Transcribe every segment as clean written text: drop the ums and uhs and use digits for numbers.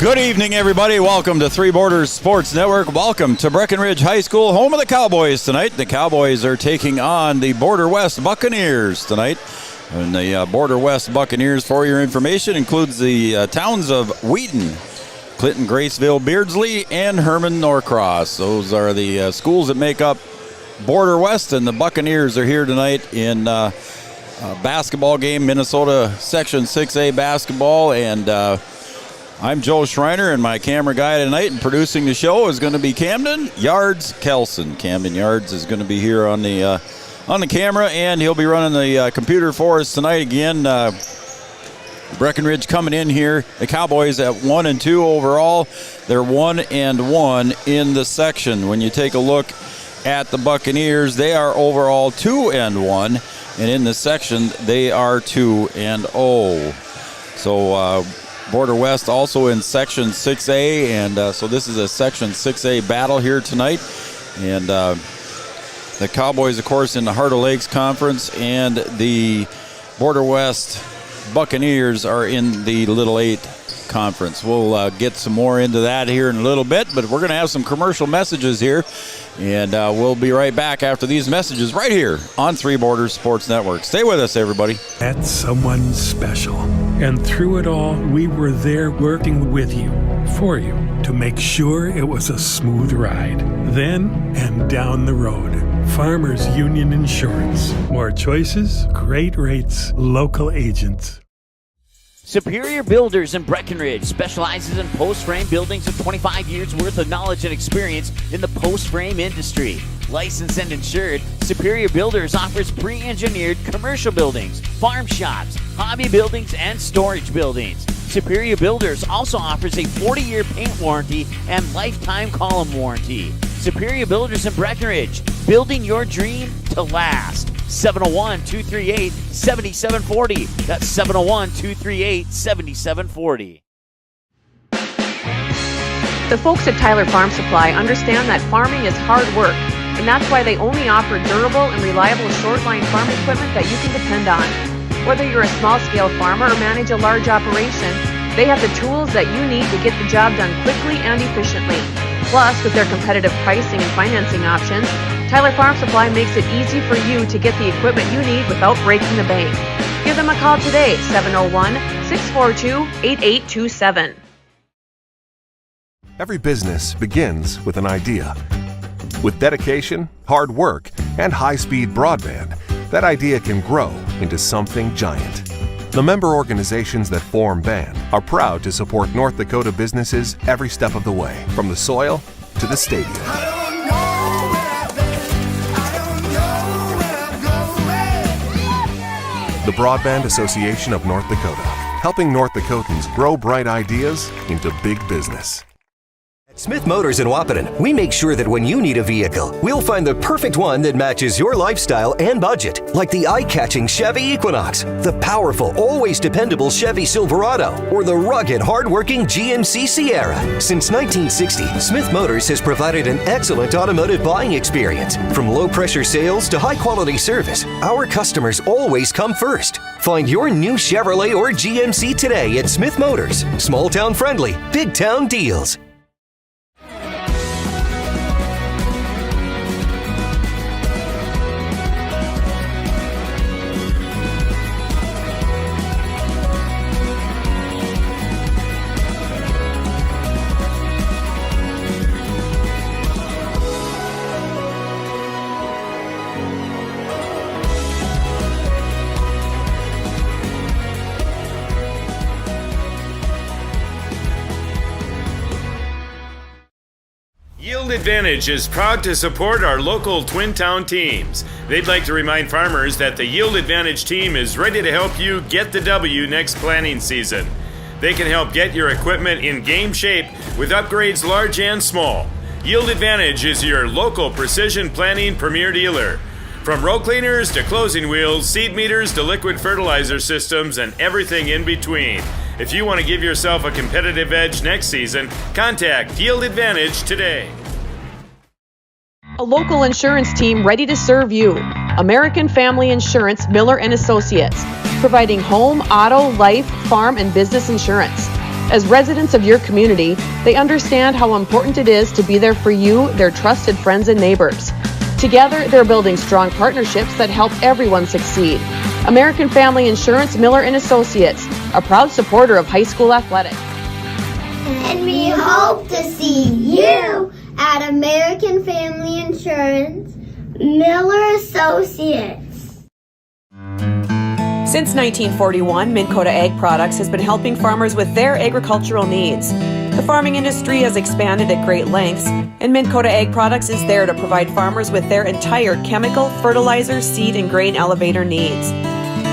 Good evening, everybody. Welcome to Three Borders Sports Network. Welcome to Breckenridge High School, home of the Cowboys tonight. The Cowboys are taking on the Border West Buccaneers tonight. And the Border West Buccaneers, for your information, includes the towns of Wheaton, Clinton, Graceville, Beardsley, and Herman Norcross. Those are the schools that make up Border West, and the Buccaneers are here tonight in basketball game, Minnesota Section 6A basketball. And I'm Joe Schreiner, and my camera guy tonight and producing the show is going to be Camden Yards-Kelson. Camden Yards is going to be here on the camera, and he'll be running the computer for us tonight again. Breckenridge coming in here. The Cowboys at 1-2 overall. They're 1-1 in the section. When you take a look at the Buccaneers, they are overall 2-1, and in the section they are 2-0. So Border West also in Section 6A, and so this is a Section 6A battle here tonight. And the Cowboys, of course, in the Heart of Lakes Conference, and the Border West Buccaneers are in the Little 8 Conference. We'll get some more into that here in a little bit, but we're going to have some commercial messages here, and we'll be right back after these messages right here on Three Borders Sports Network. Stay with us, everybody. That's someone special. And through it all, we were there working with you, for you, to make sure it was a smooth ride. Then and down the road. Farmers Union Insurance. More choices, great rates, local agents. Superior Builders in Breckenridge specializes in post-frame buildings with 25 years worth of knowledge and experience in the post-frame industry. Licensed and insured, Superior Builders offers pre-engineered commercial buildings, farm shops, hobby buildings, and storage buildings. Superior Builders also offers a 40-year paint warranty and lifetime column warranty. Superior Builders in Breckenridge, building your dream to last. 701-238-7740. That's 701-238-7740. The folks at Tyler Farm Supply understand that farming is hard work, and that's why they only offer durable and reliable short-line farm equipment that you can depend on. Whether you're a small-scale farmer or manage a large operation, they have the tools that you need to get the job done quickly and efficiently. Plus, with their competitive pricing and financing options, Tyler Farm Supply makes it easy for you to get the equipment you need without breaking the bank. Give them a call today, 701-642-8827. Every business begins with an idea. With dedication, hard work, and high-speed broadband, that idea can grow into something giant. The member organizations that form BAND are proud to support North Dakota businesses every step of the way, from the soil to the stadium. The Broadband Association of North Dakota, helping North Dakotans grow bright ideas into big business. At Smith Motors in Wahpeton, we make sure that when you need a vehicle, we'll find the perfect one that matches your lifestyle and budget, like the eye-catching Chevy Equinox, the powerful, always dependable Chevy Silverado, or the rugged, hard-working GMC Sierra. Since 1960, Smith Motors has provided an excellent automotive buying experience. From low-pressure sales to high-quality service, our customers always come first. Find your new Chevrolet or GMC today at Smith Motors. Small-town friendly, big-town deals. Yield Advantage is proud to support our local Twin Town teams. They'd like to remind farmers that the Yield Advantage team is ready to help you get the W next planting season. They can help get your equipment in game shape with upgrades large and small. Yield Advantage is your local precision planting premier dealer. From row cleaners to closing wheels, seed meters to liquid fertilizer systems, and everything in between. If you want to give yourself a competitive edge next season, contact Yield Advantage today. A local insurance team ready to serve you. American Family Insurance, Miller & Associates, providing home, auto, life, farm, and business insurance. As residents of your community, they understand how important it is to be there for you, their trusted friends and neighbors. Together, they're building strong partnerships that help everyone succeed. American Family Insurance, Miller & Associates, a proud supporter of high school athletics. And we hope to see you at American Family Insurance, Miller Associates. Since 1941, Minn Kota Ag Products has been helping farmers with their agricultural needs. The farming industry has expanded at great lengths, and Minn Kota Ag Products is there to provide farmers with their entire chemical, fertilizer, seed, and grain elevator needs.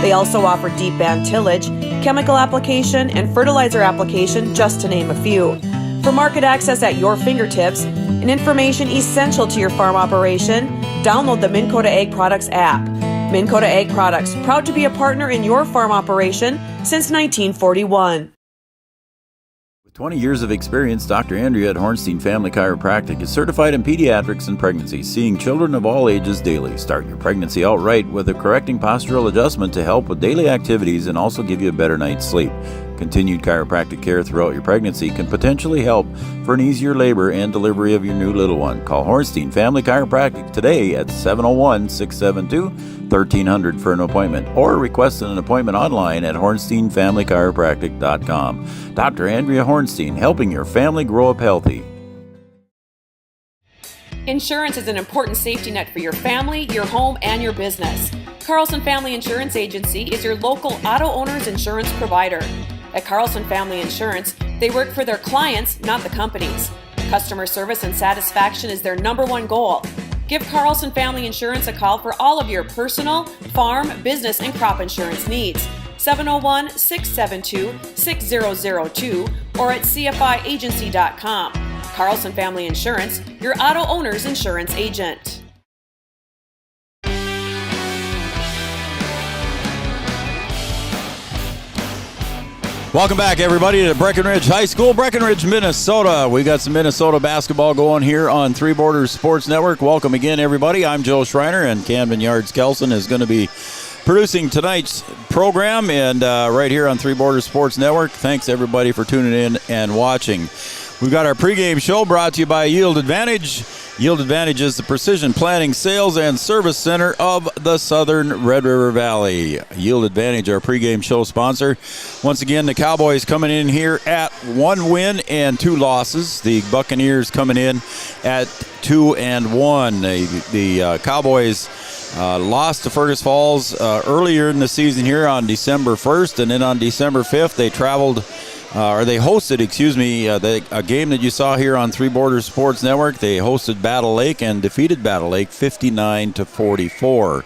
They also offer deep band tillage, chemical application, and fertilizer application, just to name a few. For market access at your fingertips and information essential to your farm operation, download the Minn Kota Ag Products app. Minn Kota Ag Products, proud to be a partner in your farm operation since 1941. With 20 years of experience, Dr. Andrea at Hornstein Family Chiropractic is certified in pediatrics and pregnancy, seeing children of all ages daily. Start your pregnancy out right with a correcting postural adjustment to help with daily activities and also give you a better night's sleep. Continued chiropractic care throughout your pregnancy can potentially help for an easier labor and delivery of your new little one. Call Hornstein Family Chiropractic today at 701-672-1300 for an appointment, or request an appointment online at hornsteinfamilychiropractic.com. Dr. Andrea Hornstein, helping your family grow up healthy. Insurance is an important safety net for your family, your home, and your business. Carlson Family Insurance Agency is your local auto owner's insurance provider. At Carlson Family Insurance, they work for their clients, not the companies. Customer service and satisfaction is their number one goal. Give Carlson Family Insurance a call for all of your personal, farm, business, and crop insurance needs. 701-672-6002 or at cfiagency.com. Carlson Family Insurance, your auto owner's insurance agent. Welcome back, everybody, to Breckenridge High School, Breckenridge, Minnesota. We got some Minnesota basketball going here on Three Borders Sports Network. Welcome again, everybody. I'm Joe Schreiner, and Camden Yards Kelson is going to be producing tonight's program, and right here on Three Borders Sports Network. Thanks, everybody, for tuning in and watching. We've got our pregame show brought to you by Yield Advantage. Yield Advantage is the precision planning, sales, and service center of the Southern Red River Valley. Yield Advantage, our pregame show sponsor. Once again, the Cowboys coming in here at 1 win and 2 losses. The Buccaneers coming in at 2-1. The Cowboys lost to Fergus Falls earlier in the season here on December 1st, and then on December 5th they hosted a game that you saw here on Three Borders Sports Network. They hosted Battle Lake and defeated Battle Lake 59-44.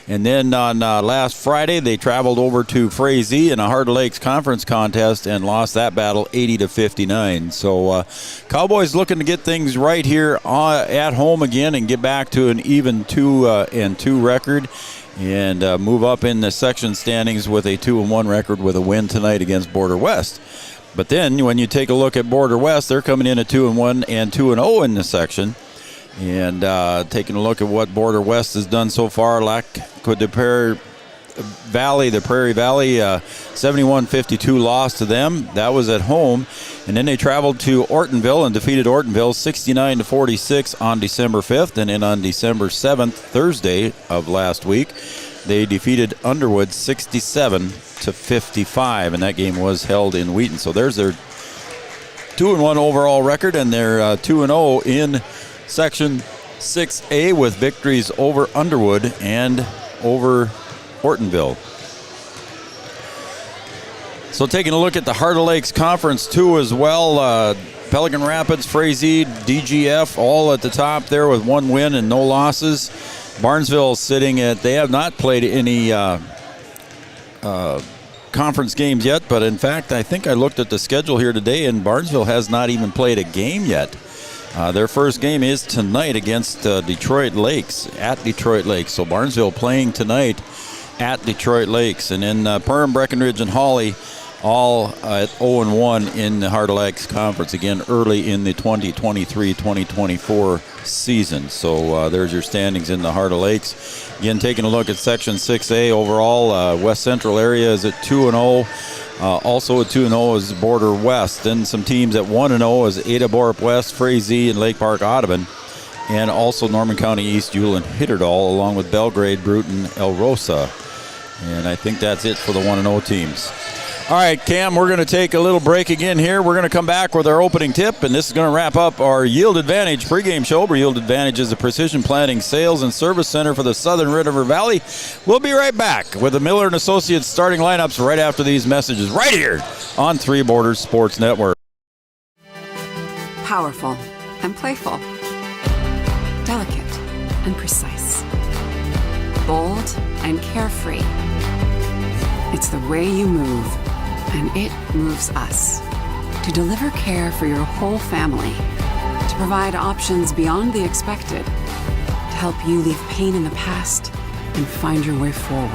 And then on last Friday, they traveled over to Frazee in a Heart of Lakes conference contest and lost that battle 80-59. So Cowboys looking to get things right here at home again and get back to an even 2-2 record. And move up in the section standings with a 2-1 record with a win tonight against Border West. But then when you take a look at Border West, they're coming in at 2-1 and 2-0 in the section. And taking a look at what Border West has done so far, the Prairie Valley, 71-52 loss to them. That was at home. And then they traveled to Ortonville and defeated Ortonville 69-46 on December 5th. And then on December 7th, Thursday of last week, they defeated Underwood 67-55. And that game was held in Wheaton. So there's their 2-1 overall record, and they're 2-0 in Section 6A with victories over Underwood and over Ortonville. So taking a look at the Heart of Lakes Conference 2 as well, Pelican Rapids, Frazee, DGF all at the top there with 1 win and no losses. Barnesville sitting they have not played any conference games yet, but in fact I think I looked at the schedule here today and Barnesville has not even played a game yet. Their first game is tonight against Detroit Lakes, at Detroit Lakes. So Barnesville playing tonight at Detroit Lakes. And then Perham, Breckenridge, and Hawley all at 0-1 in the Heart of Lakes Conference, again early in the 2023-2024 season. So there's your standings in the Heart of Lakes. Again, taking a look at Section 6A overall, West Central area is at 2-0. Also at 2-0 is Border West. Then some teams at 1-0 is Ada Borup West, Frazee, and Lake Park Audubon. And also Norman County East, Yule and Hitterdal, along with Belgrade, Bruton, El Rosa. And I think that's it for the 1-0 teams. All right, Cam, we're going to take a little break again here. We're going to come back with our opening tip, and this is going to wrap up our Yield Advantage pregame show. Where Yield Advantage is a precision planting sales and service center for the Southern Red River Valley. We'll be right back with the Miller & Associates starting lineups right after these messages right here on Three Borders Sports Network. Powerful and playful. Delicate and precise. Bold and carefree. It's the way you move, and it moves us. To deliver care for your whole family, to provide options beyond the expected, to help you leave pain in the past and find your way forward.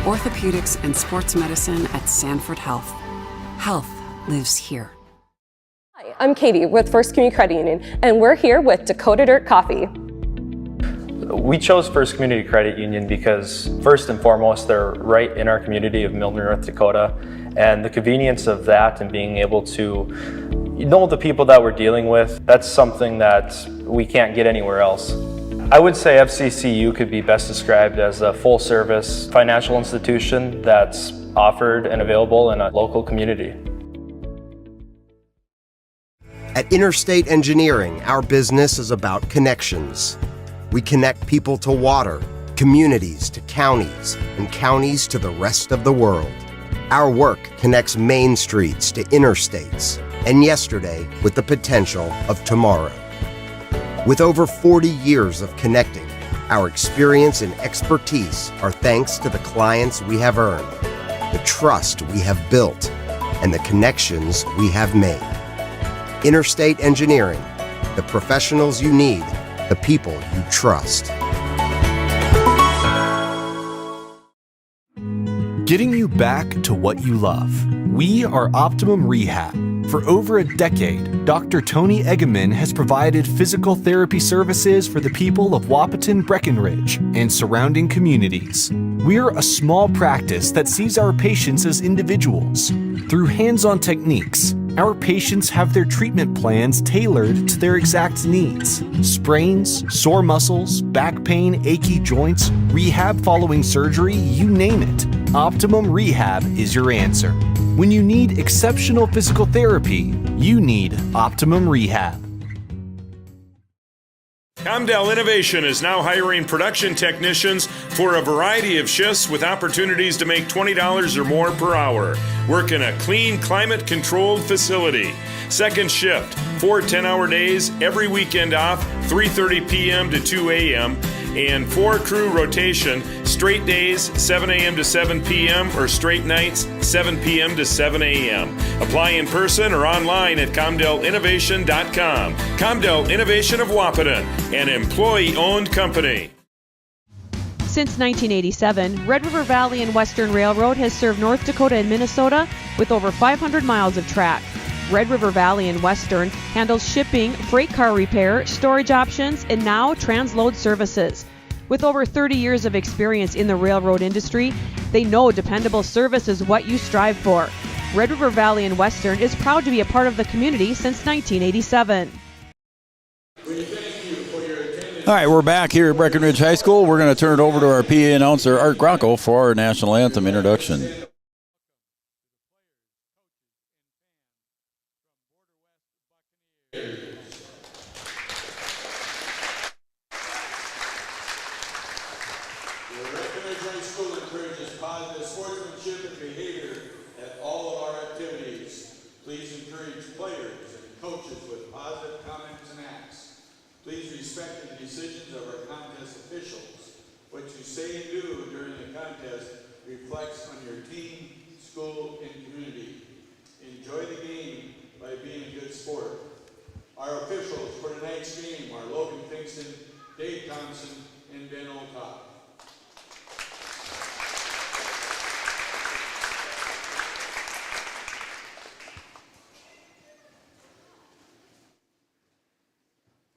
Orthopedics and sports medicine at Sanford Health. Health lives here. Hi, I'm Katie with First Community Credit Union, and we're here with Dakota Dirt Coffee. We chose First Community Credit Union because, first and foremost, they're right in our community of Milner, North Dakota, and the convenience of that and being able to know the people that we're dealing with, that's something that we can't get anywhere else. I would say FCCU could be best described as a full-service financial institution that's offered and available in a local community. At Interstate Engineering, our business is about connections. We connect people to water, communities to counties, and counties to the rest of the world. Our work connects main streets to interstates, and yesterday with the potential of tomorrow. With over 40 years of connecting, our experience and expertise are thanks to the clients we have earned, the trust we have built, and the connections we have made. Interstate Engineering, the professionals you need, the people you trust. Getting you back to what you love. We are Optimum Rehab. For over a decade, Dr. Tony Eggeman has provided physical therapy services for the people of Wheaton, Breckenridge, and surrounding communities. We're a small practice that sees our patients as individuals. Through hands-on techniques, our patients have their treatment plans tailored to their exact needs. Sprains, sore muscles, back pain, achy joints, rehab following surgery, you name it. Optimum Rehab is your answer. When you need exceptional physical therapy, you need Optimum Rehab. Comdell Innovation is now hiring production technicians for a variety of shifts with opportunities to make $20 or more per hour. Work in a clean, climate-controlled facility. Second shift, 4 10-hour days, every weekend off, 3:30 p.m. to 2 a.m., and 4-crew rotation, straight days, 7 a.m. to 7 p.m., or straight nights, 7 p.m. to 7 a.m. Apply in person or online at ComdellInnovation.com. Comdell Innovation of Wahpeton, an employee-owned company. Since 1987, Red River Valley and Western Railroad has served North Dakota and Minnesota with over 500 miles of track. Red River Valley and Western handles shipping, freight car repair, storage options, and now transload services. With over 30 years of experience in the railroad industry, they know dependable service is what you strive for. Red River Valley and Western is proud to be a part of the community since 1987. All right, we're back here at Breckenridge High School. We're going to turn it over to our PA announcer, Art Gronko, for our national anthem introduction.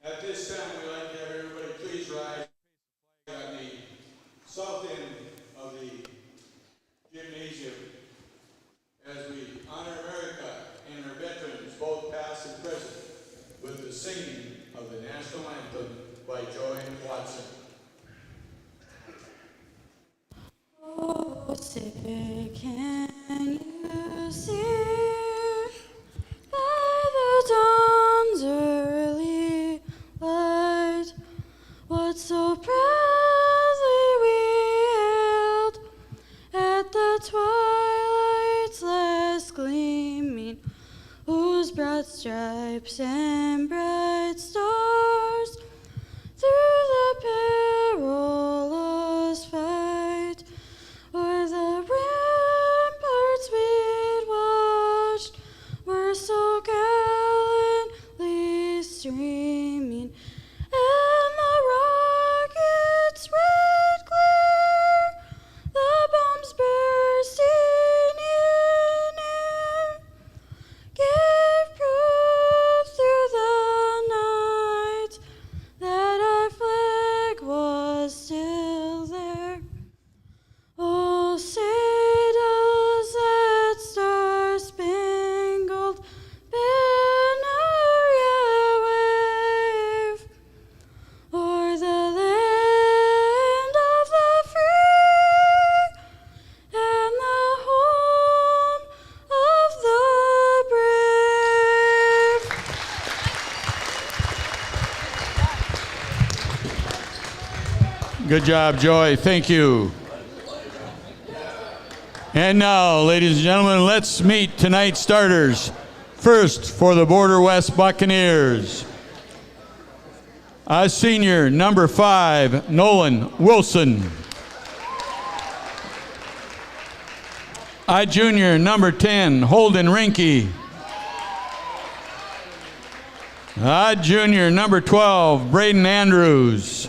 At this time, we'd like to have everybody please rise on the south end of the gymnasium. singing of the national anthem by Joy Watson. Oh, say, can you see by the dawn's early light what so proudly we hailed at the twilight's last gleaming, whose broad stripes and bright stars through the perilous fight o'er the ramparts we'd watched were so gallantly streaming, and the rockets' red glare, the bombs bursting in air, gave proof through the night that our flag was still there. Oh, say does that star-spangled banner yet wave o'er the land of the free and the home of the brave? Good job, Joy. Thank you. And now, ladies and gentlemen, let's meet tonight's starters. First, for the Border West Buccaneers, a senior, number 5, Nolan Wilson. A junior, number 10, Holden Rinke. A junior, number 12, Braden Andrews.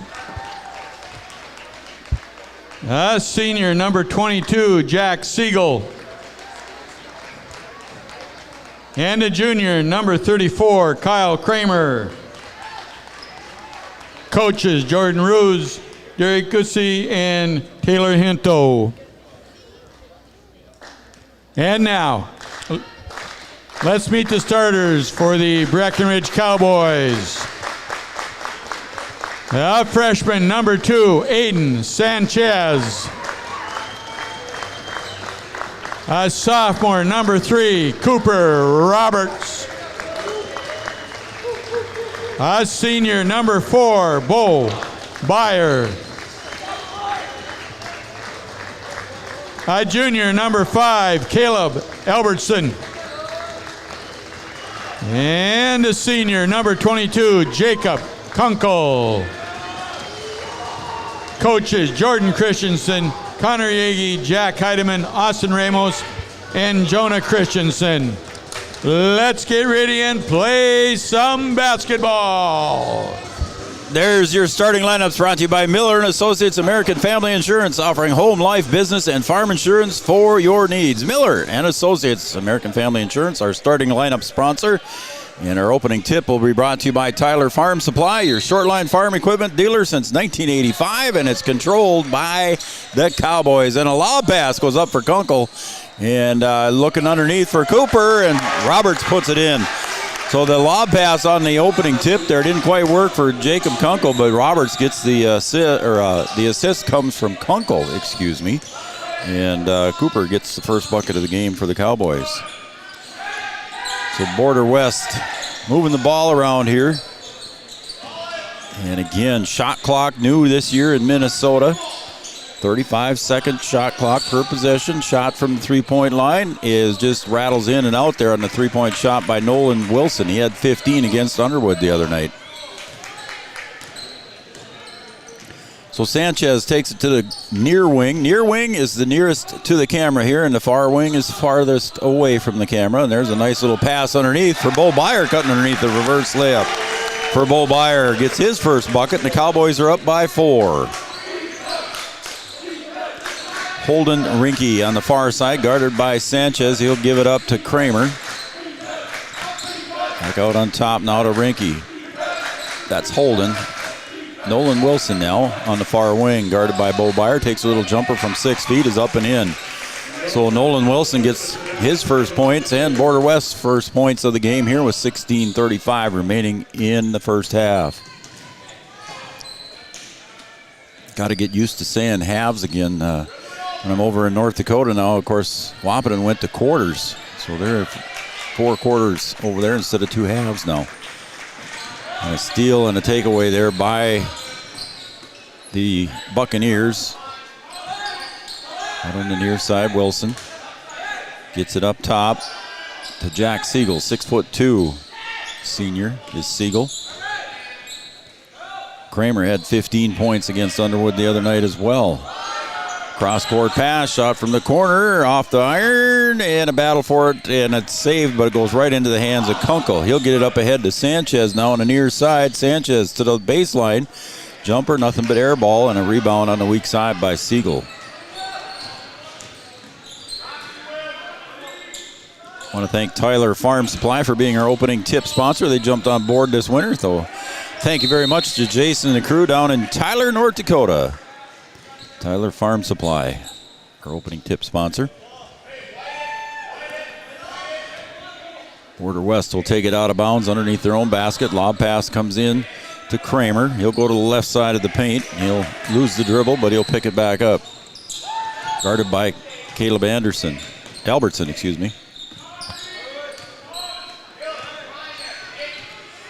A senior, number 22, Jack Siegel. And a junior, number 34, Kyle Kramer. Coaches, Jordan Ruse, Derek Gussy, and Taylor Hinto. And now, let's meet the starters for the Breckenridge Cowboys. A freshman, number 2, Aiden Sanchez. A sophomore, number 3, Cooper Roberts. A senior, number 4, Bo Byer. A junior, number 5, Caleb Albertson. And a senior, number 22, Jacob Kunkel. Coaches, Jordan Christensen, Connor Yagi, Jack Heidemann, Austin Ramos, and Jonah Christensen. Let's get ready and play some basketball. There's your starting lineups, brought to you by Miller & Associates American Family Insurance, offering home, life, business, and farm insurance for your needs. Miller & Associates American Family Insurance, our starting lineup sponsor. And our opening tip will be brought to you by Tyler Farm Supply, your short-line farm equipment dealer since 1985, and it's controlled by the Cowboys. And a lob pass goes up for Kunkel, and looking underneath for Cooper, and Roberts puts it in. So the lob pass on the opening tip there didn't quite work for Jacob Kunkel, but Roberts gets the assist, or the assist comes from Kunkel, excuse me, and Cooper gets the first bucket of the game for the Cowboys. So Border West moving the ball around here. And again, shot clock new this year in Minnesota. 35-second shot clock per possession. Shot from the three-point line is just rattles in and out there on the three-point shot by Nolan Wilson. He had 15 against Underwood the other night. So Sanchez takes it to the near wing. Near wing is the nearest to the camera here, and the far wing is farthest away from the camera. And there's a nice little pass underneath for Bo Byer, cutting underneath the reverse layup. For Bo Byer, gets his first bucket, and the Cowboys are up by 4. Holden Rinke on the far side, guarded by Sanchez. He'll give it up to Kramer. Back out on top now to Rinke. That's Holden. Nolan Wilson now on the far wing, guarded by Bo Byer. Takes a little jumper from 6 feet, is up and in. So Nolan Wilson gets his first points and Border West's first points of the game here with 16:35 remaining in the first half. Got to get used to saying halves again. When I'm over in North Dakota now, of course, Wahpeton went to quarters. So they're 4 quarters over there instead of 2 halves now. And a steal and a takeaway there by the Buccaneers. Out on the near side, Wilson gets it up top to Jack Siegel, 6'2" senior is Siegel. Kramer had 15 points against Underwood the other night as well. Cross-court pass, shot from the corner, off the iron, and a battle for it, and it's saved, but it goes right into the hands of Kunkel. He'll get it up ahead to Sanchez now on the near side. Sanchez to the baseline. Jumper, nothing but air ball, and a rebound on the weak side by Siegel. I want to thank Tyler Farm Supply for being our opening tip sponsor. They jumped on board this winter, so thank you very much to Jason and the crew down in Tyler, North Dakota. Tyler Farm Supply, our opening tip sponsor. Border West will take it out of bounds underneath their own basket. Lob pass comes in to Kramer. He'll go to the left side of the paint. He'll lose the dribble, but he'll pick it back up. Guarded by Caleb Albertson, excuse me.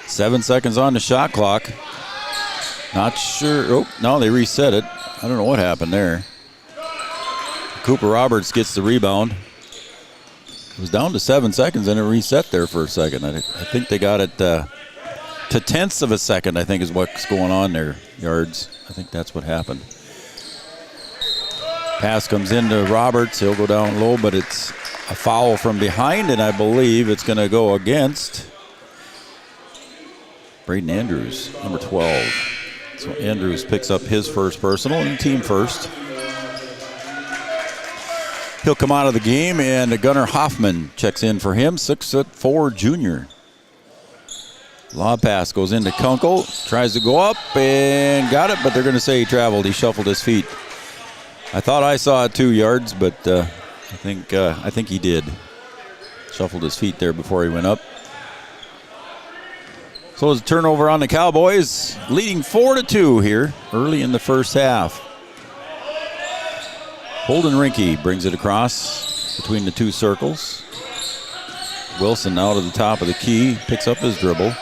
7 seconds on the shot clock. Not sure. Oh, no, they reset it. I don't know what happened there. Cooper Roberts gets the rebound. It was down to 7 seconds and it reset there for a second. I think they got it to tenths of a second, I think is what's going on there, yards. I think that's what happened. Pass comes into Roberts. He'll go down low, but it's a foul from behind, and I believe it's going to go against Braden Andrews, number 12. So Andrews picks up his first personal and team first. He'll come out of the game, and Gunnar Hoffman checks in for him, 6'4" junior. Lob pass goes into Kunkel, tries to go up and got it, but they're going to say he traveled. He shuffled his feet. I thought I saw it 2 yards, but I think he did. Shuffled his feet there before he went up. So it's a turnover on the Cowboys, leading 4-2 here early in the first half. Holden Rinke brings it across between the 2 circles. Wilson now to the top of the key, picks up his dribble.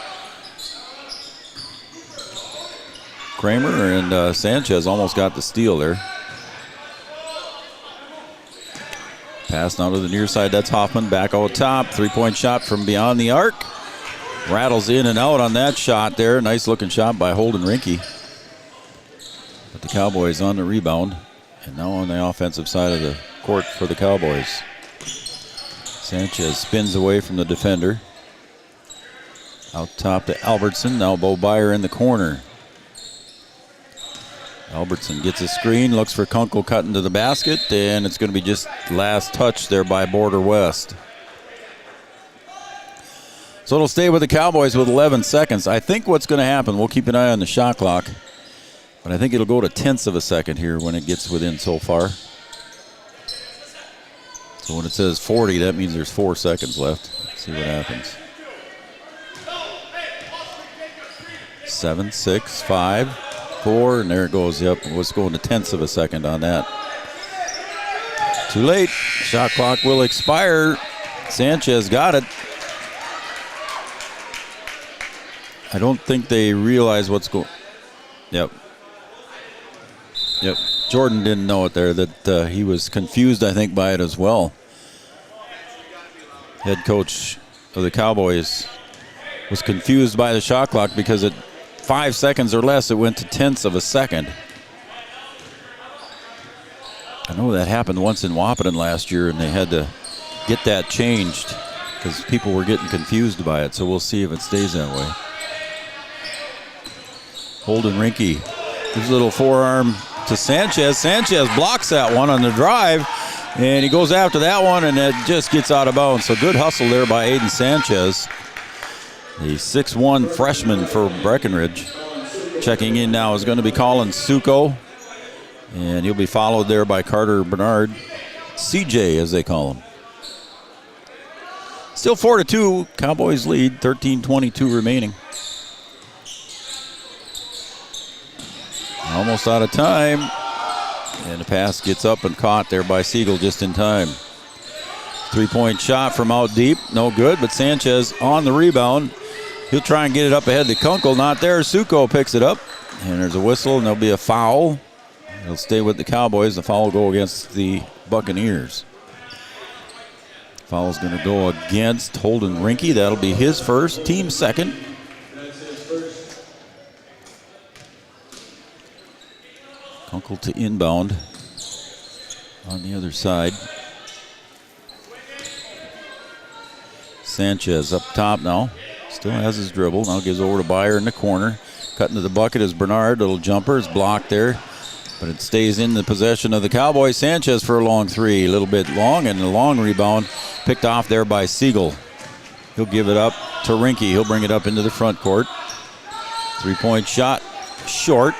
Kramer and Sanchez almost got the steal there. Pass now to the near side, that's Hoffman back out top. 3-point shot from beyond the arc. Rattles in and out on that shot there. Nice looking shot by Holden Rinke. But the Cowboys on the rebound. And now on the offensive side of the court for the Cowboys. Sanchez spins away from the defender. Out top to Albertson. Now Bo Byer in the corner. Albertson gets a screen, looks for Kunkel cutting to the basket, and it's going to be just last touch there by Border West. So it'll stay with the Cowboys with 11 seconds. I think what's going to happen, we'll keep an eye on the shot clock, but I think it'll go to tenths of a second here when it gets within so far. So when it says 40, that means there's 4 seconds left. Let's see what happens. 7, 6, 5, 4, and there it goes. Yep, let's go into tenths of a second on that. Too late. Shot clock will expire. Sanchez got it. I don't think they realize what's going. Yep. Jordan didn't know it there, that he was confused, I think, by it as well. Head coach of the Cowboys was confused by the shot clock because at 5 seconds or less, it went to tenths of a second. I know that happened once in Wahpeton last year, and they had to get that changed because people were getting confused by it. So we'll see if it stays that way. Holden Rinke gives a little forearm to Sanchez. Sanchez blocks that one on the drive, and he goes after that one, and it just gets out of bounds. So good hustle there by Aiden Sanchez, the 6'1" freshman for Breckenridge. Checking in now is going to be Colin Succo, and he'll be followed there by Carter Bernard. CJ, as they call him. Still 4-2. Cowboys lead, 13:22 remaining. Almost out of time. And the pass gets up and caught there by Siegel just in time. 3-point shot from out deep. No good, but Sanchez on the rebound. He'll try and get it up ahead to Kunkel. Not there. Suko picks it up. And there's a whistle, and there'll be a foul. He'll stay with the Cowboys. The foul will go against the Buccaneers. Foul's going to go against Holden Rinke. That'll be his first, team second. Kunkel to inbound on the other side. Sanchez up top now. Still has his dribble. Now gives over to Byer in the corner. Cutting to the bucket is Bernard. Little jumper is blocked there. But it stays in the possession of the Cowboys. Sanchez for a long three. A little bit long, and a long rebound picked off there by Siegel. He'll give it up to Rinke. He'll bring it up into the front court. 3-point shot short.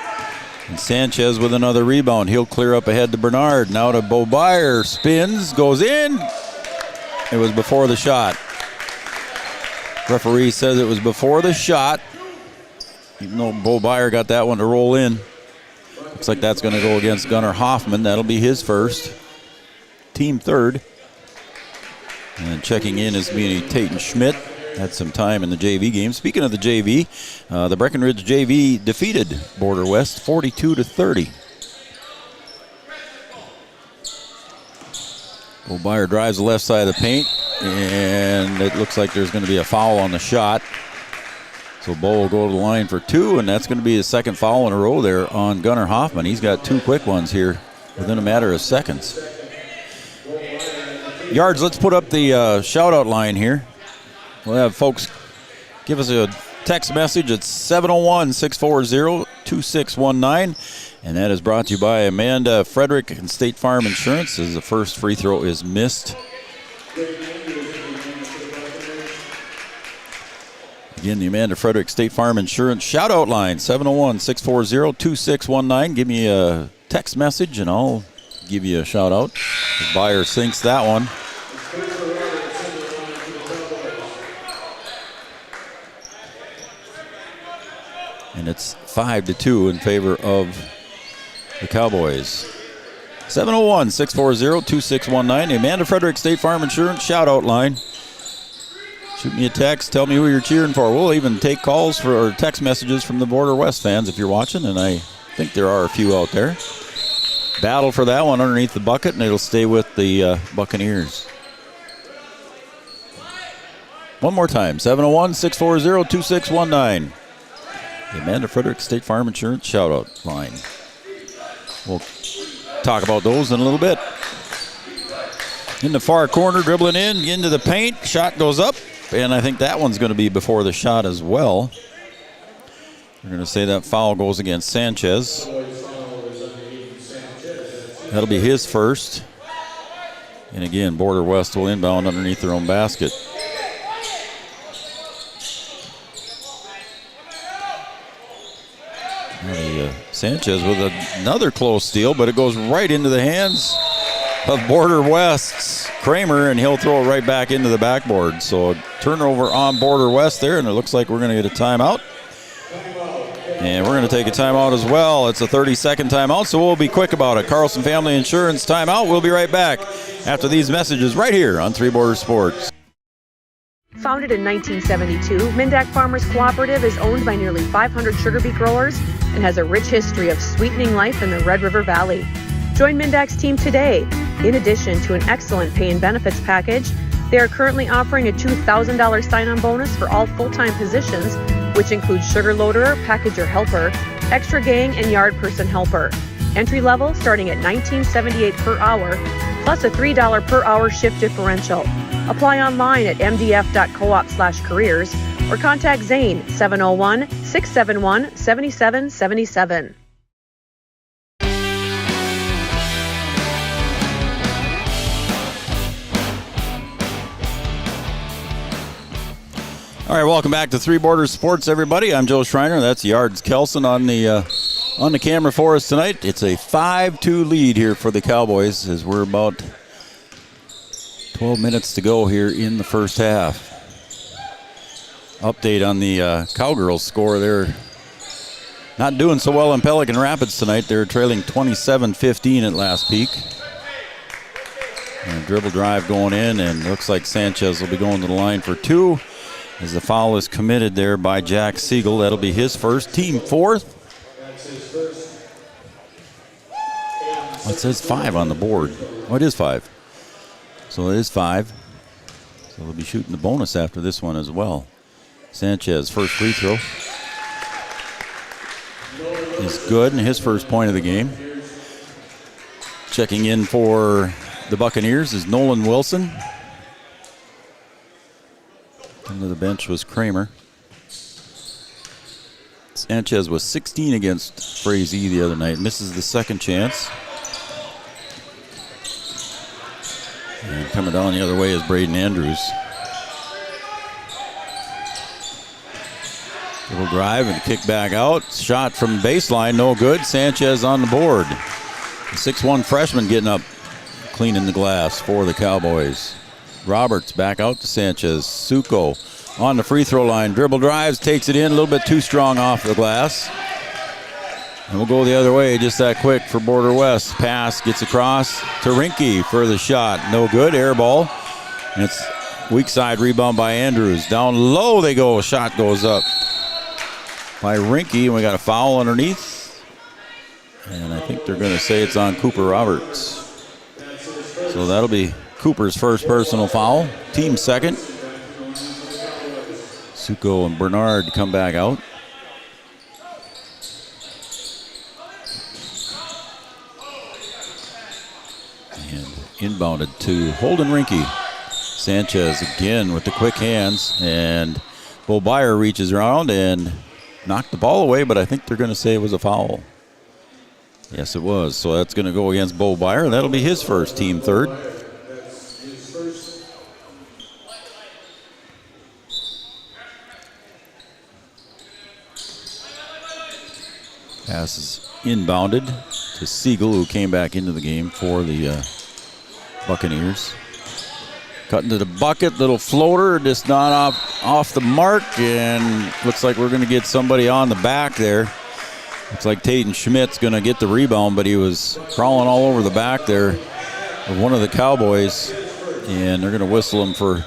And Sanchez with another rebound. He'll clear up ahead to Bernard. Now to Bo Byer. Spins, goes in. It was before the shot. Referee says it was before the shot. Even though Bo Byer got that one to roll in. Looks like that's going to go against Gunnar Hoffman. That'll be his first. Team third. And checking in is being Tayton Schmidt. Had some time in the JV game. Speaking of the JV, the Breckenridge JV defeated Border West 42-30. O'Byer drives the left side of the paint, and it looks like there's going to be a foul on the shot. So Bo will go to the line for two, and that's going to be his second foul in a row there on Gunnar Hoffman. He's got two quick ones here within a matter of seconds. Yards, let's put up the shout-out line here. We'll have folks give us a text message at 701-640-2619. And that is brought to you by Amanda Frederick and State Farm Insurance, as the first free throw is missed. Again, the Amanda Frederick State Farm Insurance shout-out line, 701-640-2619. Give me a text message, and I'll give you a shout-out. The Byer sinks that one. And it's 5-2 in favor of the Cowboys. 701-640-2619. The Amanda Frederick State Farm Insurance shout-out line. Shoot me a text. Tell me who you're cheering for. We'll even take calls for or text messages from the Border West fans if you're watching, and I think there are a few out there. Battle for that one underneath the bucket, and it'll stay with the Buccaneers. One more time, 701-640-2619. The Amanda Frederick State Farm Insurance shout-out line. We'll talk about those in a little bit. In the far corner, dribbling into the paint. Shot goes up, and I think that one's going to be before the shot as well. We're going to say that foul goes against Sanchez. That'll be his first. And again, Border West will inbound underneath their own basket. Sanchez with another close steal, but it goes right into the hands of Border West's Kramer, and he'll throw it right back into the backboard. So a turnover on Border West there, and it looks like we're going to get a timeout. And we're going to take a timeout as well. It's a 30-second timeout, so we'll be quick about it. Carlson Family Insurance timeout. We'll be right back after these messages right here on Three Borders Sports. Founded in 1972, Mindak Farmers Cooperative is owned by nearly 500 sugar beet growers and has a rich history of sweetening life in the Red River Valley. Join Mindak's team today. In addition to an excellent pay and benefits package, they are currently offering a $2,000 sign-on bonus for all full-time positions, which includes sugar loader, packager helper, extra gang, and yard person helper. Entry level starting at $19.78 per hour, plus a $3 per hour shift differential. Apply online at mdf.coop/careers or contact Zane 701-671-7777. All right, welcome back to Three Borders Sports, everybody. I'm Joe Schreiner. That's Yards Kelson on the camera for us tonight. It's a 5-2 lead here for the Cowboys as we're about 12 minutes to go here in the first half. Update on the Cowgirls score. They're not doing so well in Pelican Rapids tonight. They're trailing 27-15 at last peak. And a dribble drive going in, and looks like Sanchez will be going to the line for two as the foul is committed there by Jack Siegel. That'll be his first, team fourth. It says 5 on the board. Oh, it is 5. So it is 5. So they'll be shooting the bonus after this one as well. Sanchez, first free throw is good, and his first point of the game. Checking in for the Buccaneers is Nolan Wilson. Under the bench was Kramer. Sanchez was 16 against Frazee the other night. Misses the second chance. And coming down the other way is Braden Andrews. Little drive and kick back out. Shot from baseline, no good. Sanchez on the board. The 6'1 freshman getting up, cleaning the glass for the Cowboys. Roberts back out to Sanchez. Suko on the free throw line. Dribble drives, takes it in, a little bit too strong off the glass. And we'll go the other way just that quick for Border West. Pass gets across to Rinke for the shot. No good, air ball. And it's weak side rebound by Andrews. Down low they go, shot goes up by Rinke, and we got a foul underneath. And I think they're going to say it's on Cooper Roberts. So that'll be Cooper's first personal foul. Team second. Suko and Bernard come back out. And inbounded to Holden Rinke. Sanchez again with the quick hands, and Bo Byer reaches around and knocked the ball away, but I think they're going to say it was a foul. Yes, it was. So that's going to go against Bo Byer. That'll be his first, team third. Pass is inbounded to Siegel, who came back into the game for the Buccaneers. Cutting to the bucket, little floater, just not off the mark, and looks like we're going to get somebody on the back there. Looks like Tatum Schmidt's going to get the rebound, but he was crawling all over the back there of one of the Cowboys, and they're going to whistle him for.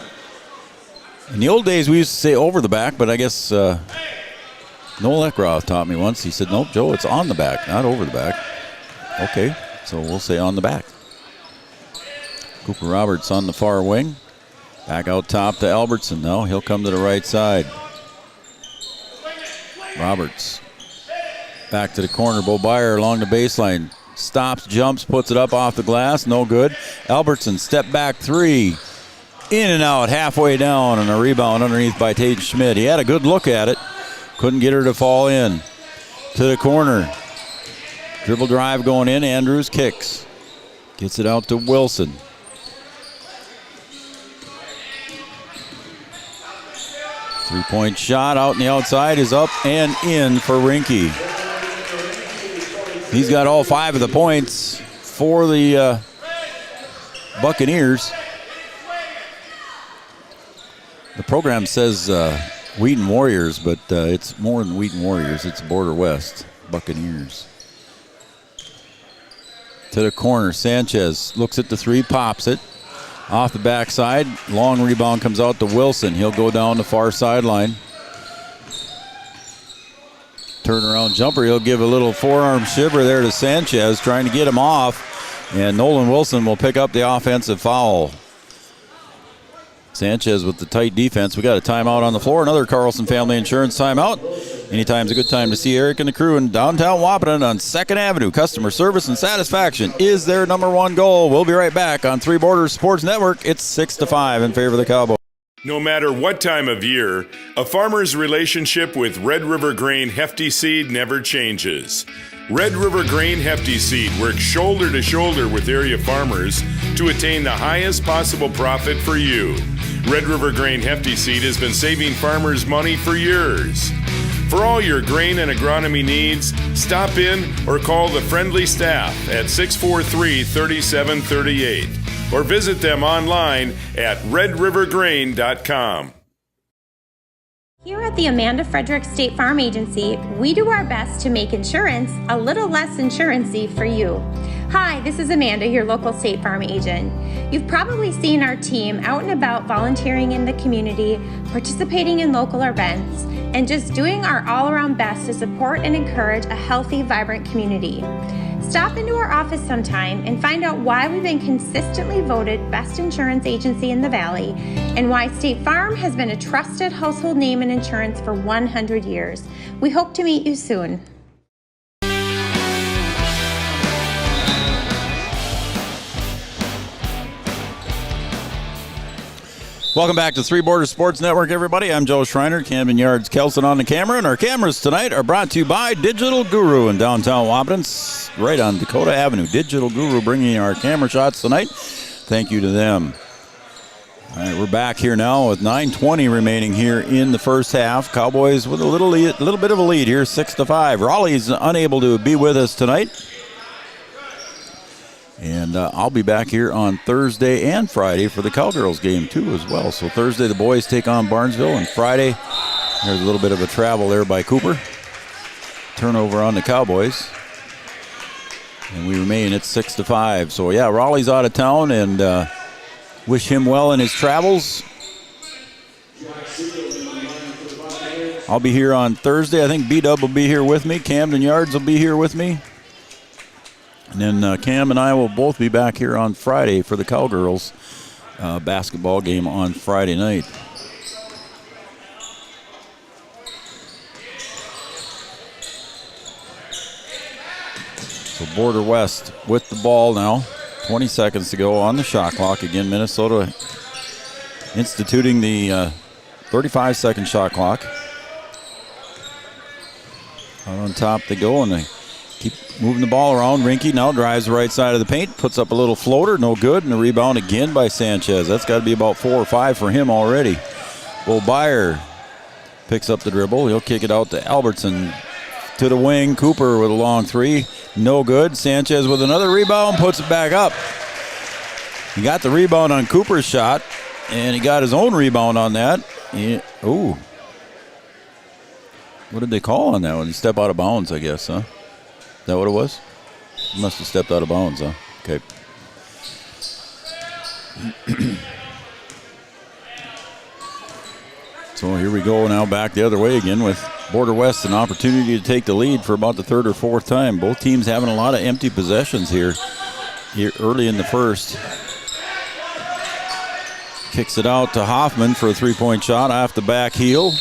In the old days, we used to say over the back, but I guess Noel Eckroth taught me once. He said, nope, Joe, it's on the back, not over the back. Okay, so we'll say on the back. Cooper Roberts on the far wing. Back out top to Albertson now. He'll come to the right side. Roberts back to the corner. Bo Byer along the baseline. Stops, jumps, puts it up off the glass. No good. Albertson step back three. In and out, halfway down, and a rebound underneath by Tatum Schmidt. He had a good look at it. Couldn't get her to fall in. To the corner. Dribble drive going in. Andrews kicks. Gets it out to Wilson. Three-point shot out on the outside is up and in for Rinke. He's got all 5 of the points for the Buccaneers. The program says Wheaton Warriors, but it's more than Wheaton Warriors. It's Border West Buccaneers. To the corner, Sanchez looks at the three, pops it. Off the backside, long rebound comes out to Wilson. He'll go down the far sideline. Turnaround jumper, he'll give a little forearm shiver there to Sanchez, trying to get him off. And Nolan Wilson will pick up the offensive foul. Sanchez with the tight defense. We got a timeout on the floor. Another Carlson Family Insurance timeout. Anytime's a good time to see Eric and the crew in downtown Wahpeton on 2nd Avenue. Customer service and satisfaction is their #1 goal. We'll be right back on Three Borders Sports Network. It's 6-5 in favor of the Cowboys. No matter what time of year, a farmer's relationship with Red River Grain Hefty Seed never changes. Red River Grain Hefty Seed works shoulder to shoulder with area farmers to attain the highest possible profit for you. Red River Grain Hefty Seed has been saving farmers money for years. For all your grain and agronomy needs, stop in or call the friendly staff at 643-3738. or visit them online at redrivergrain.com. Here at the Amanda Frederick State Farm Agency, we do our best to make insurance a little less insurance-y for you. Hi, this is Amanda, your local State Farm agent. You've probably seen our team out and about volunteering in the community, participating in local events, and just doing our all-around best to support and encourage a healthy, vibrant community. Stop into our office sometime and find out why we've been consistently voted best insurance agency in the Valley and why State Farm has been a trusted household name in insurance for 100 years. We hope to meet you soon. Welcome back to Three Borders Sports Network, everybody. I'm Joe Schreiner, Camden Yards, Kelson on the camera, and our cameras tonight are brought to you by Digital Guru in downtown Wapaton, right on Dakota Avenue. Digital Guru bringing our camera shots tonight. Thank you to them. All right, we're back here now with 9:20 remaining here in the first half. Cowboys with a little bit of a lead here, 6-5. Raleigh's unable to be with us tonight. And I'll be back here on Thursday and Friday for the Cowgirls game, too, as well. So Thursday, the boys take on Barnesville, and Friday, there's a little bit of a travel there by Cooper. Turnover on the Cowboys. And we remain at 6-5. So, yeah, Raleigh's out of town, and wish him well in his travels. I'll be here on Thursday. I think B-Dub will be here with me. Camden Yards will be here with me. And then Cam and I will both be back here on Friday for the Cowgirls basketball game on Friday night. So Border West with the ball now. 20 seconds to go on the shot clock. Again, Minnesota instituting the 35-second shot clock. Out on top they go, and they keep moving the ball around. Rinke now drives the right side of the paint, puts up a little floater, no good, and a rebound again by Sanchez. That's got to be about 4 or 5 for him already. Bo Byer picks up the dribble. He'll kick it out to Albertson to the wing. Cooper with a long three, no good. Sanchez with another rebound, puts it back up. He got the rebound on Cooper's shot, and he got his own rebound on that. Ooh. What did they call on that one? He stepped out of bounds, I guess, huh? Is that what it was? He must have stepped out of bounds, huh? Okay. So here we go now, back the other way again with Border West, an opportunity to take the lead for about the third or fourth time. Both teams having a lot of empty possessions here early in the first. Kicks it out to Hoffman for a three-point shot off the back heel.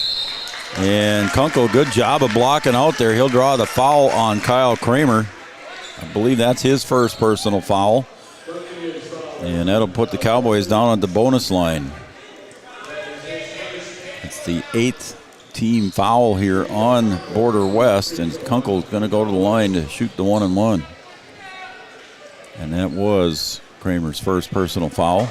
And Kunkel, good job of blocking out there. He'll draw the foul on Kyle Kramer. I believe that's his first personal foul. And that'll put the Cowboys down at the bonus line. It's the 8th team foul here on Border West, and Kunkel's going to go to the line to shoot the 1-and-1. And that was Kramer's first personal foul.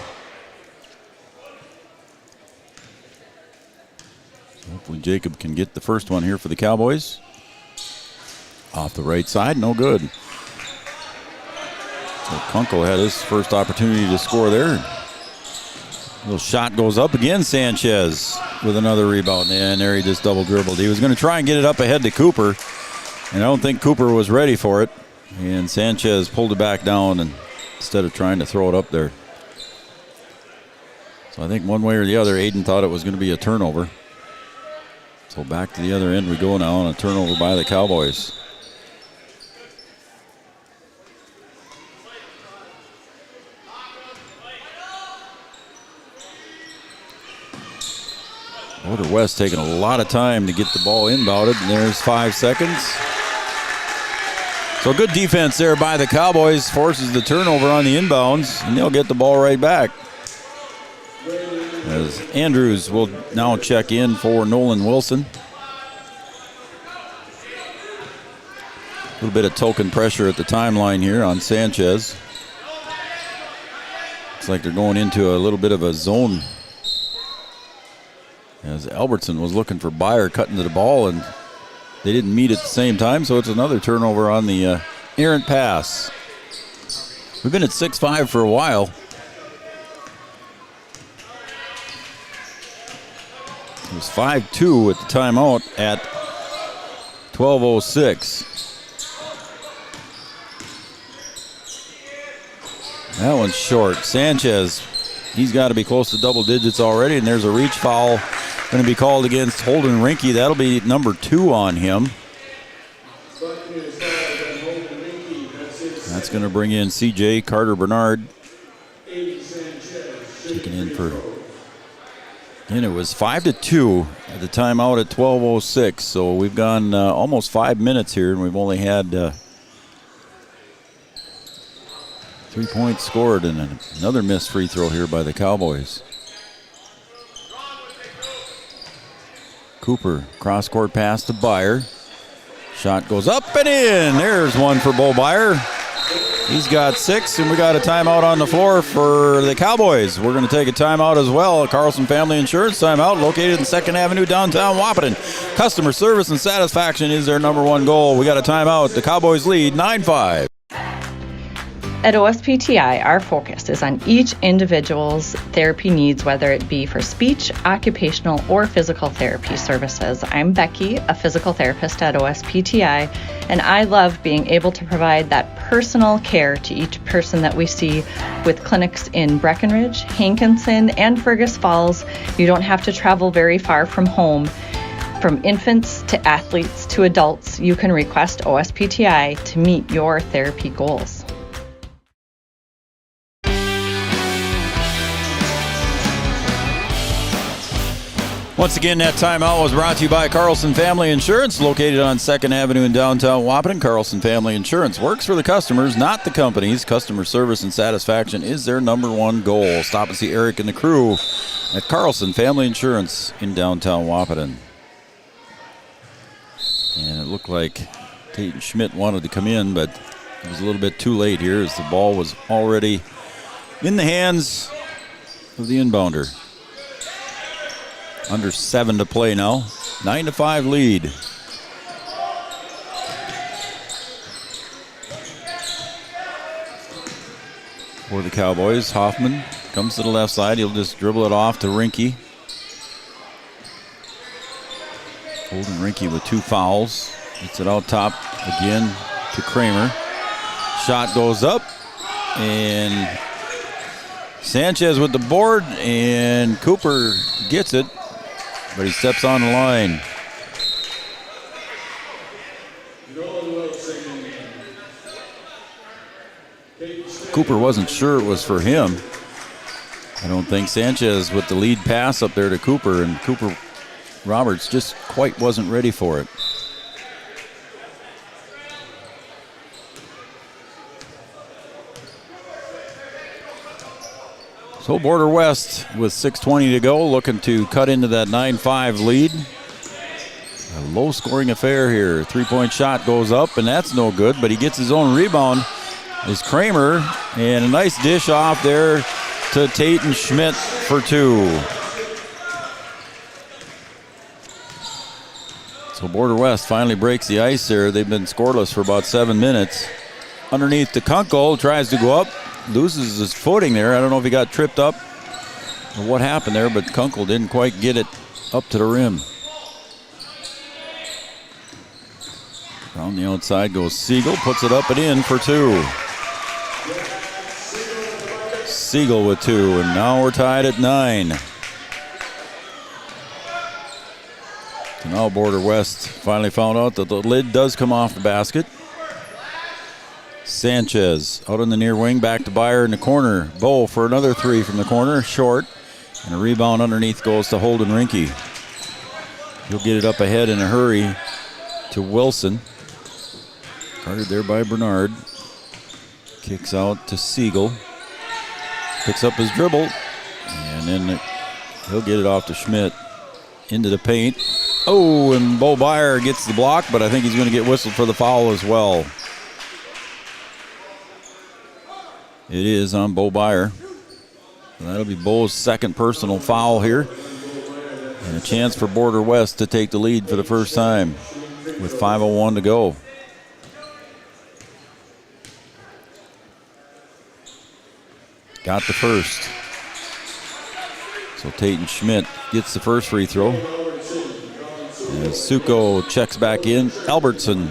Hopefully Jacob can get the first one here for the Cowboys. Off the right side, no good. So Kunkel had his first opportunity to score there. Little shot goes up again. Sanchez with another rebound. And there he just double dribbled. He was going to try and get it up ahead to Cooper, and I don't think Cooper was ready for it. And Sanchez pulled it back down and instead of trying to throw it up there. So I think one way or the other, Aiden thought it was going to be a turnover. So back to the other end we go now on a turnover by the Cowboys. Border West taking a lot of time to get the ball inbounded, and there's 5 seconds. So good defense there by the Cowboys, forces the turnover on the inbounds, and they'll get the ball right back. As Andrews will now check in for Nolan Wilson. A little bit of token pressure at the timeline here on Sanchez. Looks like they're going into a little bit of a zone. As Albertson was looking for Byer cutting to the ball, and they didn't meet at the same time, so it's another turnover on the errant pass. We've been at 6-5 for a while. was 5-2 at the timeout at 12:06. That one's short. Sanchez, he's got to be close to double digits already, and there's a reach foul going to be called against Holden Rinke. That'll be number 2 on him. That's going to bring in CJ Carter Bernard. Taking in for, and it was 5-2 at the timeout at 12:06. So we've gone almost 5 minutes here, and we've only had 3 points scored, and another missed free throw here by the Cowboys. Cooper, cross-court pass to Byer. Shot goes up and in. There's one for Bo Byer. He's got 6, and we got a timeout on the floor for the Cowboys. We're going to take a timeout as well. A Carlson Family Insurance timeout located in 2nd Avenue, downtown Wahpeton. Customer service and satisfaction is their number 1 goal. We got a timeout. The Cowboys lead 9-5. At OSPTI, our focus is on each individual's therapy needs, whether it be for speech, occupational, or physical therapy services. I'm Becky, a physical therapist at OSPTI, and I love being able to provide that personal care to each person that we see with clinics in Breckenridge, Hankinson, and Fergus Falls. You don't have to travel very far from home. From infants to athletes to adults, you can request OSPTI to meet your therapy goals. Once again, that timeout was brought to you by Carlson Family Insurance, located on 2nd Avenue in downtown Wahpeton. Carlson Family Insurance works for the customers, not the companies. Customer service and satisfaction is their number 1 goal. Stop and see Eric and the crew at Carlson Family Insurance in downtown Wahpeton. And it looked like Tate Schmidt wanted to come in, but it was a little bit too late here as the ball was already in the hands of the inbounder. Under 7 to play now. 9-5 lead. For the Cowboys, Hoffman comes to the left side. He'll just dribble it off to Rinke. Holden Rinke with 2 fouls. Gets it out top again to Kramer. Shot goes up, and Sanchez with the board, and Cooper gets it. But he steps on the line. Cooper wasn't sure it was for him. I don't think. Sanchez with the lead pass up there to Cooper, and Cooper Roberts just quite wasn't ready for it. So Border West with 6:20 to go, looking to cut into that 9-5 lead. A low-scoring affair here. 3-point shot goes up, and that's no good, but he gets his own rebound. Is Kramer, and a nice dish off there to Tate and Schmidt for 2. So Border West finally breaks the ice there. They've been scoreless for about 7 minutes. Underneath to Kunkel, tries to go up. Loses his footing there. I don't know if he got tripped up or what happened there, but Kunkel didn't quite get it up to the rim. Around the outside goes Siegel, puts it up and in for 2. Siegel with 2, and now we're tied at 9. So now Border West finally found out that the lid does come off the basket. Sanchez out on the near wing, back to Byer in the corner. Bo for another 3 from the corner, short. And a rebound underneath goes to Holden Rinke. He'll get it up ahead in a hurry to Wilson. Guarded there by Bernard. Kicks out to Siegel. Picks up his dribble. And then he'll get it off to Schmidt. Into the paint. Oh, and Bo Byer gets the block, but I think he's going to get whistled for the foul as well. It is on Bo Byer. That'll be Bo's second personal foul here. And a chance for Border West to take the lead for the first time with 5:01 to go. Got the first. So Tate Schmidt gets the first free throw. As Suko checks back in, Albertson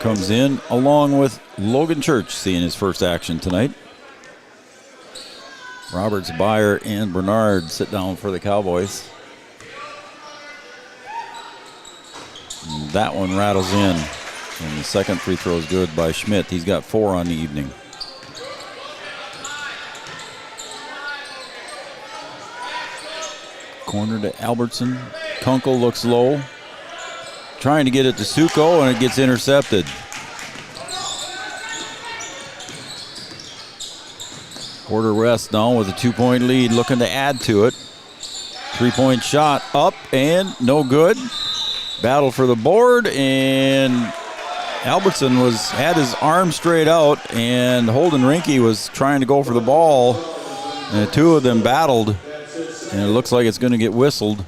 comes in along with Logan Church, seeing his first action tonight. Roberts, Byer, and Bernard sit down for the Cowboys. And that one rattles in. And the second free throw is good by Schmidt. He's got 4 on the evening. Corner to Albertson. Kunkel looks low. Trying to get it to Suko, and it gets intercepted. Porter West now with a 2-point lead, looking to add to it. 3-point shot up and no good. Battle for the board, and Albertson had his arm straight out, and Holden Rinke was trying to go for the ball, and the two of them battled, and it looks like it's going to get whistled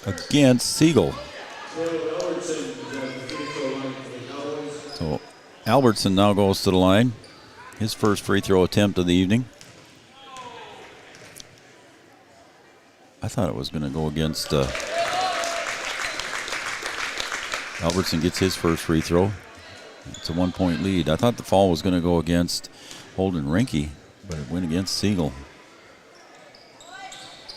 against Siegel. So Albertson now goes to the line. His first free throw attempt of the evening. I thought it was going to go against Albertson gets his first free throw. It's a 1-point lead. I thought the foul was going to go against Holden Rinke, but it went against Siegel.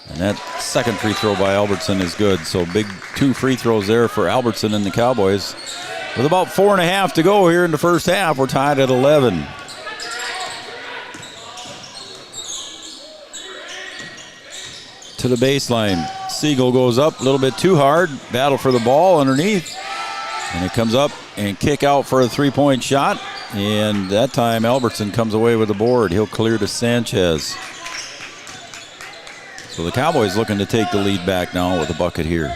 And that second free throw by Albertson is good. So big 2 free throws there for Albertson and the Cowboys. With about 4.5 to go here in the first half, we're tied at 11. To the baseline. Siegel goes up a little bit too hard. Battle for the ball underneath. And it comes up and kick out for a 3-point shot. And that time Albertson comes away with the board. He'll clear to Sanchez. So the Cowboys looking to take the lead back now with a bucket here.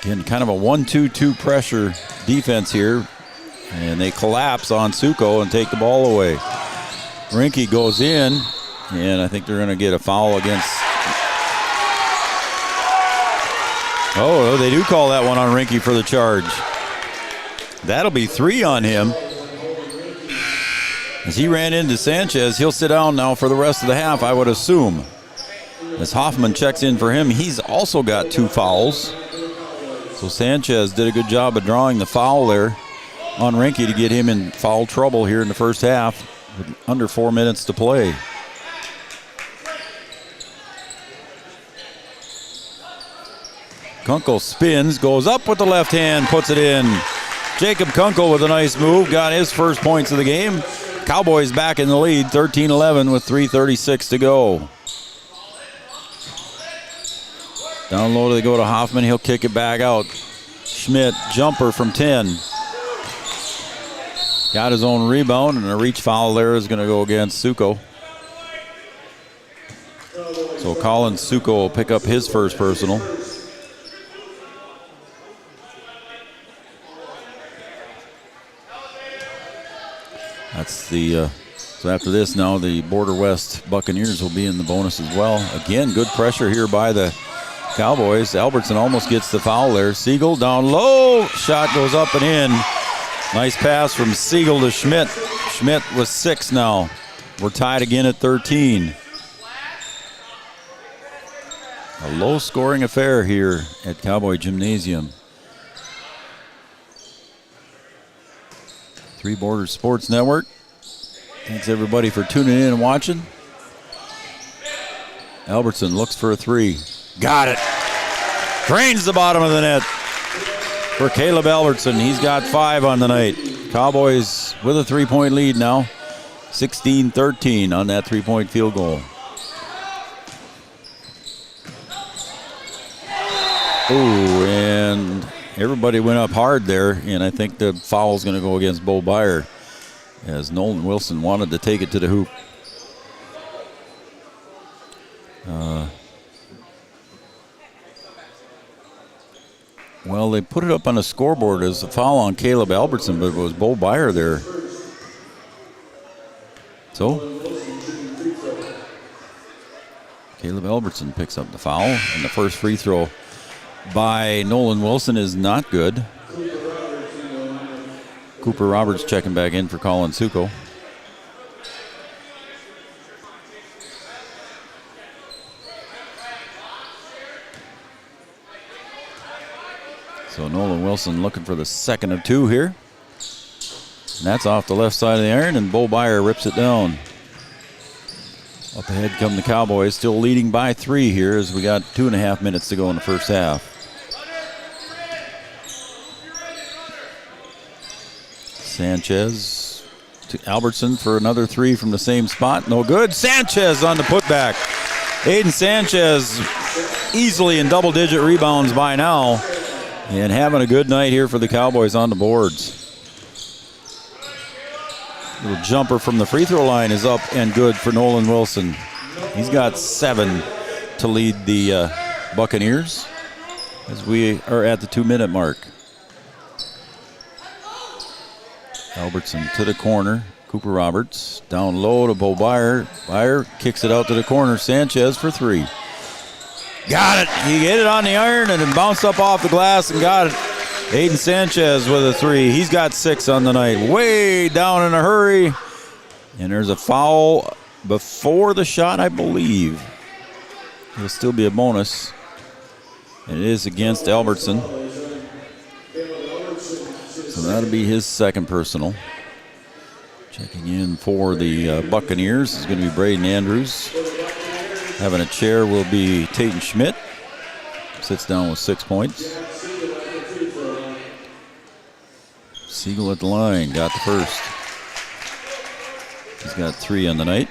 Again, kind of a 1-2-2 pressure defense here. And they collapse on Suko and take the ball away. Rinke goes in, and I think they're going to get a foul against... Oh, they do call that one on Rinke for the charge. That'll be 3 on him. As he ran into Sanchez, he'll sit down now for the rest of the half, I would assume. As Hoffman checks in for him, he's also got 2 fouls. So Sanchez did a good job of drawing the foul there on Rinke to get him in foul trouble here in the first half with under 4 minutes to play. Kunkel spins, goes up with the left hand, puts it in. Jacob Kunkel with a nice move, got his first points of the game. Cowboys back in the lead, 13-11 with 3:36 to go. Down low they go to Hoffman, he'll kick it back out. Schmidt, jumper from 10. Got his own rebound, and a reach foul there is going to go against Suko. So Colin Suko will pick up his first personal. That's the, so after this now the Border West Buccaneers will be in the bonus as well. Again, good pressure here by the Cowboys. Albertson almost gets the foul there. Siegel down low, shot goes up and in. Nice pass from Siegel to Schmidt. Schmidt with 6 now. We're tied again at 13. A low scoring affair here at Cowboy Gymnasium. 3 Borders Sports Network. Thanks everybody for tuning in and watching. Albertson looks for a 3. Got it. Drains the bottom of the net for Caleb Albertson. He's got 5 on the night. Cowboys with a 3-point lead now. 16-13 on that 3-point field goal. Ooh, and everybody went up hard there, and I think the foul is going to go against Bo Byer as Nolan Wilson wanted to take it to the hoop. Well, they put it up on the scoreboard as a foul on Caleb Albertson, but it was Bo Byer there. So, Caleb Albertson picks up the foul, and the first free throw by Nolan Wilson is not good. Cooper Roberts checking back in for Colin Suko. So Nolan Wilson looking for the second of two here. And that's off the left side of the iron, and Bo Byer rips it down. Up ahead come the Cowboys, still leading by 3 here as we got 2.5 minutes to go in the first half. Sanchez to Albertson for another 3 from the same spot. No good. Sanchez on the putback. Aiden Sanchez easily in double-digit rebounds by now and having a good night here for the Cowboys on the boards. Little jumper from the free throw line is up and good for Nolan Wilson. He's got 7 to lead the Buccaneers as we are at the 2-minute mark. Albertson to the corner. Cooper Roberts down low to Bo Byer. Byer kicks it out to the corner. Sanchez for 3. Got it. He hit it on the iron and then bounced up off the glass and got it. Aiden Sanchez with a 3. He's got 6 on the night. Way down in a hurry. And there's a foul before the shot, I believe. It'll still be a bonus. And it is against Albertson. So that'll be his second personal. Checking in for the Buccaneers is going to be Braden Andrews. Having a chair will be Tatum Schmidt. Sits down with 6 points. Siegel at the line, got the first. He's got 3 on the night.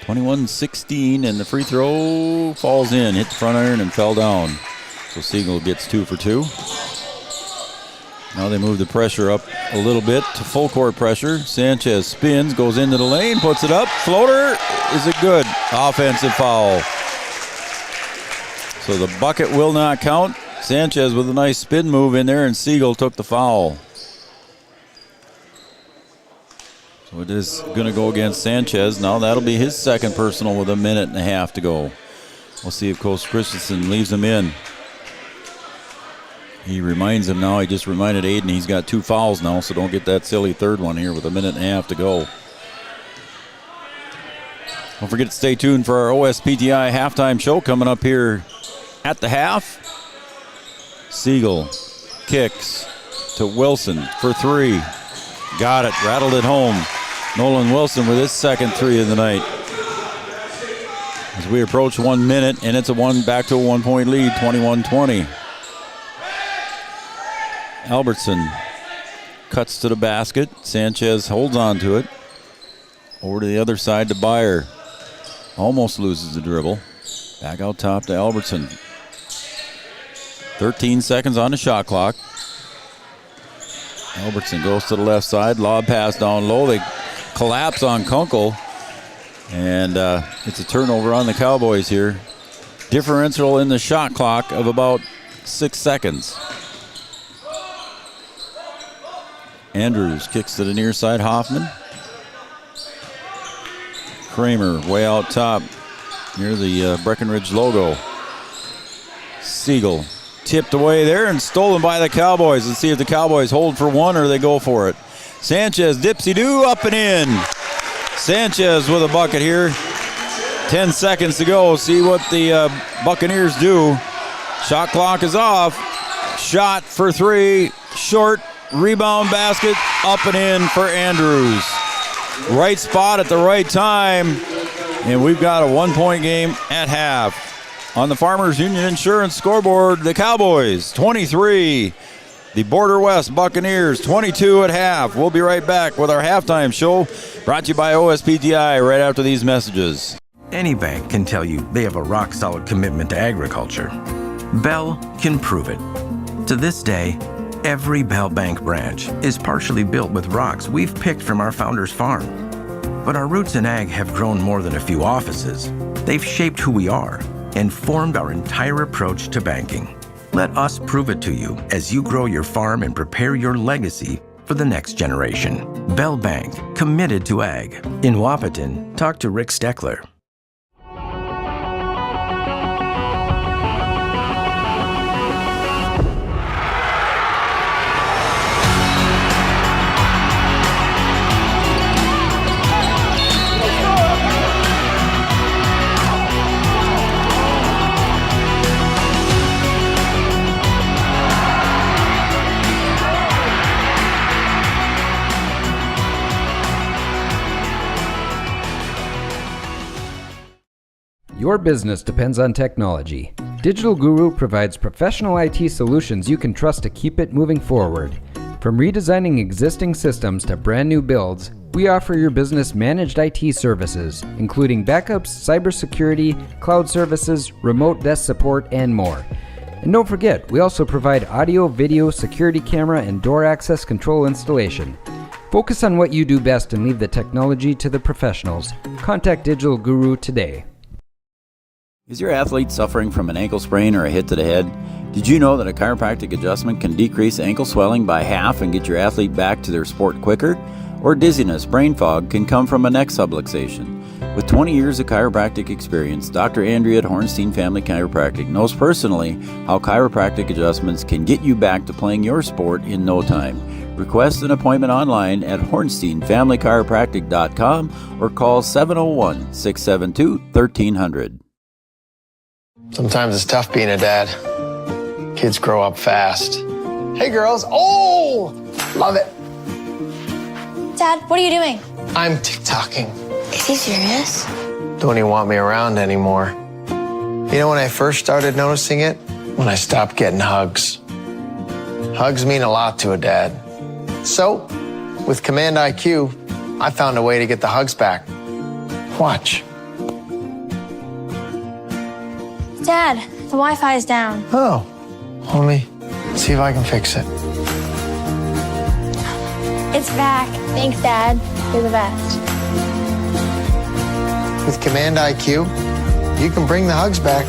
(21-16), and the free throw falls in, hit the front iron and fell down. So Siegel gets 2 for 2. Now they move the pressure up a little bit to full court pressure. Sanchez spins, goes into the lane, puts it up. Floater is a good offensive foul. So the bucket will not count. Sanchez with a nice spin move in there, and Siegel took the foul. So it is going to go against Sanchez. Now that'll be his second personal with 1.5 minutes to go. We'll see if Coach Christensen leaves him in. He reminds him now, he just reminded Aiden he's got 2 fouls now, so don't get that silly third one here with 1.5 minutes to go. Don't forget to stay tuned for our OSPTI halftime show coming up here at the half. Siegel kicks to Wilson for 3. Got it, rattled it home. Nolan Wilson with his second 3 of the night. As we approach 1 minute, and it's back to a 1-point lead, 21-20. Albertson cuts to the basket. Sanchez holds on to it. Over to the other side to Byer. Almost loses the dribble. Back out top to Albertson. 13 seconds on the shot clock. Albertson goes to the left side. Lob pass down low. They collapse on Kunkel. And it's a turnover on the Cowboys here. Differential in the shot clock of about 6 seconds. Andrews kicks to the near side. Hoffman. Kramer way out top near the Breckenridge logo. Siegel tipped away there and stolen by the Cowboys. Let's see if the Cowboys hold for 1 or they go for it. Sanchez, dipsy-doo, up and in. Sanchez with a bucket here. 10 seconds to go. See what the Buccaneers do. Shot clock is off. Shot for 3. Short. Rebound basket. Up and in for Andrews. Right spot at the right time. And we've got a 1-point game at half. On the Farmers Union Insurance scoreboard, the Cowboys 23. The Border West Buccaneers 22 at half. We'll be right back with our halftime show, brought to you by OSPTI right after these messages. Any bank can tell you they have a rock-solid commitment to agriculture. Bell can prove it. To this day, every Bell Bank branch is partially built with rocks we've picked from our founder's farm. But our roots in ag have grown more than a few offices. They've shaped who we are and formed our entire approach to banking. Let us prove it to you as you grow your farm and prepare your legacy for the next generation. Bell Bank, committed to ag. In Wahpeton, talk to Rick Steckler. Your business depends on technology. Digital Guru provides professional IT solutions you can trust to keep it moving forward. From redesigning existing systems to brand new builds, we offer your business managed IT services, including backups, cybersecurity, cloud services, remote desk support, and more. And don't forget, we also provide audio, video, security camera, and door access control installation. Focus on what you do best and leave the technology to the professionals. Contact Digital Guru today. Is your athlete suffering from an ankle sprain or a hit to the head? Did you know that a chiropractic adjustment can decrease ankle swelling by half and get your athlete back to their sport quicker? Or dizziness, brain fog can come from a neck subluxation. With 20 years of chiropractic experience, Dr. Andrea at Hornstein Family Chiropractic knows personally how chiropractic adjustments can get you back to playing your sport in no time. Request an appointment online at hornsteinfamilychiropractic.com or call 701-672-1300. Sometimes it's tough being a dad. Kids grow up fast. Hey girls, oh, love it. Dad, what are you doing? I'm TikToking. Is he serious? Don't even want me around anymore. You know when I first started noticing it? When I stopped getting hugs. Hugs mean a lot to a dad. So, with Command IQ, I found a way to get the hugs back. Watch. Dad, the Wi-Fi is down. Oh, let me see if I can fix it. It's back. Thanks, Dad. You're the best. With Command IQ, you can bring the hugs back.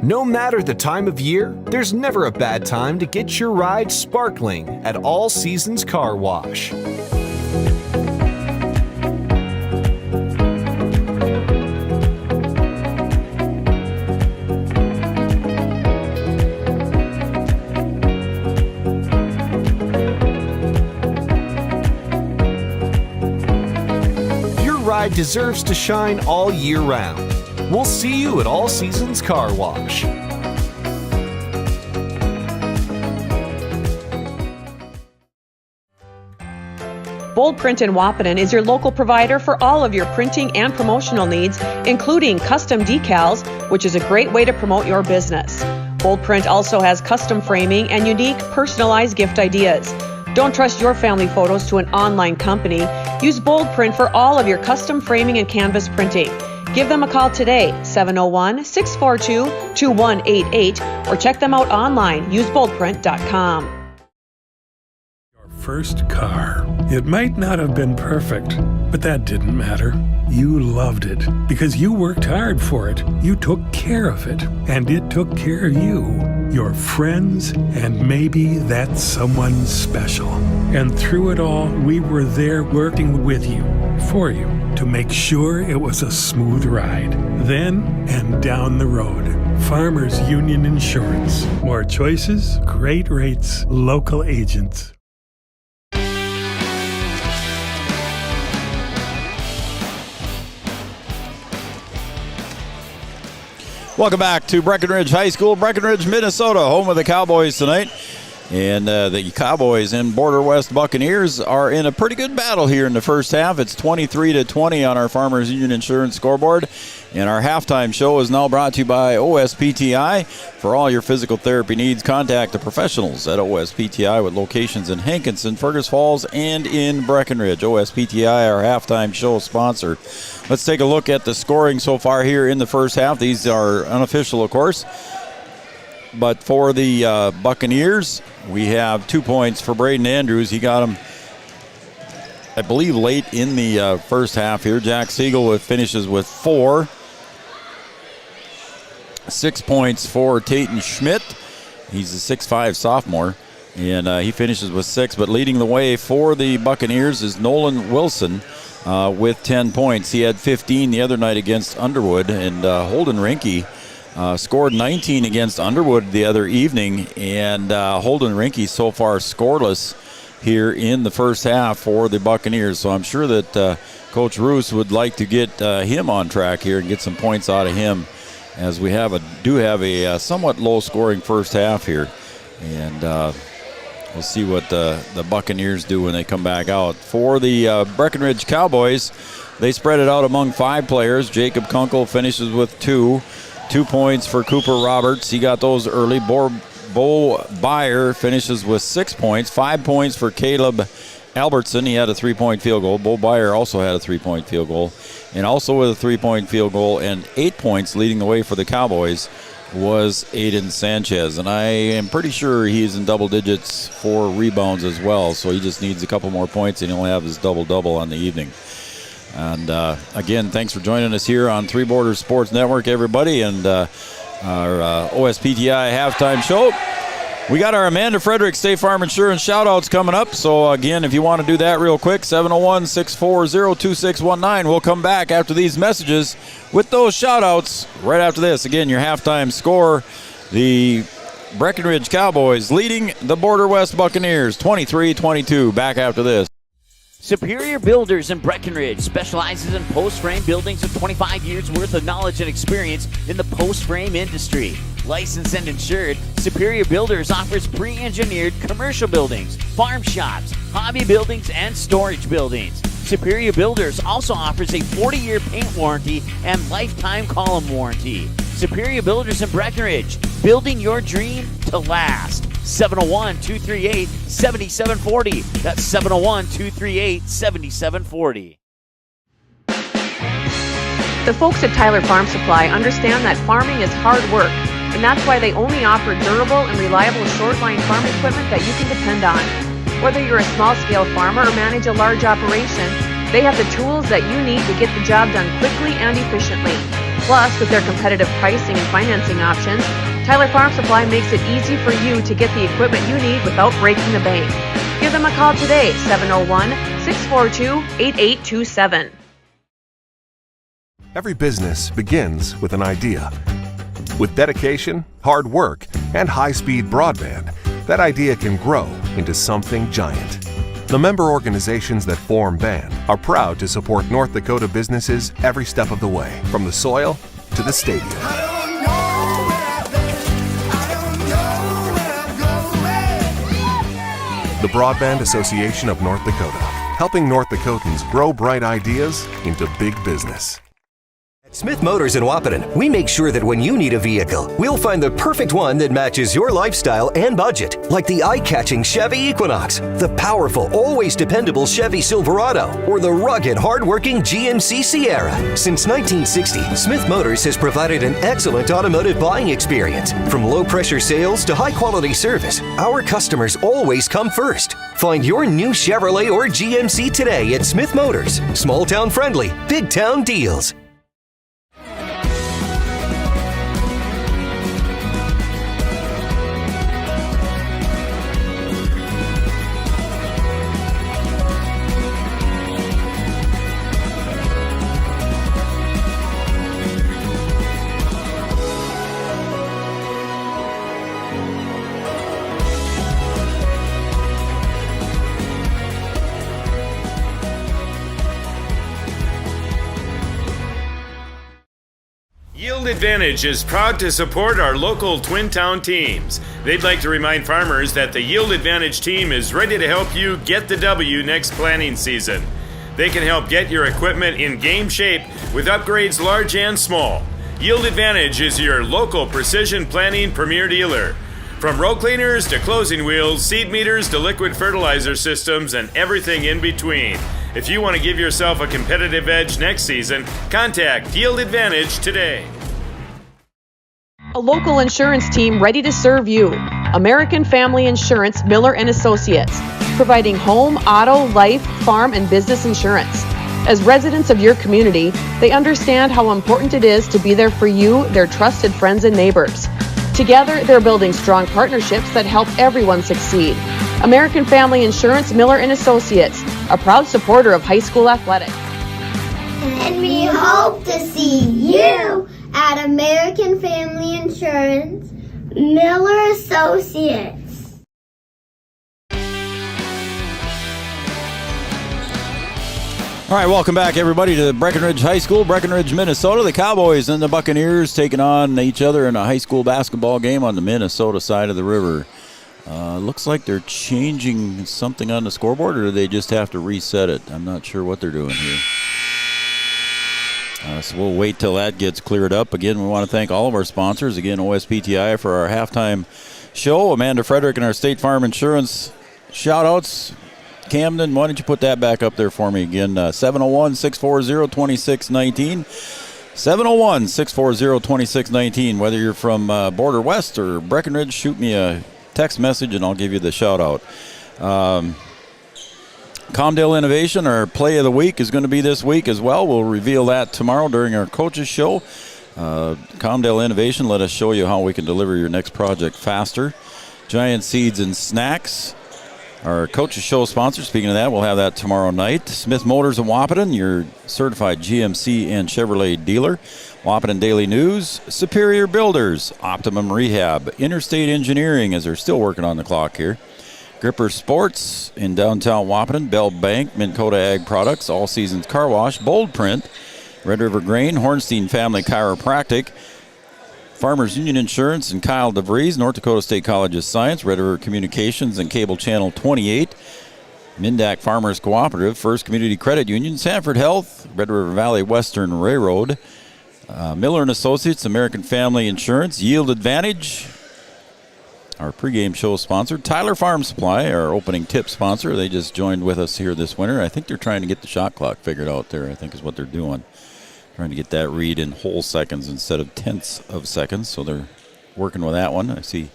No matter the time of year, there's never a bad time to get your ride sparkling at All Seasons Car Wash. Your ride deserves to shine all year round. We'll see you at All Seasons Car Wash. Bold Print in Wahpeton is your local provider for all of your printing and promotional needs, including custom decals, which is a great way to promote your business. Bold Print also has custom framing and unique personalized gift ideas. Don't trust your family photos to an online company. Use Bold Print for all of your custom framing and canvas printing. Give them a call today, 701-642-2188, or check them out online, useboldprint.com. Your first car. It might not have been perfect, but that didn't matter. You loved it because you worked hard for it. You took care of it, and it took care of you, your friends, and maybe that someone special. And through it all, we were there working with you, for you, to make sure it was a smooth ride. Then and down the road. Farmers Union Insurance. More choices, great rates, local agents. Welcome back to Breckenridge High School, Breckenridge, Minnesota, home of the Cowboys tonight. And the Cowboys and Border West Buccaneers are in a pretty good battle here in the first half. It's 23-20 on our Farmers Union Insurance scoreboard. And our halftime show is now brought to you by OSPTI. For all your physical therapy needs, contact the professionals at OSPTI with locations in Hankinson, Fergus Falls, and in Breckenridge. OSPTI, our halftime show sponsor. Let's take a look at the scoring so far here in the first half. These are unofficial, of course. But for the Buccaneers, we have 2 points for Braden Andrews. He got them, I believe, late in the first half here. Jack Siegel finishes with 4. 6 points for Tayton Schmidt. He's a 6'5 sophomore, and he finishes with 6. But leading the way for the Buccaneers is Nolan Wilson with 10 points. He had 15 the other night against Underwood, and Holden Rinke scored 19 against Underwood the other evening, and Holden Rinke so far scoreless here in the first half for the Buccaneers. So I'm sure that Coach Roos would like to get him on track here and get some points out of him, as we do have a somewhat low-scoring first half here. And we'll see what the Buccaneers do when they come back out. For the Breckenridge Cowboys, they spread it out among 5 players. Jacob Kunkel finishes with 2. 2 points for Cooper Roberts. He got those early. Bo Byer finishes with 6 points. 5 points for Caleb Albertson. He had a 3-point field goal. Bo Byer also had a 3-point field goal. And also with a 3-point field goal and 8 points leading the way for the Cowboys was Aiden Sanchez. And I am pretty sure he's in double digits for rebounds as well. So he just needs a couple more points and he'll have his double-double on the evening. And again, thanks for joining us here on Three Borders Sports Network, everybody, and our OSPTI halftime show. We got our Amanda Frederick State Farm Insurance shout-outs coming up. So, again, if you want to do that real quick, 701-640-2619. We'll come back after these messages with those shout-outs right after this. Again, your halftime score, the Breckenridge Cowboys leading the Border West Buccaneers 23-22. Back after this. Superior Builders in Breckenridge specializes in post-frame buildings with 25 years worth of knowledge and experience in the post-frame industry. Licensed and insured, Superior Builders offers pre-engineered commercial buildings, farm shops, hobby buildings, and storage buildings. Superior Builders also offers a 40-year paint warranty and lifetime column warranty. Superior Builders in Breckenridge, building your dream to last. 701-238-7740. That's 701-238-7740. The folks at Tyler Farm Supply understand that farming is hard work, and that's why they only offer durable and reliable short-line farm equipment that you can depend on. Whether you're a small-scale farmer or manage a large operation, they have the tools that you need to get the job done quickly and efficiently. Plus, with their competitive pricing and financing options, Tyler Farm Supply makes it easy for you to get the equipment you need without breaking the bank. Give them a call today, 701-642-8827. Every business begins with an idea. With dedication, hard work, and high-speed broadband, that idea can grow into something giant. The member organizations that form BAND are proud to support North Dakota businesses every step of the way, from the soil to the stadium. The Broadband Association of North Dakota, helping North Dakotans grow bright ideas into big business. At Smith Motors in Wahpeton, we make sure that when you need a vehicle, we'll find the perfect one that matches your lifestyle and budget, like the eye-catching Chevy Equinox, the powerful, always dependable Chevy Silverado, or the rugged, hard-working GMC Sierra. Since 1960, Smith Motors has provided an excellent automotive buying experience. From low-pressure sales to high-quality service, our customers always come first. Find your new Chevrolet or GMC today at Smith Motors. Small-town friendly, big-town deals. Yield Advantage is proud to support our local Twin Town teams. They'd like to remind farmers that the Yield Advantage team is ready to help you get the W next planting season. They can help get your equipment in game shape with upgrades large and small. Yield Advantage is your local precision planting premier dealer. From row cleaners to closing wheels, seed meters to liquid fertilizer systems, and everything in between. If you want to give yourself a competitive edge next season, contact Yield Advantage today. A local insurance team ready to serve you. American Family Insurance, Miller & Associates, providing home, auto, life, farm, and business insurance. As residents of your community, they understand how important it is to be there for you, their trusted friends and neighbors. Together, they're building strong partnerships that help everyone succeed. American Family Insurance, Miller & Associates, a proud supporter of high school athletics. And we hope to see you at American Family Insurance, Miller Associates. All right, welcome back, everybody, to Breckenridge High School, Breckenridge, Minnesota. The Cowboys and the Buccaneers taking on each other in a high school basketball game on the Minnesota side of the river. Looks like they're changing something on the scoreboard, or do they just have to reset it? I'm not sure what they're doing here. So we'll wait till that gets cleared up. Again, we want to thank all of our sponsors. Again, OSPTI for our halftime show. Amanda Frederick and our State Farm Insurance shout-outs. Camden, why don't you put that back up there for me again? 701-640-2619. 701-640-2619. Whether you're from Border West or Breckenridge, shoot me a text message and I'll give you the shout-out. Comdale Innovation, our play of the week, is going to be this week as well. We'll reveal that tomorrow during our coaches show. Comdale Innovation, let us show you how we can deliver your next project faster. Giant Seeds and Snacks, our coaches show sponsor. Speaking of that, we'll have that tomorrow night. Smith Motors of Wahpeton, your certified GMC and Chevrolet dealer. Wahpeton Daily News, Superior Builders, Optimum Rehab, Interstate Engineering, as they're still working on the clock here. Gripper Sports in downtown Wahpeton, Bell Bank, Minn Kota Ag Products, All Seasons Car Wash, Bold Print, Red River Grain, Hornstein Family Chiropractic, Farmers Union Insurance and Kyle DeVries, North Dakota State College of Science, Red River Communications and Cable Channel 28, Mindak Farmers Cooperative, First Community Credit Union, Sanford Health, Red River Valley Western Railroad, Miller & Associates, American Family Insurance, Yield Advantage, our pregame show sponsor, Tyler Farm Supply, our opening tip sponsor. They just joined with us here this winter. I think they're trying to get the shot clock figured out there, I think is what they're doing. Trying to get that read in whole seconds instead of tenths of seconds, so they're working with that one. I see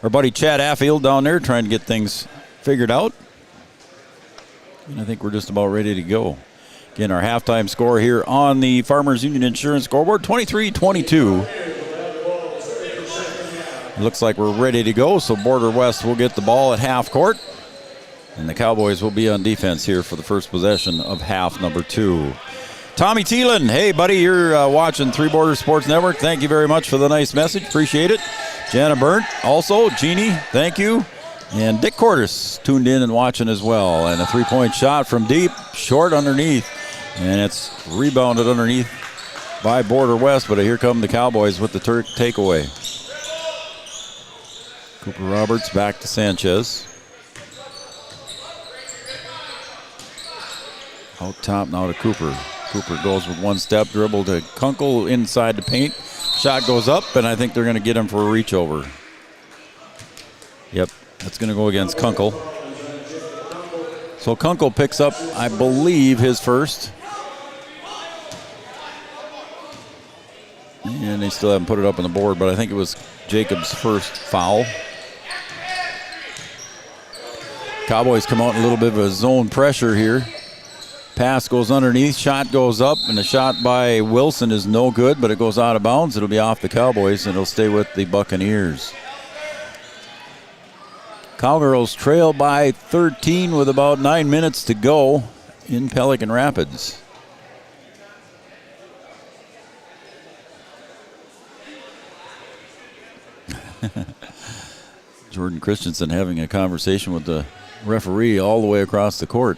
our buddy Chad Affield down there trying to get things figured out. And I think we're just about ready to go. Again, our halftime score here on the Farmers Union Insurance scoreboard, 23-22. It looks like we're ready to go, so Border West will get the ball at half court. And the Cowboys will be on defense here for the first possession of half number 2. Tommy Thielen, hey, buddy, you're watching Three Borders Sports Network. Thank you very much for the nice message. Appreciate it. Jana Burnt, also. Jeannie, thank you. And Dick Cordes tuned in and watching as well. And a three-point shot from deep, short underneath. And it's rebounded underneath by Border West, but here come the Cowboys with the takeaway. Cooper Roberts back to Sanchez. Out top now to Cooper. Cooper goes with one step, dribble to Kunkel inside the paint. Shot goes up, and I think they're going to get him for a reach over. Yep, that's going to go against Kunkel. So Kunkel picks up, I believe, his first. And they still haven't put it up on the board, but I think it was Jacobs' first foul. Cowboys come out in a little bit of a zone pressure here. Pass goes underneath, shot goes up, and the shot by Wilson is no good, but it goes out of bounds. It'll be off the Cowboys, and it'll stay with the Buccaneers. Cowgirls trail by 13 with about 9 minutes to go in Pelican Rapids. Jordan Christensen having a conversation with the referee all the way across the court.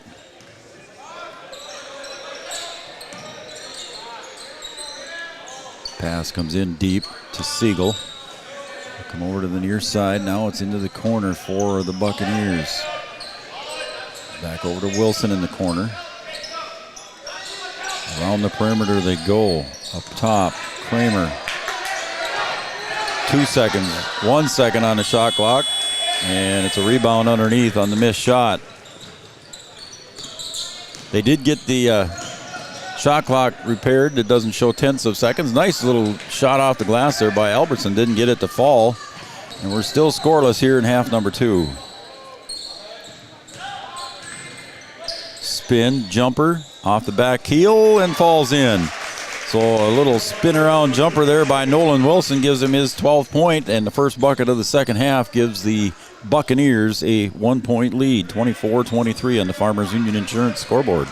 Pass comes in deep to Siegel. Come over to the near side. Now it's into the corner for the Buccaneers. Back over to Wilson in the corner. Around the perimeter they go. Up top, Kramer. 2 seconds, 1 second on the shot clock. And it's a rebound underneath on the missed shot. They did get the shot clock repaired. It doesn't show tenths of seconds. Nice little shot off the glass there by Albertson. Didn't get it to fall. And we're still scoreless here in half number 2. Spin, jumper, off the back heel and falls in. So a little spin around jumper there by Nolan Wilson gives him his 12th point, and the first bucket of the second half gives the Buccaneers a 1-point lead, 24-23 on the Farmers Union Insurance scoreboard.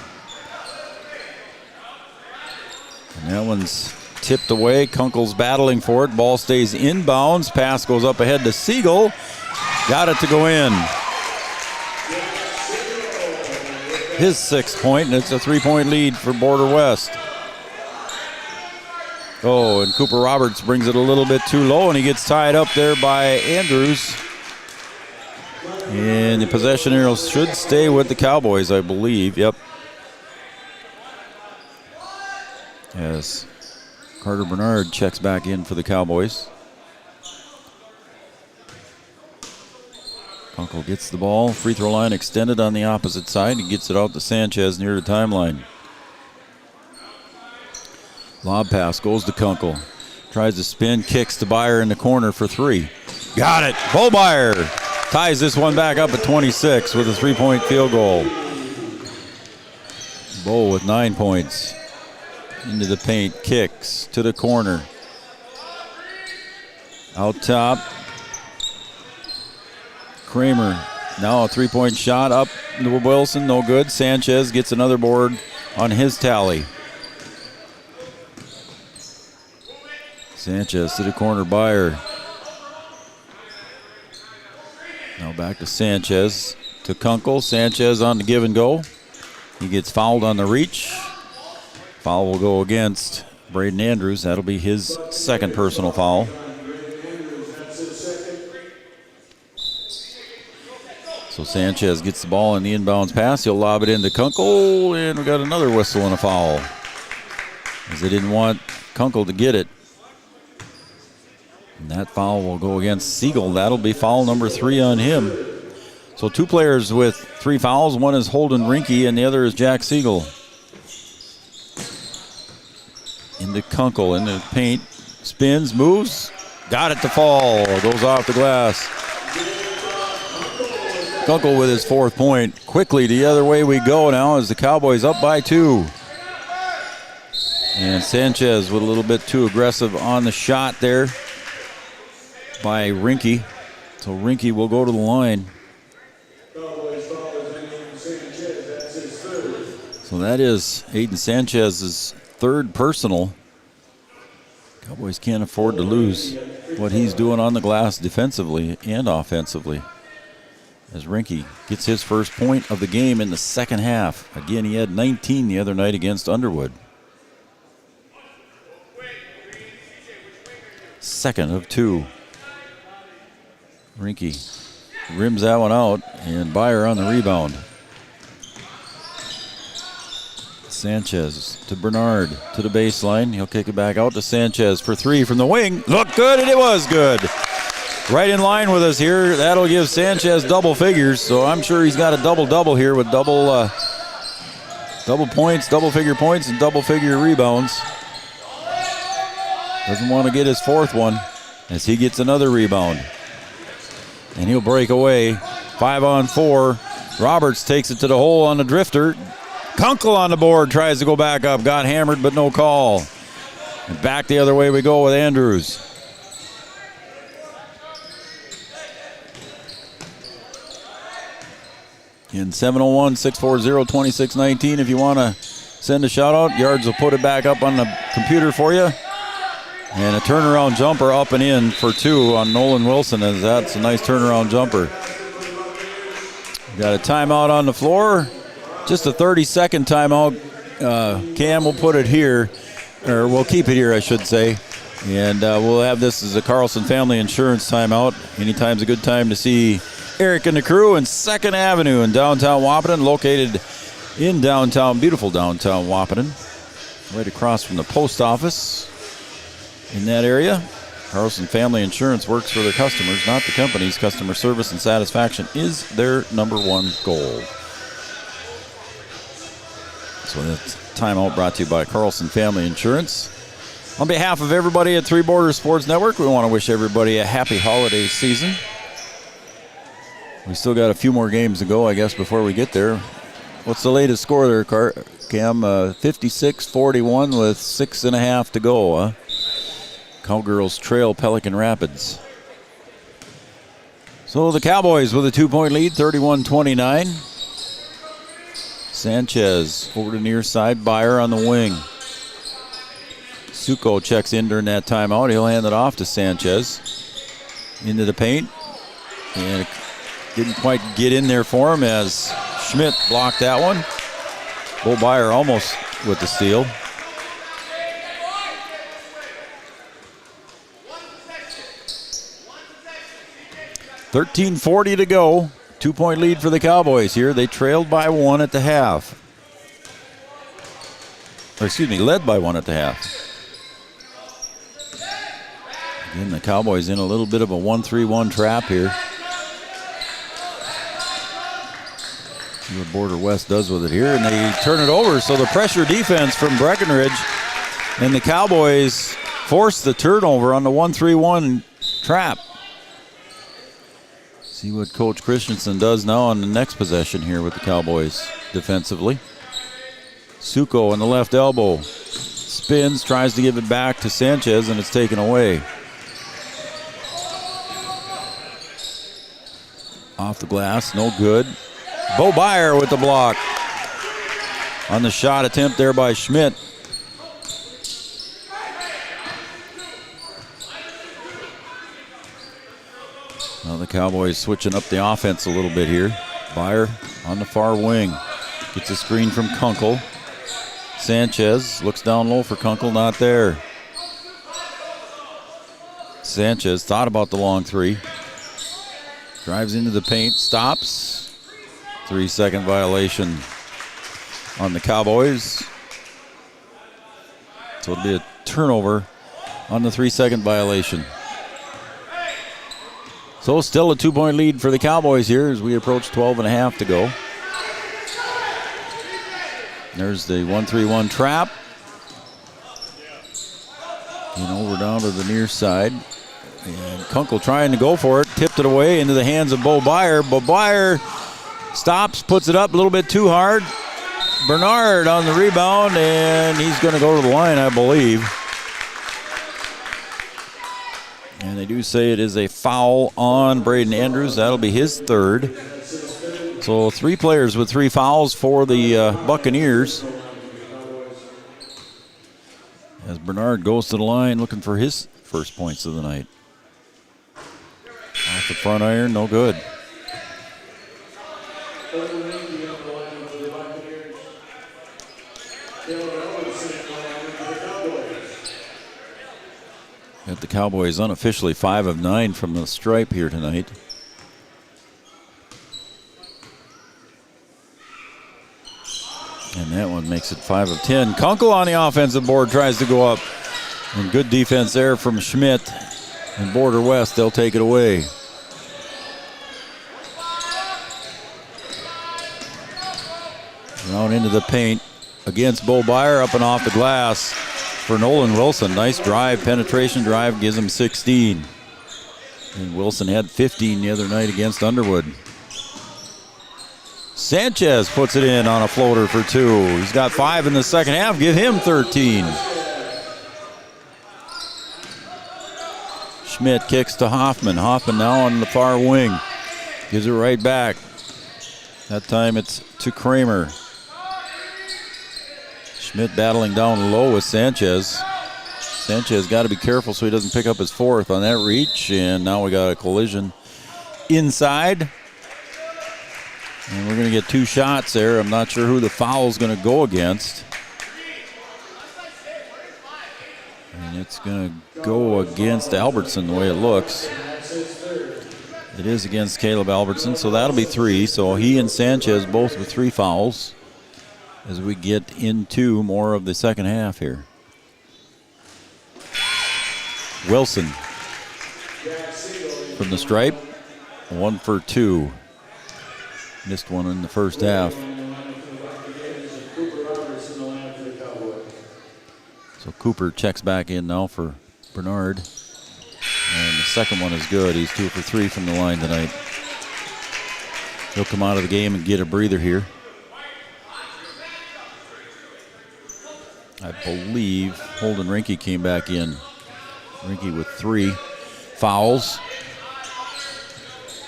And that one's tipped away. Kunkel's battling for it. Ball stays inbounds. Pass goes up ahead to Siegel. Got it to go in. His 6th point, and it's a 3-point lead for Border West. Oh, and Cooper Roberts brings it a little bit too low, and he gets tied up there by Andrews. And the possession arrow should stay with the Cowboys, I believe. Yep. As Carter Bernard checks back in for the Cowboys. Kunkel gets the ball. Free throw line extended on the opposite side. He gets it out to Sanchez near the timeline. Lob pass goes to Kunkel. Tries to spin, kicks to Byer in the corner for three. Got it. Bo Byer ties this one back up at 26 with a 3-point field goal. Bo with 9 points. Into the paint, kicks to the corner. Out top. Kramer, now a 3-point shot up to Wilson, no good. Sanchez gets another board on his tally. Sanchez to the corner, Byer. Now back to Sanchez, to Kunkel. Sanchez on the give and go. He gets fouled on the reach. Foul will go against Braden Andrews. That'll be his second personal foul. So Sanchez gets the ball in the inbounds pass. He'll lob it into Kunkel, and we got another whistle and a foul, as they didn't want Kunkel to get it. And that foul will go against Siegel. That'll be foul number 3 on him. So 2 players with 3 fouls. One is Holden Rinke, and the other is Jack Siegel. Into Kunkel, in the paint, spins, moves, got it to fall, goes off the glass. Kunkel with his 4th point. Quickly the other way we go now as the Cowboys up by 2. And Sanchez with a little bit too aggressive on the shot there by Rinke. So Rinke will go to the line. So that is Aiden Sanchez's 3rd personal. Cowboys can't afford to lose what he's doing on the glass defensively and offensively, as Rinke gets his first point of the game in the second half. Again, he had 19 the other night against Underwood. 2nd of 2. Rinke rims that one out, and Byer on the rebound. Sanchez to Bernard to the baseline. He'll kick it back out to Sanchez for 3 from the wing. Looked good, and it was good. Right in line with us here. That'll give Sanchez double figures, so I'm sure he's got a double-double here with double points, double-figure points, and double-figure rebounds. Doesn't want to get his 4th one as he gets another rebound. And he'll break away. 5-on-4. Roberts takes it to the hole on the drifter. Kunkel on the board, tries to go back up, got hammered, but no call. And back the other way we go with Andrews. In 7:01, 640-2619. If you want to send a shout out, Yards will put it back up on the computer for you. And a turnaround jumper up and in for 2 on Nolan Wilson, as that's a nice turnaround jumper. Got a timeout on the floor. Just a 30-second timeout. Cam will put it here, or we'll keep it here, I should say. And we'll have this as a Carlson Family Insurance timeout. Anytime's a good time to see Eric and the crew in 2nd Avenue in downtown Wahpeton, located in downtown, beautiful downtown Wahpeton, right across from the post office in that area. Carlson Family Insurance works for their customers, not the companies. Customer service and satisfaction is their number 1 goal. So that's timeout brought to you by Carlson Family Insurance. On behalf of everybody at Three Borders Sports Network, we want to wish everybody a happy holiday season. We still got a few more games to go, I guess, before we get there. What's the latest score there, Cam? 56-41 with 6.5 to go, huh? Cowgirls trail Pelican Rapids. So the Cowboys with a 2-point lead, 31-29. Sanchez over to near side, Byer on the wing. Suko checks in during that timeout. He'll hand it off to Sanchez. Into the paint. And it didn't quite get in there for him as Schmidt blocked that one. Bo Byer almost with the steal. $13:40 to go. 2-point lead for the Cowboys here. They trailed by 1 at the half. Led by 1 at the half. Again, the Cowboys in a little bit of a 1-3-1 trap here. See what Border West does with it here, and they turn it over. So the pressure defense from Breckenridge, and the Cowboys force the turnover on the 1-3-1 trap. See what Coach Christensen does now on the next possession here with the Cowboys defensively. Suko on the left elbow. Spins, tries to give it back to Sanchez, and it's taken away. Off the glass, no good. Bo Byer with the block. On the shot attempt there by Schmidt. Now the Cowboys switching up the offense a little bit here. Byer on the far wing. Gets a screen from Kunkel. Sanchez looks down low for Kunkel, not there. Sanchez thought about the long three. Drives into the paint, stops. 3-second violation on the Cowboys. So it'll be a turnover on the 3-second violation. So still a 2-point lead for the Cowboys here as we approach 12.5 to go. There's the 1-3-1 trap. And over down to the near side. And Kunkel trying to go for it. Tipped it away into the hands of Bo Byer. Bo Byer stops, puts it up a little bit too hard. Bernard on the rebound, and he's going to go to the line, I believe. And they do say it is a foul on Braden Andrews. That'll be his third. So 3 players with 3 fouls for the Buccaneers. As Bernard goes to the line looking for his first points of the night. Off the front iron, no good. Got the Cowboys unofficially 5 of 9 from the stripe here tonight. And that one makes it 5 of 10. Kunkel on the offensive board tries to go up. And good defense there from Schmidt. And Border West, they'll take it away. Down into the paint against Bo Byer, up and off the glass for Nolan Wilson. Nice drive, penetration drive, gives him 16. And Wilson had 15 the other night against Underwood. Sanchez puts it in on a floater for 2. He's got 5 in the second half. Give him 13. Schmidt kicks to Hoffman. Hoffman now on the far wing. Gives it right back. That time it's to Kramer. Schmidt battling down low with Sanchez. Sanchez got to be careful so he doesn't pick up his 4th on that reach. And now we got a collision inside. And we're going to get 2 shots there. I'm not sure who the foul is going to go against. And it's going to go against Albertson the way it looks. It is against Caleb Albertson, so that'll be 3. So he and Sanchez both with 3 fouls as we get into more of the second half here. Wilson from the stripe, 1 for 2. Missed one in the first half. So Cooper checks back in now for Bernard. And the second one is good. He's 2 for 3 from the line tonight. He'll come out of the game and get a breather here. I believe Holden Rinke came back in. Rinke with 3 fouls.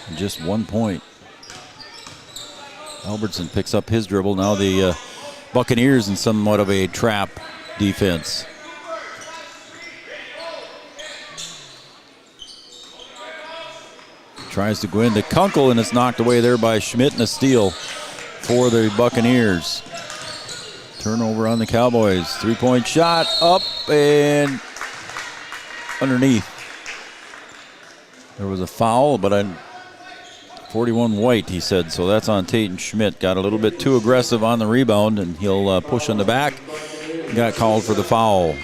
And just 1 point. Albertson picks up his dribble. Now the Buccaneers in somewhat of a trap defense. Tries to go into Kunkel, and it's knocked away there by Schmidt, and a steal for the Buccaneers. Turnover on the Cowboys. 3-point shot up and underneath. There was a foul, but 41 White, he said. So that's on Tate and Schmidt. Got a little bit too aggressive on the rebound, and he'll push in the back. Got called for the foul.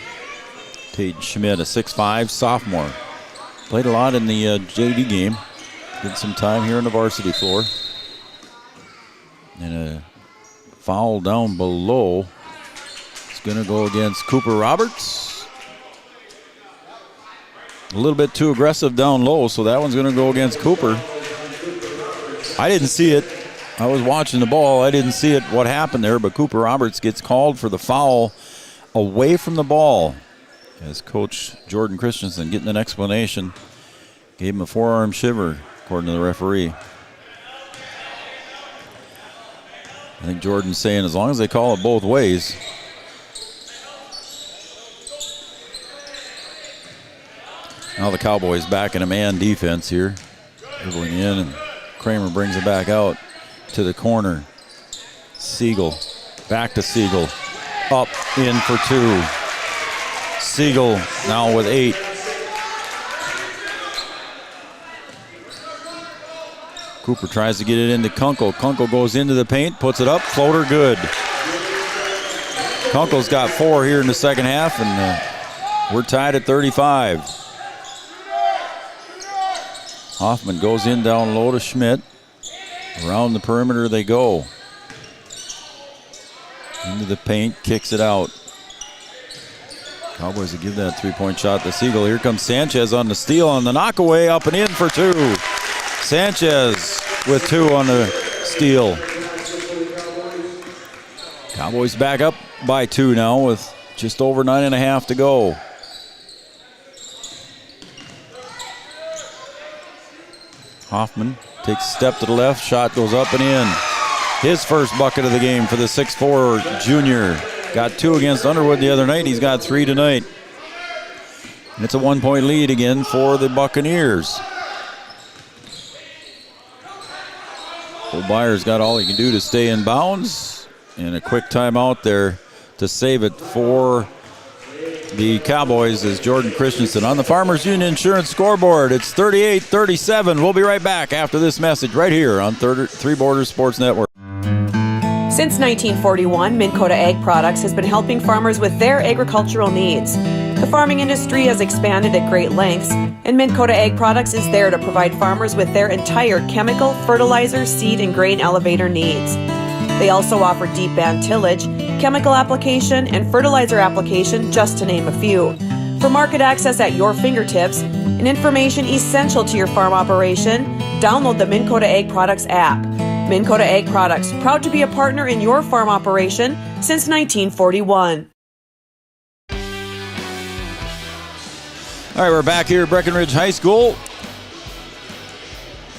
Tate Schmidt, a 6'5 sophomore. Played a lot in the JV game. Did some time here on the varsity floor. And a foul down below. It's going to go against Cooper Roberts. A little bit too aggressive down low, so that one's going to go against Cooper. I didn't see it. I was watching the ball. I didn't see it, what happened there, but Cooper Roberts gets called for the foul away from the ball. As Coach Jordan Christensen getting an explanation. Gave him a forearm shiver, according to the referee. I think Jordan's saying as long as they call it both ways. Now the Cowboys back in a man defense here. Dribbling in, and Kramer brings it back out to the corner. Siegel, back to Siegel. Up, in for 2. Siegel now with 8. Cooper tries to get it into Kunkel. Kunkel goes into the paint, puts it up, floater good. Kunkel's got 4 here in the second half, and we're tied at 35. Hoffman goes in down low to Schmidt. Around the perimeter they go. Into the paint, kicks it out. Cowboys will give that three-point shot to Siegel. Here comes Sanchez on the steal, on the knockaway, up and in for 2. Sanchez with 2 on the steal. Cowboys back up by 2 now with just over 9.5 to go. Hoffman takes a step to the left, shot goes up and in. His first bucket of the game for the 6'4 junior. Got 2 against Underwood the other night. He's got 3 tonight. And it's a 1-point lead again for the Buccaneers. O'Byer's got all he can do to stay in bounds. And a quick timeout there to save it for the Cowboys is Jordan Christensen on the Farmers Union Insurance scoreboard. It's 38-37. We'll be right back after this message right here on Three Borders Sports Network. Since 1941, Minn Kota Ag Products has been helping farmers with their agricultural needs. The farming industry has expanded at great lengths, and Minn Kota Ag Products is there to provide farmers with their entire chemical, fertilizer, seed, and grain elevator needs. They also offer deep band tillage, chemical application, and fertilizer application, just to name a few. For market access at your fingertips and information essential to your farm operation, download the Minn Kota Ag Products app. Minn Kota Ag Products, proud to be a partner in your farm operation since 1941. All right, we're back here at Breckenridge High School.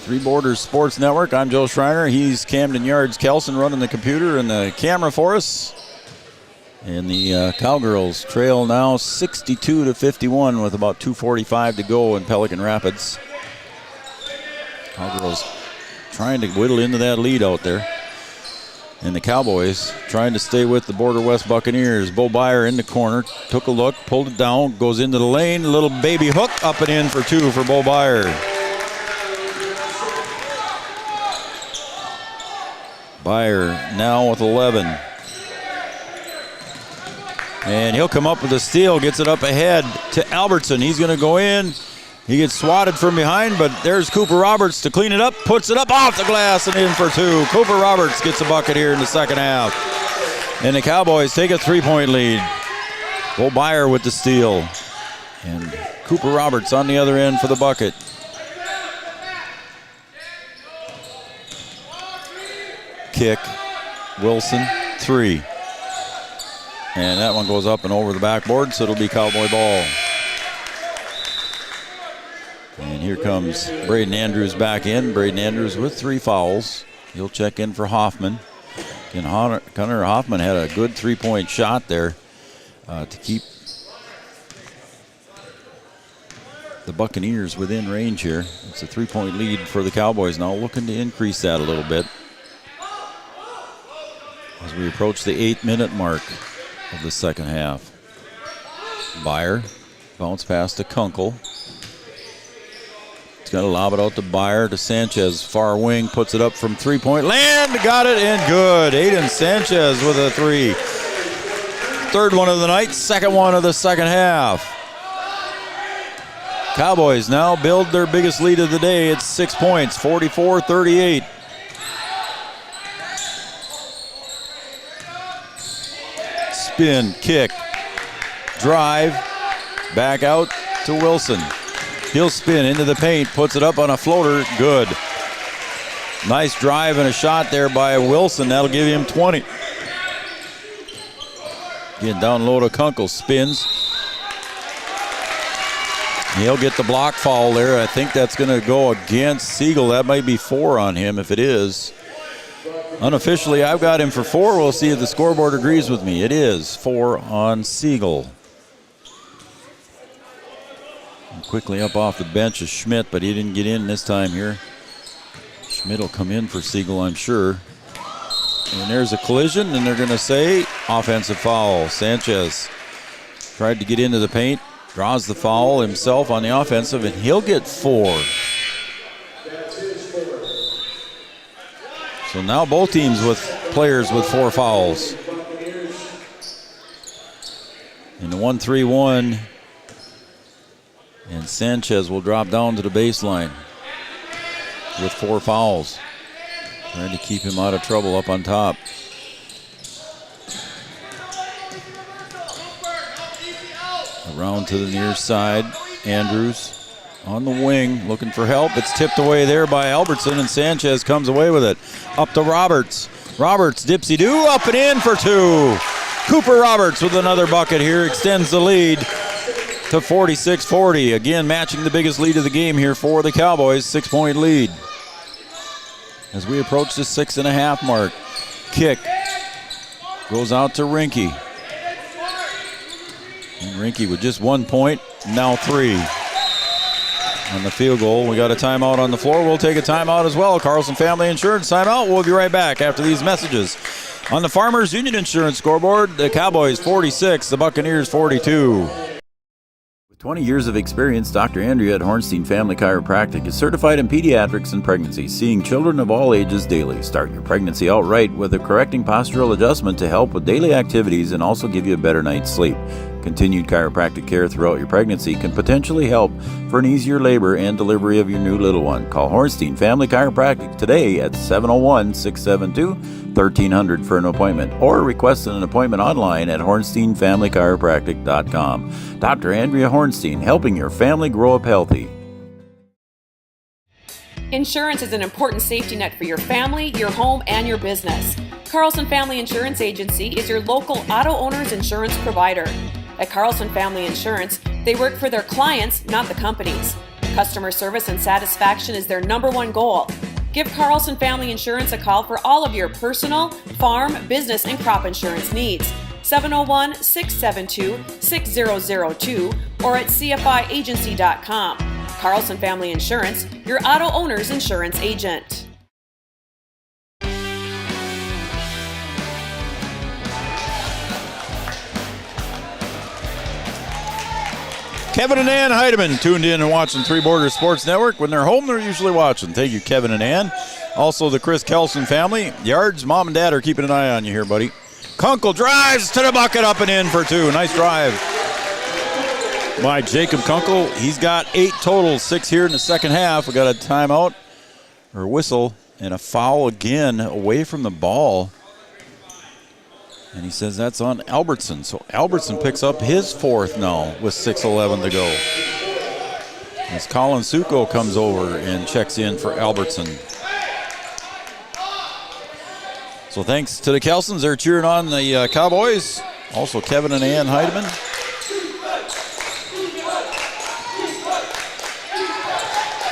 Three Borders Sports Network. I'm Joe Schreiner. He's Camden Yards Kelson running the computer and the camera for us. And the Cowgirls trail now 62-51 with about 2:45 to go in Pelican Rapids. Cowgirls trying to whittle into that lead out there. And the Cowboys trying to stay with the Border West Buccaneers. Bo Byer in the corner, took a look, pulled it down, goes into the lane, a little baby hook, up and in for 2 for Bo Byer. Byer now with 11. And he'll come up with a steal, gets it up ahead to Albertson. He's going to go in. He gets swatted from behind, but there's Cooper Roberts to clean it up, puts it up off the glass and in for 2. Cooper Roberts gets a bucket here in the second half. And the Cowboys take a 3-point lead. Bo Byer with the steal. And Cooper Roberts on the other end for the bucket. Kick, Wilson, 3. And that one goes up and over the backboard, so it'll be Cowboy ball. And here comes Braden Andrews back in. Braden Andrews with 3 fouls. He'll check in for Hoffman. And Connor Hoffman had a good 3-point shot there to keep the Buccaneers within range here. It's a 3-point lead for the Cowboys now, looking to increase that a little bit as we approach the 8-minute mark of the second half. Byer bounce pass to Kunkel. He's got to lob it out to Byer, to Sanchez. Far wing, puts it up from three-point land. Got it and good. Aiden Sanchez with a three. Third one of the night, second one of the second half. Cowboys now build their biggest lead of the day. It's 6 points, 44-38. Spin, kick, drive, back out to Wilson. He'll spin into the paint, puts it up on a floater, good. Nice drive and a shot there by Wilson. That'll give him 20. Again, down low to Kunkel, spins. He'll get the block foul there. I think that's going to go against Siegel. That might be 4 on him if it is. Unofficially, I've got him for 4. We'll see if the scoreboard agrees with me. It is 4 on Siegel. And quickly up off the bench is Schmidt, but he didn't get in this time here. Schmidt will come in for Siegel, I'm sure. And there's a collision, and they're going to say offensive foul. Sanchez tried to get into the paint, draws the foul himself on the offensive, and he'll get 4. So now both teams with players with 4 fouls. In the 1-3-1, and Sanchez will drop down to the baseline with 4 fouls. Trying to keep him out of trouble up on top. Around to the near side. Andrews on the wing looking for help. It's tipped away there by Albertson, and Sanchez comes away with it. Up to Roberts. Roberts, dipsy-do, up and in for 2. Cooper Roberts with another bucket here, extends the lead to 46-40. Again, matching the biggest lead of the game here for the Cowboys, 6-point lead. As we approach the 6.5 mark. Kick goes out to Rinke. And Rinke with just 1 point, now 3. On the field goal, we got a timeout on the floor. We'll take a timeout as well. Carlson Family Insurance timeout. We'll be right back after these messages. On the Farmers Union Insurance scoreboard, the Cowboys 46, the Buccaneers 42. With 20 years of experience, Dr. Andrea at Hornstein Family Chiropractic is certified in pediatrics and pregnancy, seeing children of all ages daily. Start your pregnancy out right with a correcting postural adjustment to help with daily activities and also give you a better night's sleep. Continued chiropractic care throughout your pregnancy can potentially help for an easier labor and delivery of your new little one. Call Hornstein Family Chiropractic today at 701-672-1300 for an appointment, or request an appointment online at hornsteinfamilychiropractic.com. Dr. Andrea Hornstein, helping your family grow up healthy. Insurance is an important safety net for your family, your home, and your business. Carlson Family Insurance Agency is your local auto owner's insurance provider. At Carlson Family Insurance, they work for their clients, not the companies. Customer service and satisfaction is their #1 goal. Give Carlson Family Insurance a call for all of your personal, farm, business, and crop insurance needs. 701-672-6002 or at cfiagency.com. Carlson Family Insurance, your auto owner's insurance agent. Kevin and Ann Heidemann tuned in and watching Three Borders Sports Network. When they're home, they're usually watching. Thank you, Kevin and Ann. Also, the Chris Kelson family. Yards, mom and dad are keeping an eye on you here, buddy. Kunkel drives to the bucket, up and in for 2. Nice drive by Jacob Kunkel. He's got 8 total, 6 here in the second half. We got a timeout or whistle and a foul again away from the ball. And he says that's on Albertson. So Albertson picks up his 4th now with 6:11 to go. As Colin Succo comes over and checks in for Albertson. So thanks to the Kelsons. They're cheering on the Cowboys. Also Kevin and Ann Heidemann.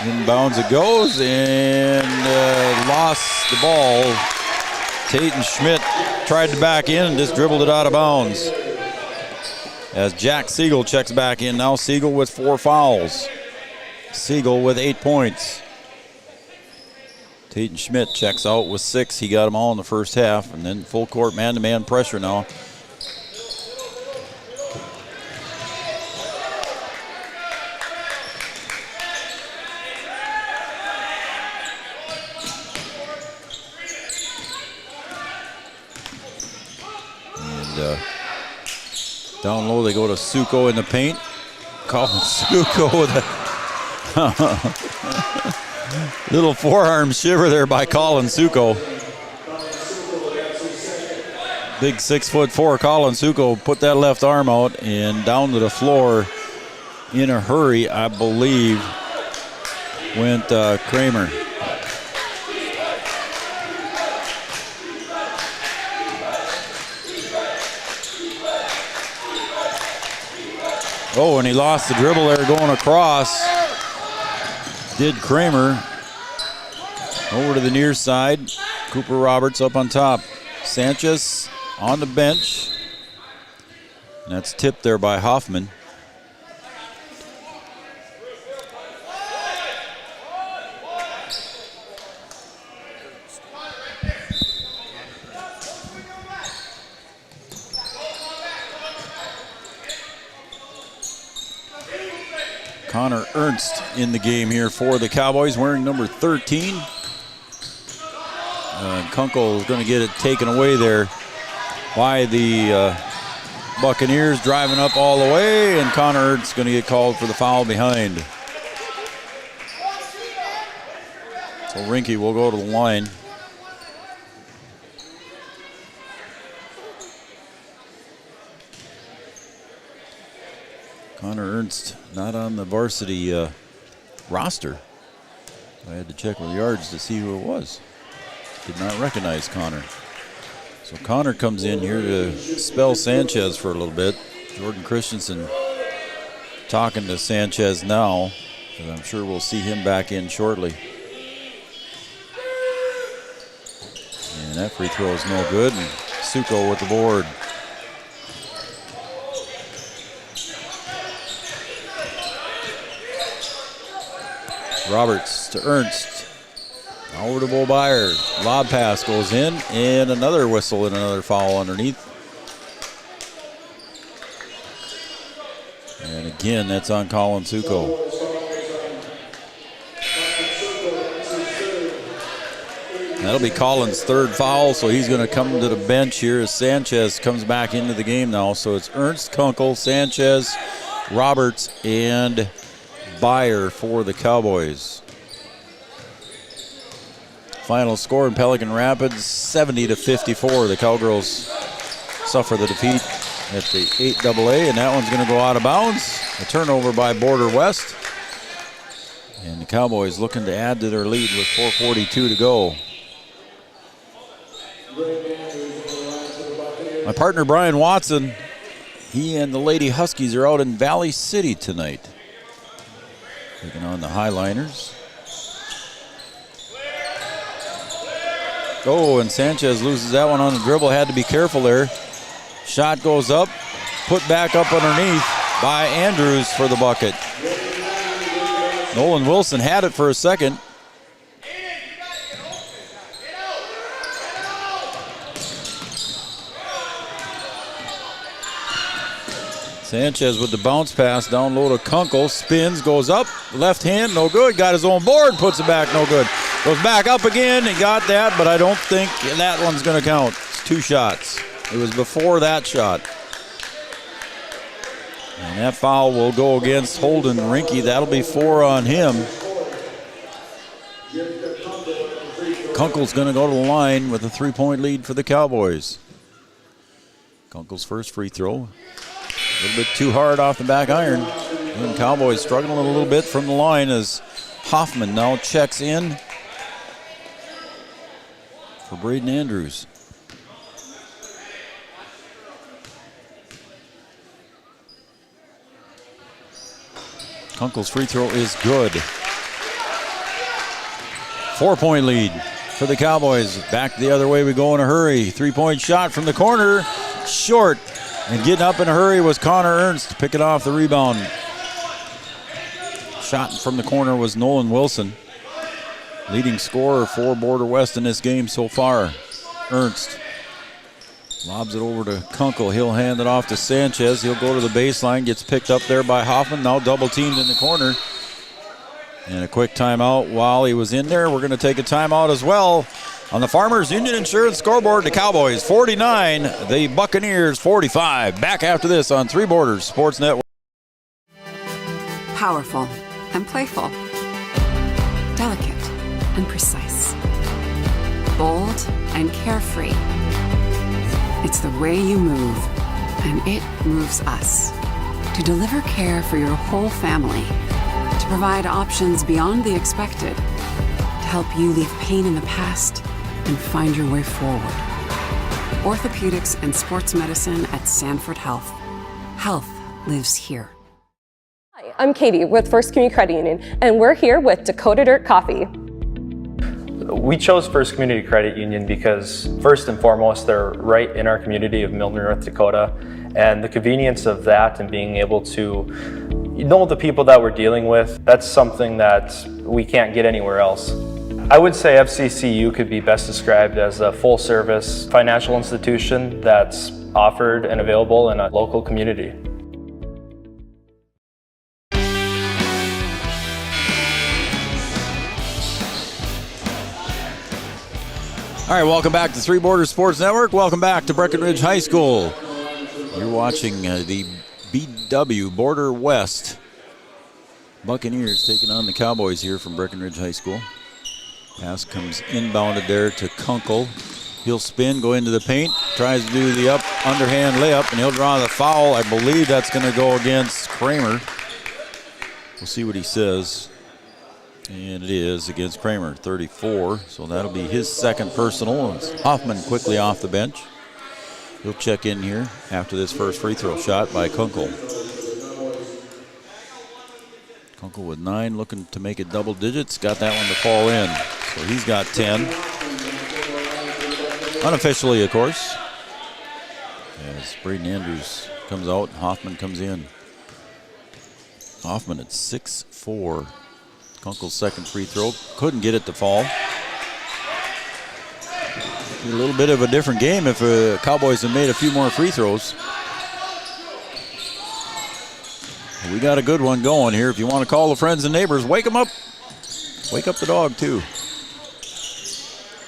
Inbounds it goes and lost the ball. Tate and Schmidt tried to back in and just dribbled it out of bounds. As Jack Siegel checks back in. Now Siegel with 4 fouls. Siegel with 8 points. Tate and Schmidt checks out with 6. He got them all in the first half. And then full court man-to-man pressure now. down low they go to Suko in the paint. Colin Suko with a little forearm shiver there by Colin Suko. Big 6'4" Colin Suko put that left arm out and down to the floor in a hurry, I believe, went Kramer. Oh, and he lost the dribble there going across. Did Kramer. Over to the near side. Cooper Roberts up on top. Sanchez on the bench. And that's tipped there by Hoffman. Connor Ernst in the game here for the Cowboys, wearing number 13. Kunkel is going to get it taken away there by the Buccaneers, driving up all the way, and Connor Ernst is going to get called for the foul behind. So Rinke will go to the line. Connor Ernst not on the varsity roster. I had to check with yards to see who it was. Did not recognize Connor. So Connor comes in here to spell Sanchez for a little bit. Jordan Christensen talking to Sanchez now, and I'm sure we'll see him back in shortly. And that free throw is no good. And Suko with the board. Roberts to Ernst. Over to Bobeyer. Lob pass goes in, and another whistle and another foul underneath. And again, that's on Colin Suko. That'll be Colin's third foul, so he's going to come to the bench here as Sanchez comes back into the game now. So it's Ernst, Kunkel, Sanchez, Roberts, and Beyer for the Cowboys. Final score in Pelican Rapids, 70-54. The Cowgirls suffer the defeat at the 8AA, and that one's going to go out of bounds. A turnover by Border West. And the Cowboys looking to add to their lead with 4:42 to go. My partner Brian Watson, he and the Lady Huskies are out in Valley City tonight, taking on the Highliners. Oh, and Sanchez loses that one on the dribble. Had to be careful there. Shot goes up, put back up underneath by Andrews for the bucket. Nolan Wilson had it for a second. Sanchez with the bounce pass down low to Kunkel. Spins, goes up, left hand, no good. Got his own board, puts it back, no good. Goes back up again, he got that, but I don't think that one's going to count. It's two shots. It was before that shot. And that foul will go against Holden Rinke. That'll be 4 on him. Kunkel's going to go to the line with a 3-point lead for the Cowboys. Kunkel's first free throw. A little bit too hard off the back iron. And Cowboys struggling a little bit from the line as Hoffman now checks in for Braden Andrews. Kunkel's free throw is good. 4-point lead for the Cowboys. Back the other way we go in a hurry. 3-point shot from the corner. Short. And getting up in a hurry was Connor Ernst, picking off the rebound. Shot from the corner was Nolan Wilson. Leading scorer for Border West in this game so far. Ernst lobs it over to Kunkel. He'll hand it off to Sanchez. He'll go to the baseline, gets picked up there by Hoffman. Now double teamed in the corner. And a quick timeout while he was in there. We're going to take a timeout as well. On the Farmers Union Insurance scoreboard, the Cowboys 49, the Buccaneers 45. Back after this on Three Borders Sports Network. Powerful and playful. Delicate and precise. Bold and carefree. It's the way you move, and it moves us. To deliver care for your whole family. To provide options beyond the expected. To help you leave pain in the past and find your way forward. Orthopedics and sports medicine at Sanford Health. Health lives here. Hi, I'm Katie with First Community Credit Union, and we're here with Dakota Dirt Coffee. We chose First Community Credit Union because, first and foremost, they're right in our community of Milner, North Dakota, and the convenience of that and being able to know the people that we're dealing with, that's something that we can't get anywhere else. I would say FCCU could be best described as a full-service financial institution that's offered and available in a local community. All right, welcome back to Three Borders Sports Network. Welcome back to Breckenridge High School. You're watching the BW Border West Buccaneers taking on the Cowboys here from Breckenridge High School. Pass comes inbounded there to Kunkel. He'll spin, go into the paint, tries to do the underhand layup, and he'll draw the foul. I believe that's going to go against Kramer. We'll see what he says. And it is against Kramer, 34. So that'll be his second personal. It's Hoffman quickly off the bench. He'll check in here after this first free throw shot by Kunkel. Kunkel with 9, looking to make it double digits. Got that one to fall in. So he's got 10. Unofficially, of course. As Braden Andrews comes out, Hoffman comes in. Hoffman at 6'4". Kunkel's second free throw. Couldn't get it to fall. A little bit of a different game if Cowboys had made a few more free throws. We got a good one going here. If you want to call the friends and neighbors, wake them up. Wake up the dog, too.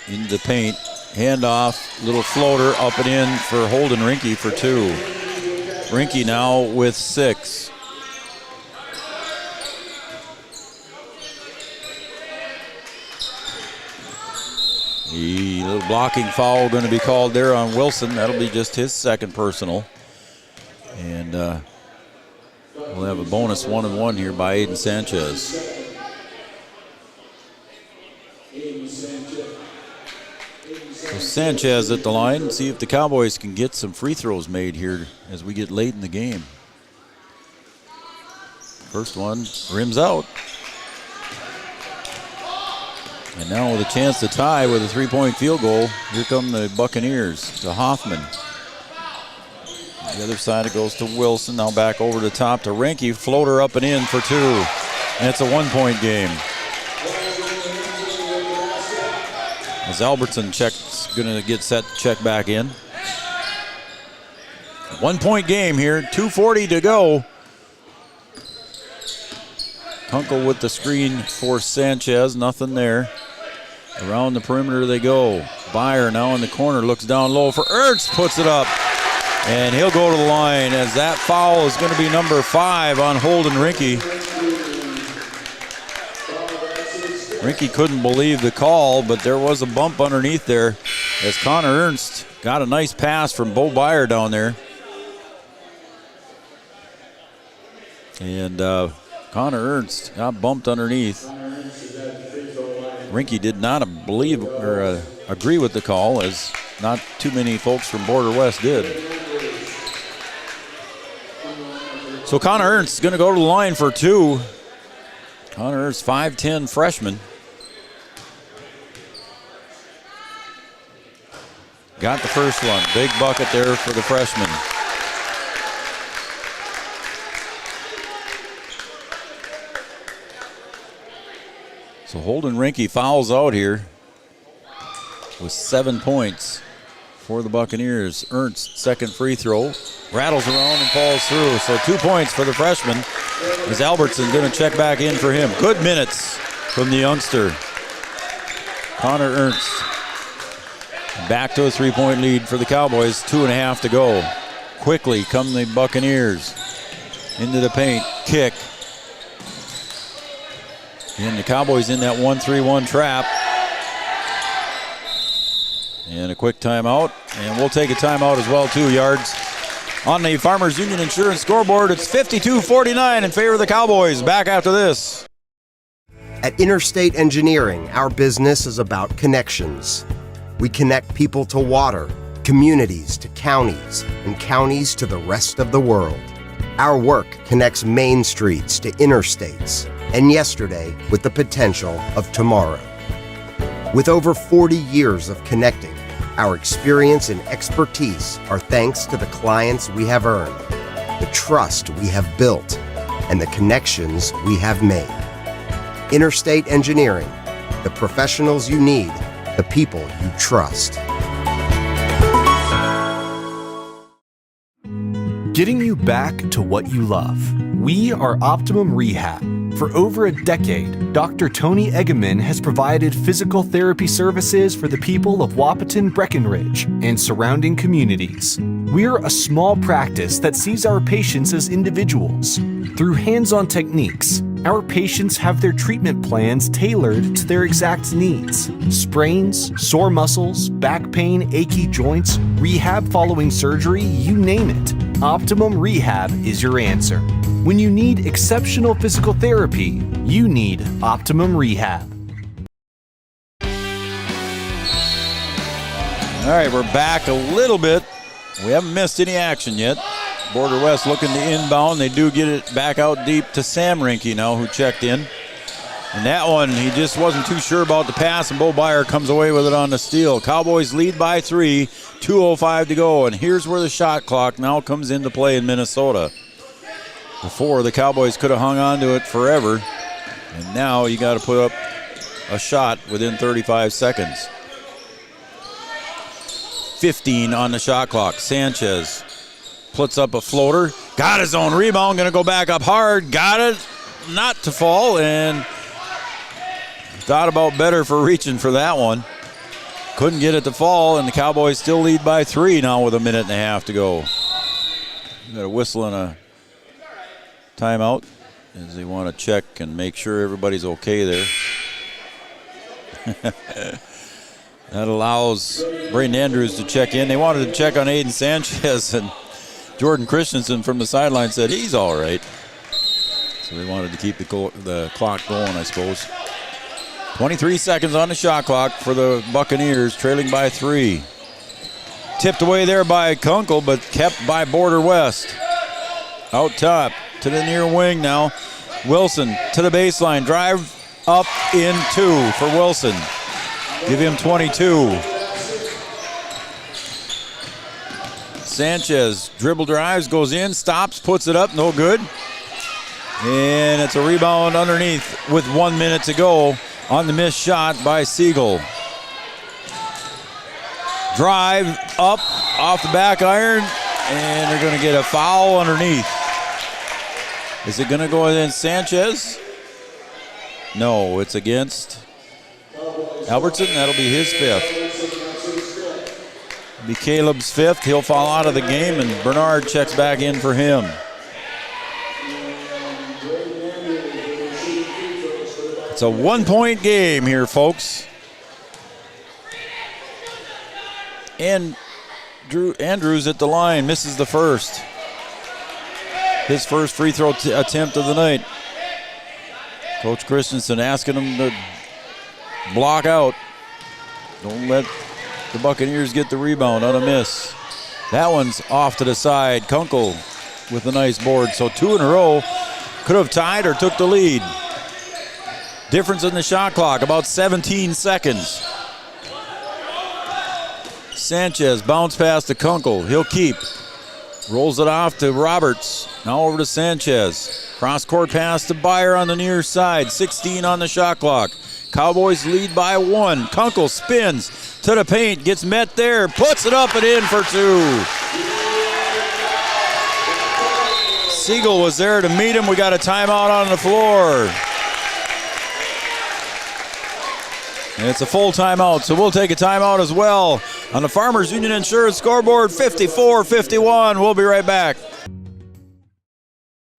Into the paint. Handoff. Little floater up and in for Holden Rinke for 2. Rinke now with 6. The little blocking foul going to be called there on Wilson. That'll be just his second personal. And we'll have a bonus 1-and-1 here by Aiden Sanchez. So Sanchez at the line. See if the Cowboys can get some free throws made here as we get late in the game. First one rims out. And now with a chance to tie with a 3-point field goal, here come the Buccaneers to Hoffman. The other side it goes to Wilson. Now back over the top to Rinke. Floater up and in for 2. And it's a 1-point game. As Albertson going to get set to check back in. 1-point game here. 2:40 to go. Kunkel with the screen for Sanchez. Nothing there. Around the perimeter they go. Byer now in the corner. Looks down low for Ernst. Puts it up. And he'll go to the line as that foul is going to be number 5 on Holden Rinke. Rinke couldn't believe the call, but there was a bump underneath there as Connor Ernst got a nice pass from Bo Byer down there. And Connor Ernst got bumped underneath. Rinke did not believe or agree with the call, as not too many folks from Border West did. So Connor Ernst is going to go to the line for 2. Connor Ernst, 5'10" freshman. Got the first one. Big bucket there for the freshman. So Holden Rinke fouls out here with 7 points for the Buccaneers. Ernst, second free throw, rattles around and falls through. So 2 points for the freshman. Is Albertson going to check back in for him? Good minutes from the youngster, Connor Ernst. Back to a 3-point lead for the Cowboys. 2.5 to go. Quickly come the Buccaneers. Into the paint. Kick. And the Cowboys in that 1-3-1 trap. And a quick timeout. And we'll take a timeout as well, too. Yards on the Farmers Union Insurance scoreboard. It's 52-49 in favor of the Cowboys. Back after this. At Interstate Engineering, our business is about connections. We connect people to water, communities to counties, and counties to the rest of the world. Our work connects main streets to interstates, and yesterday with the potential of tomorrow. With over 40 years of connecting, our experience and expertise are thanks to the clients we have earned, the trust we have built, and the connections we have made. Interstate Engineering, the professionals you need, the people you trust. Getting you back to what you love. We are Optimum Rehab. For over a decade, Dr. Tony Egeman has provided physical therapy services for the people of Wheaton, Breckenridge, and surrounding communities. We're a small practice that sees our patients as individuals. Through hands-on techniques, our patients have their treatment plans tailored to their exact needs. Sprains, sore muscles, back pain, achy joints, rehab following surgery, you name it. Optimum Rehab is your answer. When you need exceptional physical therapy, you need Optimum Rehab. All right, we're back a little bit. We haven't missed any action yet. Border West looking to inbound. They do get it back out deep to Sam Rinke now, who checked in. And that one, he just wasn't too sure about the pass, and Bo Byer comes away with it on the steal. Cowboys lead by 3, 2:05 to go, and here's where the shot clock now comes into play in Minnesota. Before, the Cowboys could have hung on to it forever, and now you got to put up a shot within 35 seconds. 15 on the shot clock. Sanchez puts up a floater, got his own rebound, going to go back up hard, got it, not to fall, and thought about better for reaching for that one. Couldn't get it to fall, and the Cowboys still lead by 3 now with 1.5 minutes to go. Got a whistle and a timeout as they want to check and make sure everybody's okay there. That allows Braden Andrews to check in. They wanted to check on Aiden Sanchez, and Jordan Christensen from the sideline said he's all right. So they wanted to keep the clock going, I suppose. 23 seconds on the shot clock for the Buccaneers, trailing by 3. Tipped away there by Kunkel, but kept by Border West. Out top to the near wing now. Wilson to the baseline. Drive up in 2 for Wilson. Give him 22. Sanchez dribble drives, goes in, stops, puts it up, no good. And it's a rebound underneath with 1 minute to go on the missed shot by Siegel. Drive up off the back iron, and they're going to get a foul underneath. Is it going to go against Sanchez? No, it's against Albertson. That'll be his 5th. It'll be Caleb's 5th. He'll fall out of the game, and Bernard checks back in for him. It's a 1-point game here, folks. And Drew Andrews at the line, misses the first. His first free throw attempt of the night. Coach Christensen asking him to block out. Don't let the Buccaneers get the rebound on a miss. That one's off to the side. Kunkel with a nice board. So 2 in a row. Could have tied or took the lead. Difference in the shot clock, about 17 seconds. Sanchez bounce pass to Kunkel. He'll keep. Rolls it off to Roberts. Now over to Sanchez. Cross-court pass to Byer on the near side. 16 on the shot clock. Cowboys lead by 1. Kunkel spins to the paint. Gets met there. Puts it up and in for 2. Siegel was there to meet him. We got a timeout on the floor. And it's a full timeout, so we'll take a timeout as well on the Farmers Union Insurance scoreboard, 54-51. We'll be right back.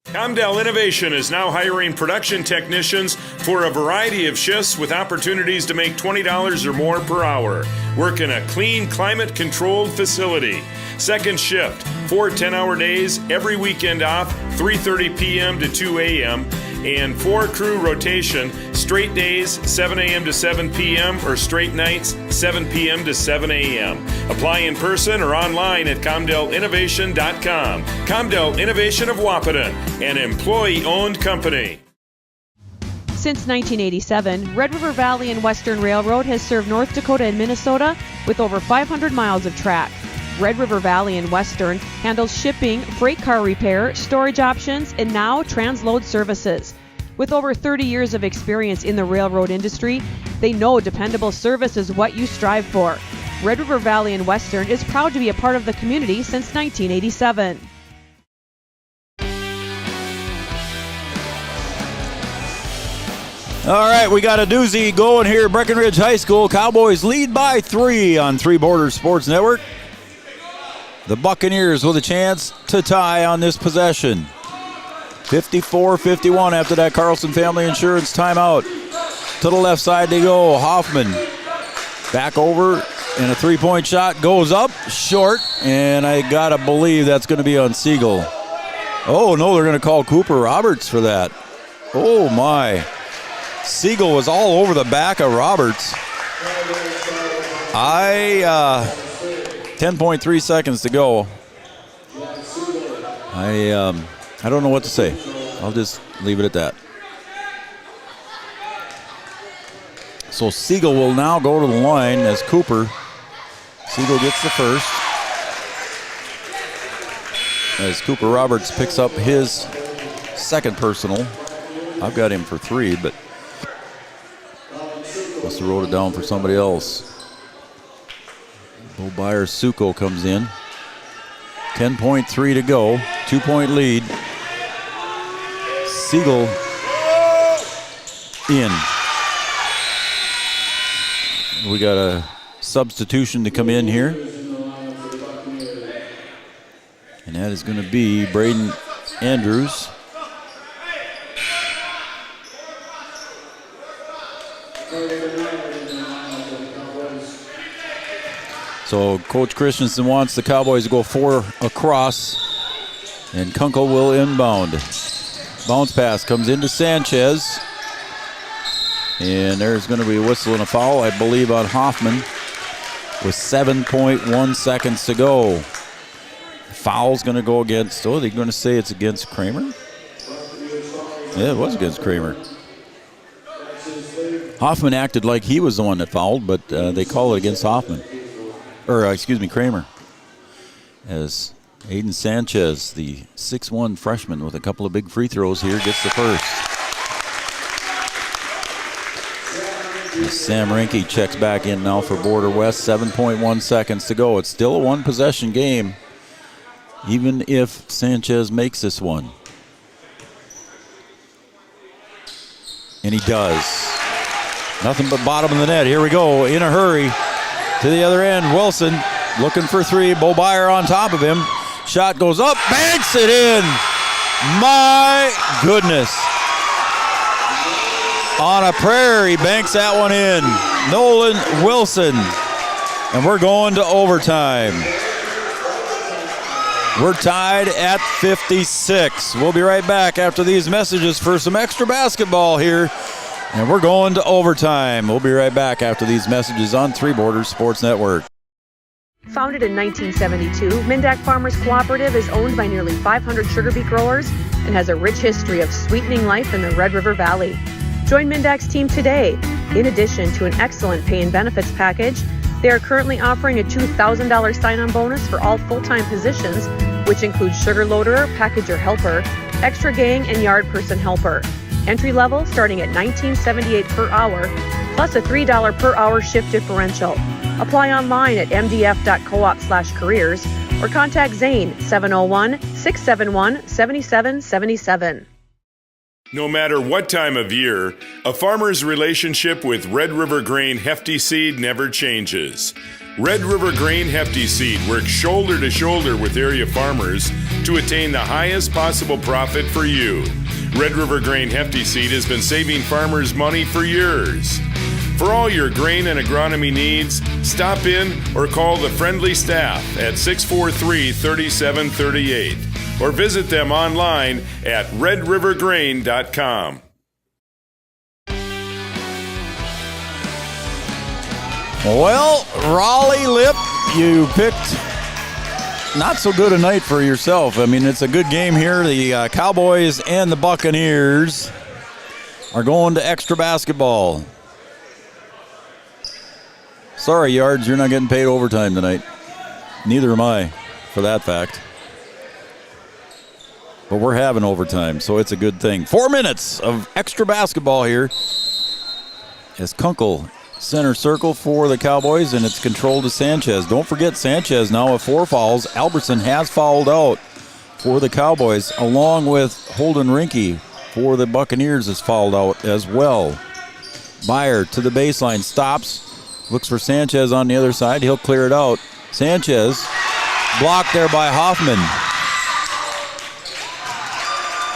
Comdell Innovation is now hiring production technicians for a variety of shifts with opportunities to make $20 or more per hour. Work in a clean, climate-controlled facility. Second shift, 4 10-hour days, every weekend off, 3:30 p.m. to 2 a.m., and 4-crew rotation, straight days, 7 a.m. to 7 p.m., or straight nights, 7 p.m. to 7 a.m. Apply in person or online at ComdellInnovation.com. Comdell Innovation of Wahpeton, an employee-owned company. Since 1987, Red River Valley and Western Railroad has served North Dakota and Minnesota with over 500 miles of track. Red River Valley and Western handles shipping, freight car repair, storage options, and now transload services. With over 30 years of experience in the railroad industry, they know dependable service is what you strive for. Red River Valley and Western is proud to be a part of the community since 1987. All right, we got a doozy going here at Breckenridge High School. Cowboys lead by 3 on Three Borders Sports Network. The Buccaneers with a chance to tie on this possession. 54-51 after that Carlson Family Insurance timeout. To the left side they go. Hoffman back over, and a three-point shot goes up short, and I got to believe that's going to be on Siegel. Oh, no, they're going to call Cooper Roberts for that. Oh, my. Siegel was all over the back of Roberts. 10.3 seconds to go. I don't know what to say. I'll just leave it at that. So Siegel will now go to the line as Cooper. Siegel gets the first. As Cooper Roberts picks up his second personal. I've got him for 3, but must have wrote it down for somebody else. Bobier Suko comes in. 10.3 to go. 2-point lead. Siegel in. We got a substitution to come in here. And that is going to be Braden Andrews. So Coach Christensen wants the Cowboys to go 4 across, and Kunkel will inbound. Bounce pass comes into Sanchez, and there's going to be a whistle and a foul, I believe, on Hoffman with 7.1 seconds to go. Foul's going to go against, oh, they're going to say it's against Kramer? Yeah, it was against Kramer. Hoffman acted like he was the one that fouled, but they call it against Hoffman. Kramer. As Aiden Sanchez, the 6'1 freshman with a couple of big free throws here, gets the first. As Sam Rinke checks back in now for Border West. 7.1 seconds to go. It's still a one-possession game, even if Sanchez makes this one. And he does. Nothing but bottom of the net. Here we go, in a hurry. To the other end, Wilson looking for 3. Bobier on top of him. Shot goes up, banks it in. My goodness. On a prayer, he banks that one in. Nolan Wilson. And we're going to overtime. We're tied at 56. We'll be right back after these messages for some extra basketball here. And we're going to overtime. We'll be right back after these messages on Three Borders Sports Network. Founded in 1972, Mindak Farmers Cooperative is owned by nearly 500 sugar beet growers and has a rich history of sweetening life in the Red River Valley. Join Mindak's team today. In addition to an excellent pay and benefits package, they are currently offering a $2,000 sign-on bonus for all full-time positions, which includes sugar loader, packager helper, extra gang, and yard person helper. Entry level starting at $19.78 per hour, plus a $3 per hour shift differential. Apply online at mdf.coop/careers or contact Zane 701-671-7777. No matter what time of year, a farmer's relationship with Red River Grain Hefty Seed never changes. Red River Grain Hefty Seed works shoulder to shoulder with area farmers to attain the highest possible profit for you. Red River Grain Hefty Seed has been saving farmers money for years. For all your grain and agronomy needs, stop in or call the friendly staff at 643-3738 or visit them online at redrivergrain.com. Well, Raleigh Lip, you picked not so good a night for yourself. I mean, it's a good game here. The Cowboys and the Buccaneers are going to extra basketball. Sorry, Yards, you're not getting paid overtime tonight. Neither am I, for that fact. But we're having overtime, so it's a good thing. 4 minutes of extra basketball here as Kunkel center circle for the Cowboys, and it's controlled to Sanchez. Don't forget Sanchez now with 4 fouls. Albertson has fouled out for the Cowboys, along with Holden Rinke for the Buccaneers is fouled out as well. Byer to the baseline, stops, looks for Sanchez on the other side. He'll clear it out. Sanchez blocked there by Hoffman.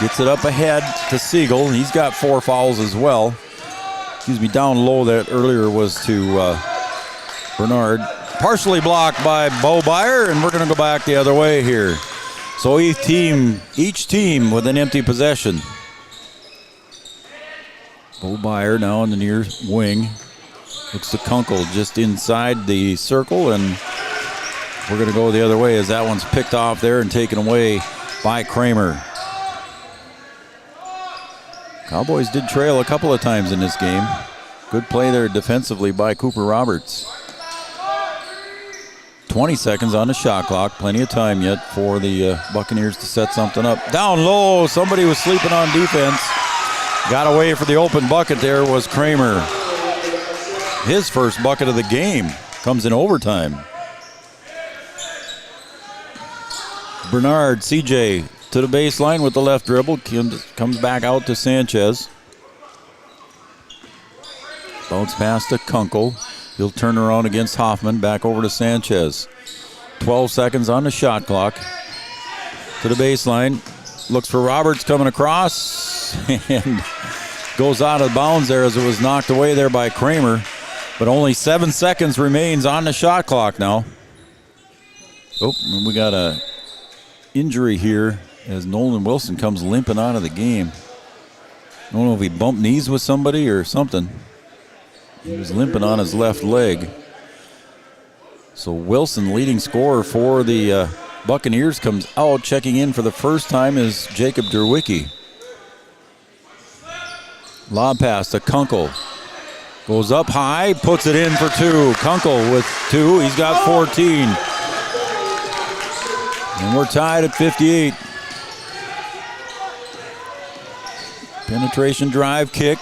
Gets it up ahead to Siegel. He's got 4 fouls as well. Down low that earlier was to Bernard. Partially blocked by Bo Byer, and we're going to go back the other way here. So each team with an empty possession. Bo Byer now in the near wing. Looks to Kunkel just inside the circle, and we're going to go the other way as that one's picked off there and taken away by Kramer. Cowboys did trail a couple of times in this game. Good play there defensively by Cooper Roberts. 20 seconds on the shot clock. Plenty of time yet for the Buccaneers to set something up. Down low, somebody was sleeping on defense. Got away for the open bucket there was Kramer. His first bucket of the game comes in overtime. Bernard, CJ, to the baseline with the left dribble. Comes back out to Sanchez. Bounce pass to Kunkel. He'll turn around against Hoffman. Back over to Sanchez. 12 seconds on the shot clock. To the baseline. Looks for Roberts coming across. And goes out of bounds there as it was knocked away there by Kramer. But only 7 seconds remains on the shot clock now. Oh, and we got a injury here as Nolan Wilson comes limping out of the game. I don't know if he bumped knees with somebody or something. He was limping on his left leg. So Wilson, leading scorer for the Buccaneers, comes out. Checking in for the first time is Jacob Derwicki. Lob pass to Kunkel. Goes up high, puts it in for 2. Kunkel with 2. He's got 14. And we're tied at 58. Penetration drive, kick.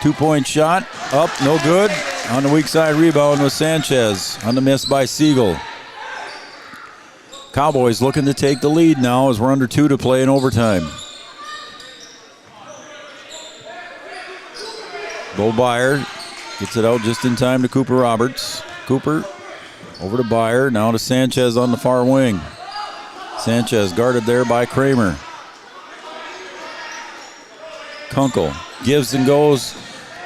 2-point shot, up, no good. On the weak side rebound was Sanchez. On the miss by Siegel. Cowboys looking to take the lead now as we're under 2 to play in overtime. Bo Byer gets it out just in time to Cooper Roberts. Cooper over to Byer, now to Sanchez on the far wing. Sanchez guarded there by Kramer. Kunkel gives and goes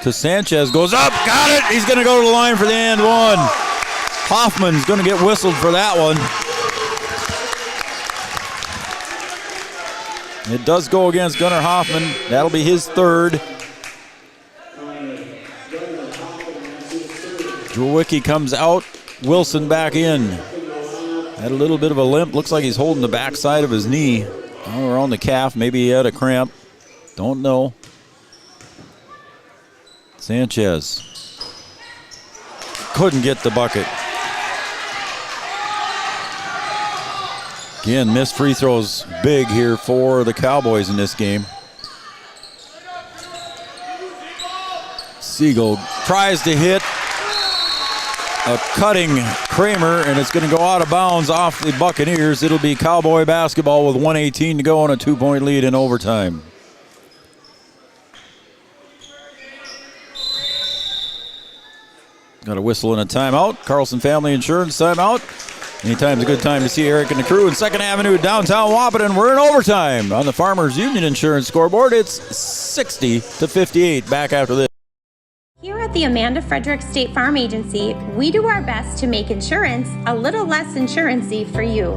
to Sanchez, goes up, got it. He's going to go to the line for the and one. Hoffman's going to get whistled for that one. It does go against Gunnar Hoffman. That'll be his 3rd. Drewicki comes out. Wilson back in. Had a little bit of a limp. Looks like he's holding the backside of his knee. Around the calf. Maybe he had a cramp. Don't know. Sanchez couldn't get the bucket. Again, missed free throws big here for the Cowboys in this game. Siegel tries to hit a cutting Kramer, and it's going to go out of bounds off the Buccaneers. It'll be Cowboy basketball with 1:18 to go and a 2-point lead in overtime. Got a whistle and a timeout. Carlson Family Insurance timeout. Anytime's a good time to see Eric and the crew in 2nd Avenue, downtown Wahpeton. We're in overtime on the Farmers Union Insurance scoreboard. It's 60-58. Back after this. Here at the Amanda Frederick State Farm Agency, we do our best to make insurance a little less insurancy for you.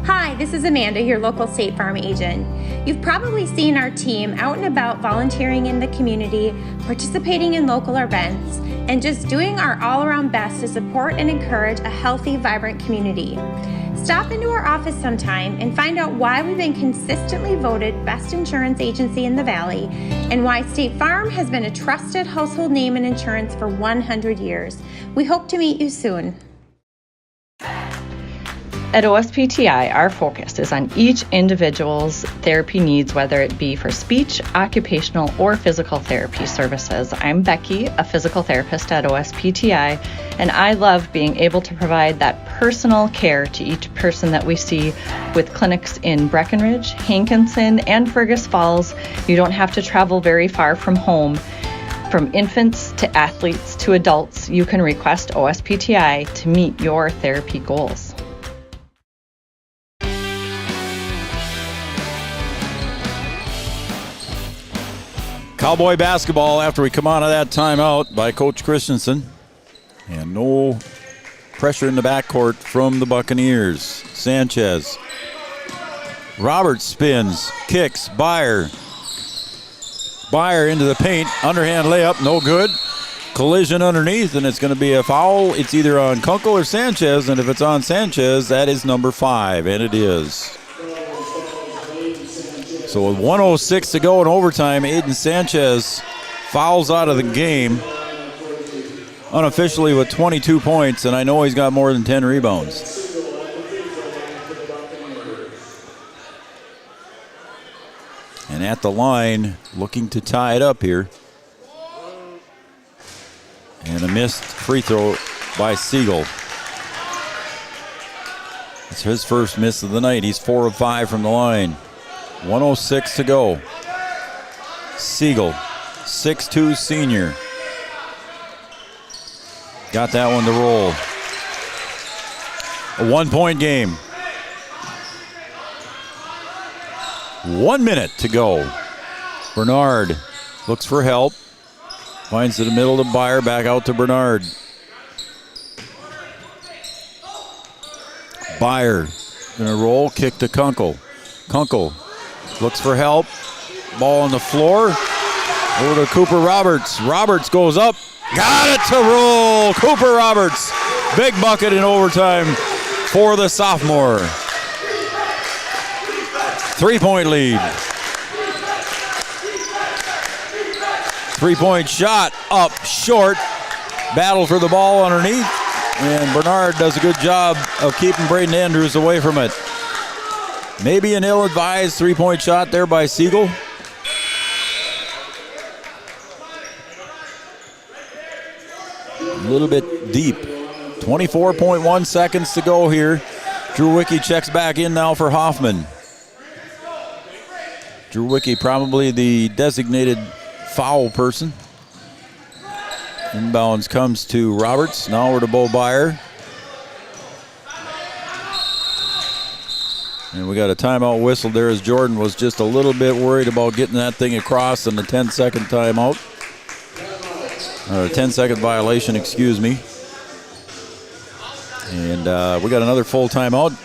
Hi, this is Amanda, your local State Farm agent. You've probably seen our team out and about volunteering in the community, participating in local events, and just doing our all-around best to support and encourage a healthy, vibrant community. Stop into our office sometime and find out why we've been consistently voted best insurance agency in the Valley and why State Farm has been a trusted household name in insurance for 100 years. We hope to meet you soon. At OSPTI, our focus is on each individual's therapy needs, whether it be for speech, occupational, or physical therapy services. I'm Becky, a physical therapist at OSPTI, and I love being able to provide that personal care to each person that we see with clinics in Breckenridge, Hankinson, and Fergus Falls. You don't have to travel very far from home. From infants to athletes to adults, you can request OSPTI to meet your therapy goals. Cowboy basketball after we come out of that timeout by Coach Christensen. And no pressure in the backcourt from the Buccaneers. Sanchez. Roberts spins, kicks, Byer. Byer into the paint, underhand layup, no good. Collision underneath, and it's going to be a foul. It's either on Kunkel or Sanchez, and if it's on Sanchez, that is number 5, and it is. So with 1:06 to go in overtime, Aiden Sanchez fouls out of the game unofficially with 22 points, and I know he's got more than 10 rebounds. And at the line, looking to tie it up here. And a missed free throw by Siegel. It's his first miss of the night. He's 4 of 5 from the line. 1:06 to go. Siegel, 6'2" senior. Got that one to roll. A 1-point game. 1 minute to go. Bernard looks for help. Finds it in the middle to Byer, back out to Bernard. Byer gonna roll, kick to Kunkel. Kunkel looks for help. Ball on the floor. Over to Cooper Roberts. Roberts goes up. Got it to roll. Cooper Roberts. Big bucket in overtime for the sophomore. 3-point lead. 3-point shot up short. Battle for the ball underneath. And Bernard does a good job of keeping Braden Andrews away from it. Maybe an ill-advised 3-point shot there by Siegel. A little bit deep. 24.1 seconds to go here. Drew Wicke checks back in now for Hoffman. Drew Wicke probably the designated foul person. Inbounds comes to Roberts. Now we're to Bo Byer. And we got a timeout whistle there as Jordan was just a little bit worried about getting that thing across in the 10-second timeout. Or a 10-second violation, excuse me. And we got another full timeout.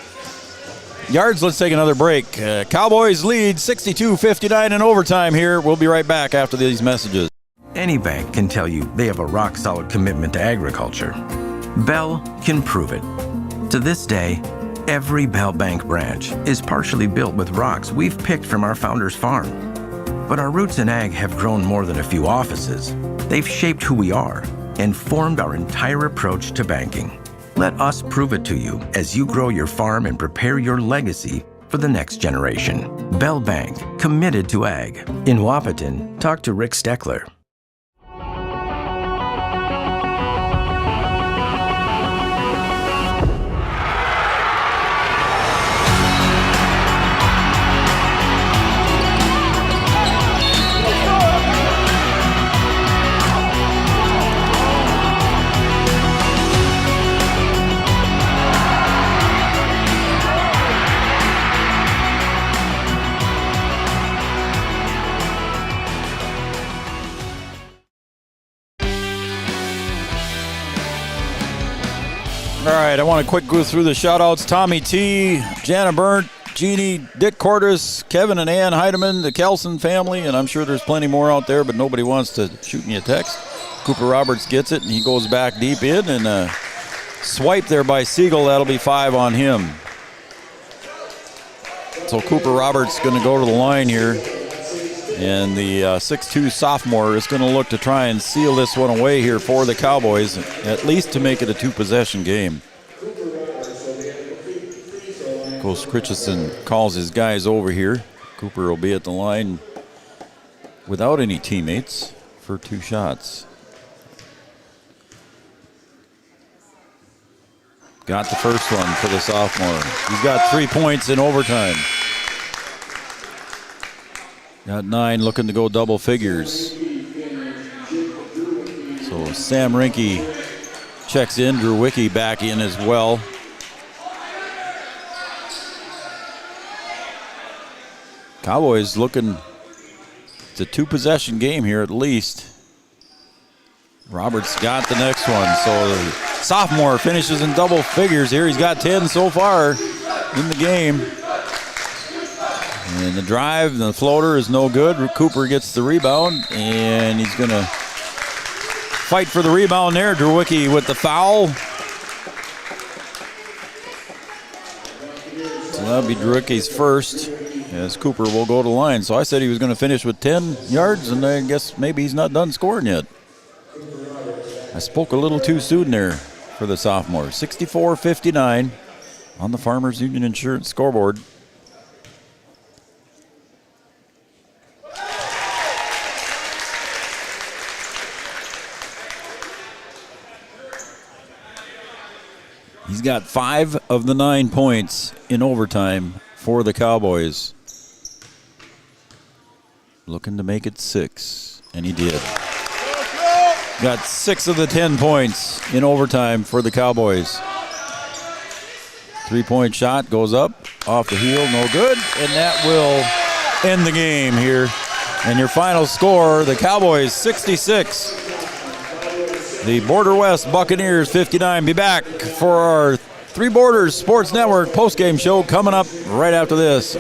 Yards, let's take another break. Cowboys lead 62-59 in overtime here. We'll be right back after these messages. Any bank can tell you they have a rock-solid commitment to agriculture. Bell can prove it. To this day, every Bell Bank branch is partially built with rocks we've picked from our founder's farm. But our roots in ag have grown more than a few offices. They've shaped who we are and formed our entire approach to banking. Let us prove it to you as you grow your farm and prepare your legacy for the next generation. Bell Bank, committed to ag. In Wahpeton, talk to Rick Steckler. All right, I want to quick go through the shout-outs. Tommy T, Jana Burnt, Jeannie, Dick Cordes, Kevin and Ann Heidemann, the Kelson family, and I'm sure there's plenty more out there, but nobody wants to shoot me a text. Cooper Roberts gets it, and he goes back deep in, and swipe there by Siegel. That'll be 5 on him. So Cooper Roberts going to go to the line here, and the 6'2 sophomore is going to look to try and seal this one away here for the Cowboys, at least to make it a 2-possession game. Coach Christensen calls his guys over here. Cooper will be at the line without any teammates for 2 shots. Got the first one for the sophomore. He's got 3 points in overtime. Got 9, looking to go double figures. So Sam Rinke checks in. Drew Wicke back in as well. Cowboys looking, it's a 2-possession game here at least. Roberts got the next one. So the sophomore finishes in double figures here. He's got 10 so far in the game. And the drive, the floater is no good. Cooper gets the rebound, and he's going to fight for the rebound there. Drew Wicke with the foul. So that'll be Drew Wicke's first, as Cooper will go to the line. So I said he was going to finish with 10 yards, and I guess maybe he's not done scoring yet. I spoke a little too soon there for the sophomore. 64-59 on the Farmers Union Insurance scoreboard. He's got 5 of the 9 points in overtime for the Cowboys. Looking to make it 6, and he did. Got 6 of the 10 points in overtime for the Cowboys. 3-point shot goes up, off the heel, no good, and that will end the game here. And your final score, the Cowboys 66. The Border West Buccaneers 59. Be back for our Three Borders Sports Network postgame show coming up right after this.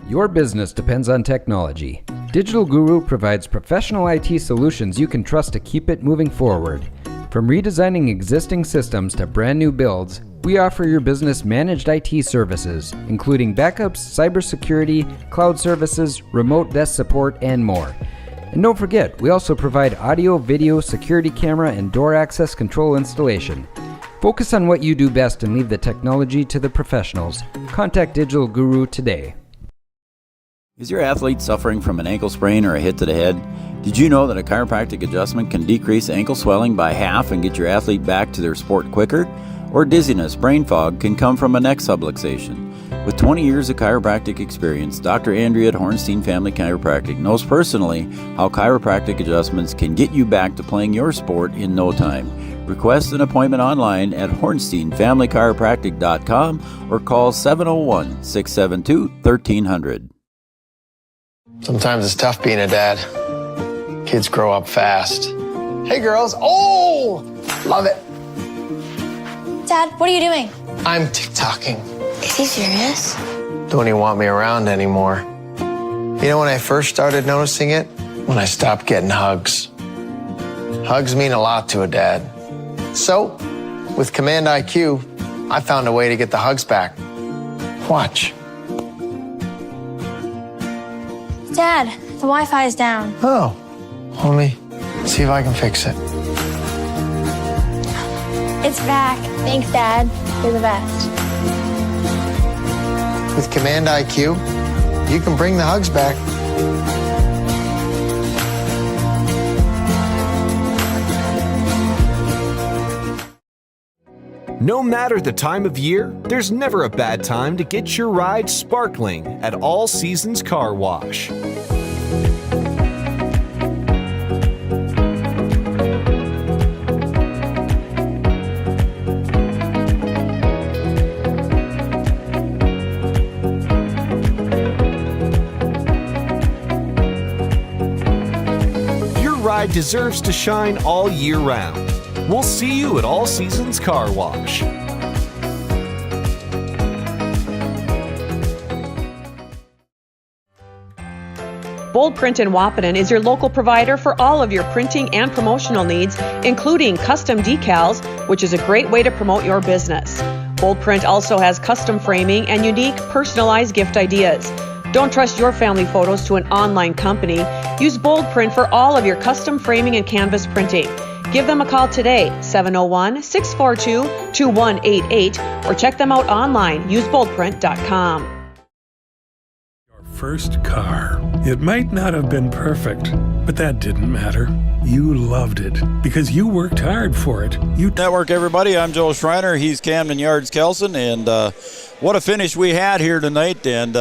Your business depends on technology. Digital Guru provides professional IT solutions you can trust to keep it moving forward. From redesigning existing systems to brand new builds, we offer your business managed IT services, including backups, cybersecurity, cloud services, remote desk support, and more. And don't forget, we also provide audio, video, security camera, and door access control installation. Focus on what you do best and leave the technology to the professionals. Contact Digital Guru today. Is your athlete suffering from an ankle sprain or a hit to the head? Did you know that a chiropractic adjustment can decrease ankle swelling by half and get your athlete back to their sport quicker? Or dizziness, brain fog can come from a neck subluxation. With 20 years of chiropractic experience, Dr. Andrea at Hornstein Family Chiropractic knows personally how chiropractic adjustments can get you back to playing your sport in no time. Request an appointment online at hornsteinfamilychiropractic.com or call 701-672-1300. Sometimes it's tough being a dad. Kids grow up fast. Hey, girls. Oh, love it. Dad, what are you doing? I'm TikToking. Is he serious? Don't even want me around anymore. You know when I first started noticing it? When I stopped getting hugs. Hugs mean a lot to a dad. So, with Command IQ, I found a way to get the hugs back. Watch. Dad, the Wi-Fi is down. Oh, let me see if I can fix it. It's back. Thanks, Dad. You're the best. With Command IQ, you can bring the hugs back. No matter the time of year, there's never a bad time to get your ride sparkling at All Seasons Car Wash. Your ride deserves to shine all year round. We'll see you at All Seasons Car Wash. Bold Print in Wahpeton is your local provider for all of your printing and promotional needs, including custom decals, which is a great way to promote your business. Bold Print also has custom framing and unique personalized gift ideas. Don't trust your family photos to an online company. Use Bold Print for all of your custom framing and canvas printing. Give them a call today, 701-642-2188, or check them out online, useboldprint.com. First car. It might not have been perfect, but that didn't matter. You loved it because you worked hard for it. Network, everybody. I'm Joe Schreiner. He's Camden Yards Kelson, and what a finish we had here tonight. And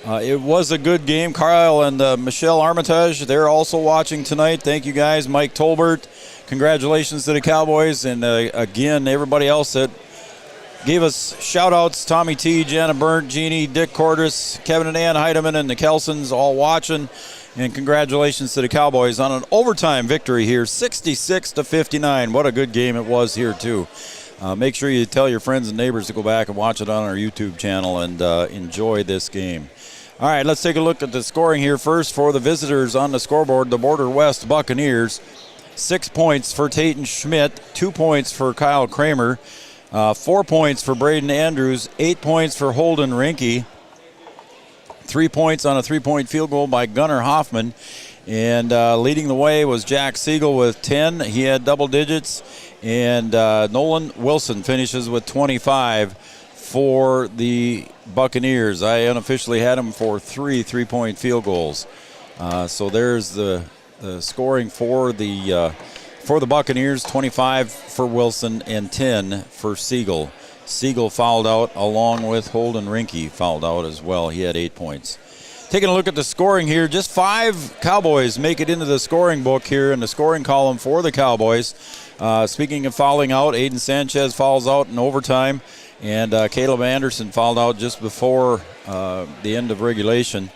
it was a good game. Carl and Michelle Armitage, they're also watching tonight. Thank you guys. Mike Tolbert, congratulations to the Cowboys, and again, everybody else that gave us shout-outs, Tommy T, Jana Burnt, Jeannie, Dick Cordis, Kevin and Ann Heidemann, and the Kelsons all watching. And congratulations to the Cowboys on an overtime victory here, 66-59. What a good game it was here, too. Make sure you tell your friends and neighbors to go back and watch it on our YouTube channel and enjoy this game. All right, let's take a look at the scoring here first for the visitors on the scoreboard. The Border West Buccaneers, 6 points for Tayton Schmidt, 2 points for Kyle Kramer, 4 points for Braden Andrews, 8 points for Holden Rinke, 3 points on a three-point field goal by Gunnar Hoffman. And leading the way was Jack Siegel with 10. He had double digits. And Nolan Wilson finishes with 25 for the Buccaneers. I unofficially had him for 3 three-point field goals. So there's the scoring for the Buccaneers, 25 for Wilson and 10 for Siegel. Siegel fouled out along with Holden Rinke fouled out as well. He had 8 points. Taking a look at the scoring here, just 5 Cowboys make it into the scoring book here in the scoring column for the Cowboys. Speaking of fouling out, Aiden Sanchez fouls out in overtime, and Caleb Anderson fouled out just before the end of regulation.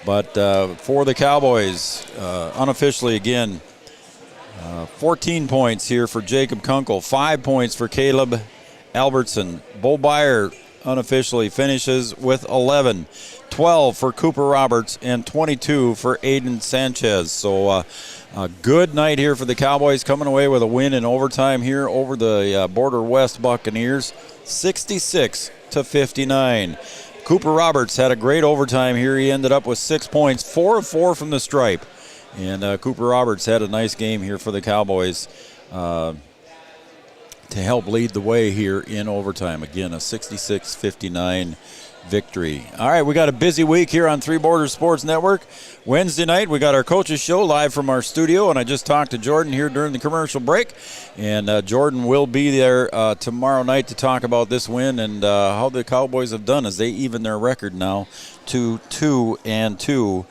But for the Cowboys, unofficially again, 14 points here for Jacob Kunkel, 5 points for Caleb Albertson. Bo Byer unofficially finishes with 11, 12 for Cooper Roberts, and 22 for Aiden Sanchez. So a good night here for the Cowboys, coming away with a win in overtime here over the Border West Buccaneers, 66-59. Cooper Roberts had a great overtime here. He ended up with 6 points, 4 of 4 from the stripe. And Cooper Roberts had a nice game here for the Cowboys to help lead the way here in overtime. Again, a 66-59 victory. All right, we got a busy week here on Three Borders Sports Network. Wednesday night, we got our coaches show live from our studio, and I just talked to Jordan here during the commercial break. And Jordan will be there tomorrow night to talk about this win and how the Cowboys have done as they even their record now to 2-2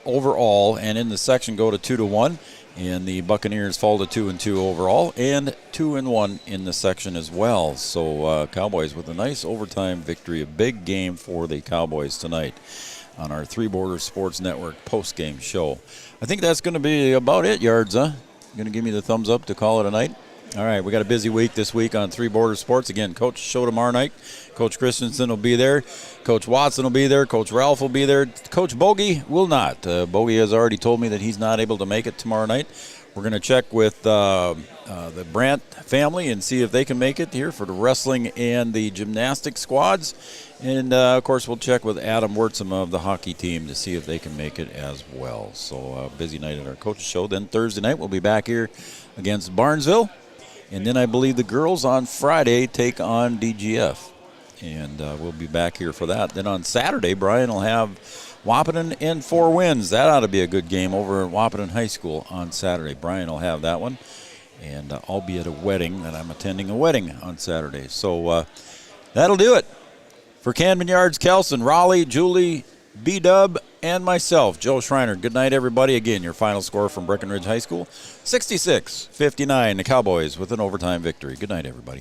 overall, and in the section go to 2-1. And the Buccaneers fall to 2-2 overall and 2-1 in the section as well. So Cowboys with a nice overtime victory, a big game for the Cowboys tonight on our Three Borders Sports Network post-game show. I think that's going to be about it, Yards, huh? Going to give me the thumbs up to call it a night? All right, we got a busy week this week on Three Borders Sports. Again, Coach show tomorrow night. Coach Christensen will be there. Coach Watson will be there. Coach Ralph will be there. Coach Bogey will not. Bogey has already told me that he's not able to make it tomorrow night. We're going to check with the Brandt family and see if they can make it here for the wrestling and the gymnastics squads. And, of course, we'll check with Adam Wurtzum of the hockey team to see if they can make it as well. So, busy night at our coaches show. Then Thursday night we'll be back here against Barnesville. And then I believe the girls on Friday take on DGF. And we'll be back here for that. Then on Saturday, Brian will have Wahpeton and Four Winds. That ought to be a good game over at Wahpeton High School on Saturday. Brian will have that one. And I'll be at a wedding, and I'm attending a wedding on Saturday. So that'll do it. For Camden Yards, Kelson, Raleigh, Julie, B-Dub, and myself, Joe Schreiner. Good night, everybody. Again, your final score from Breckenridge High School, 66-59. The Cowboys with an overtime victory. Good night, everybody.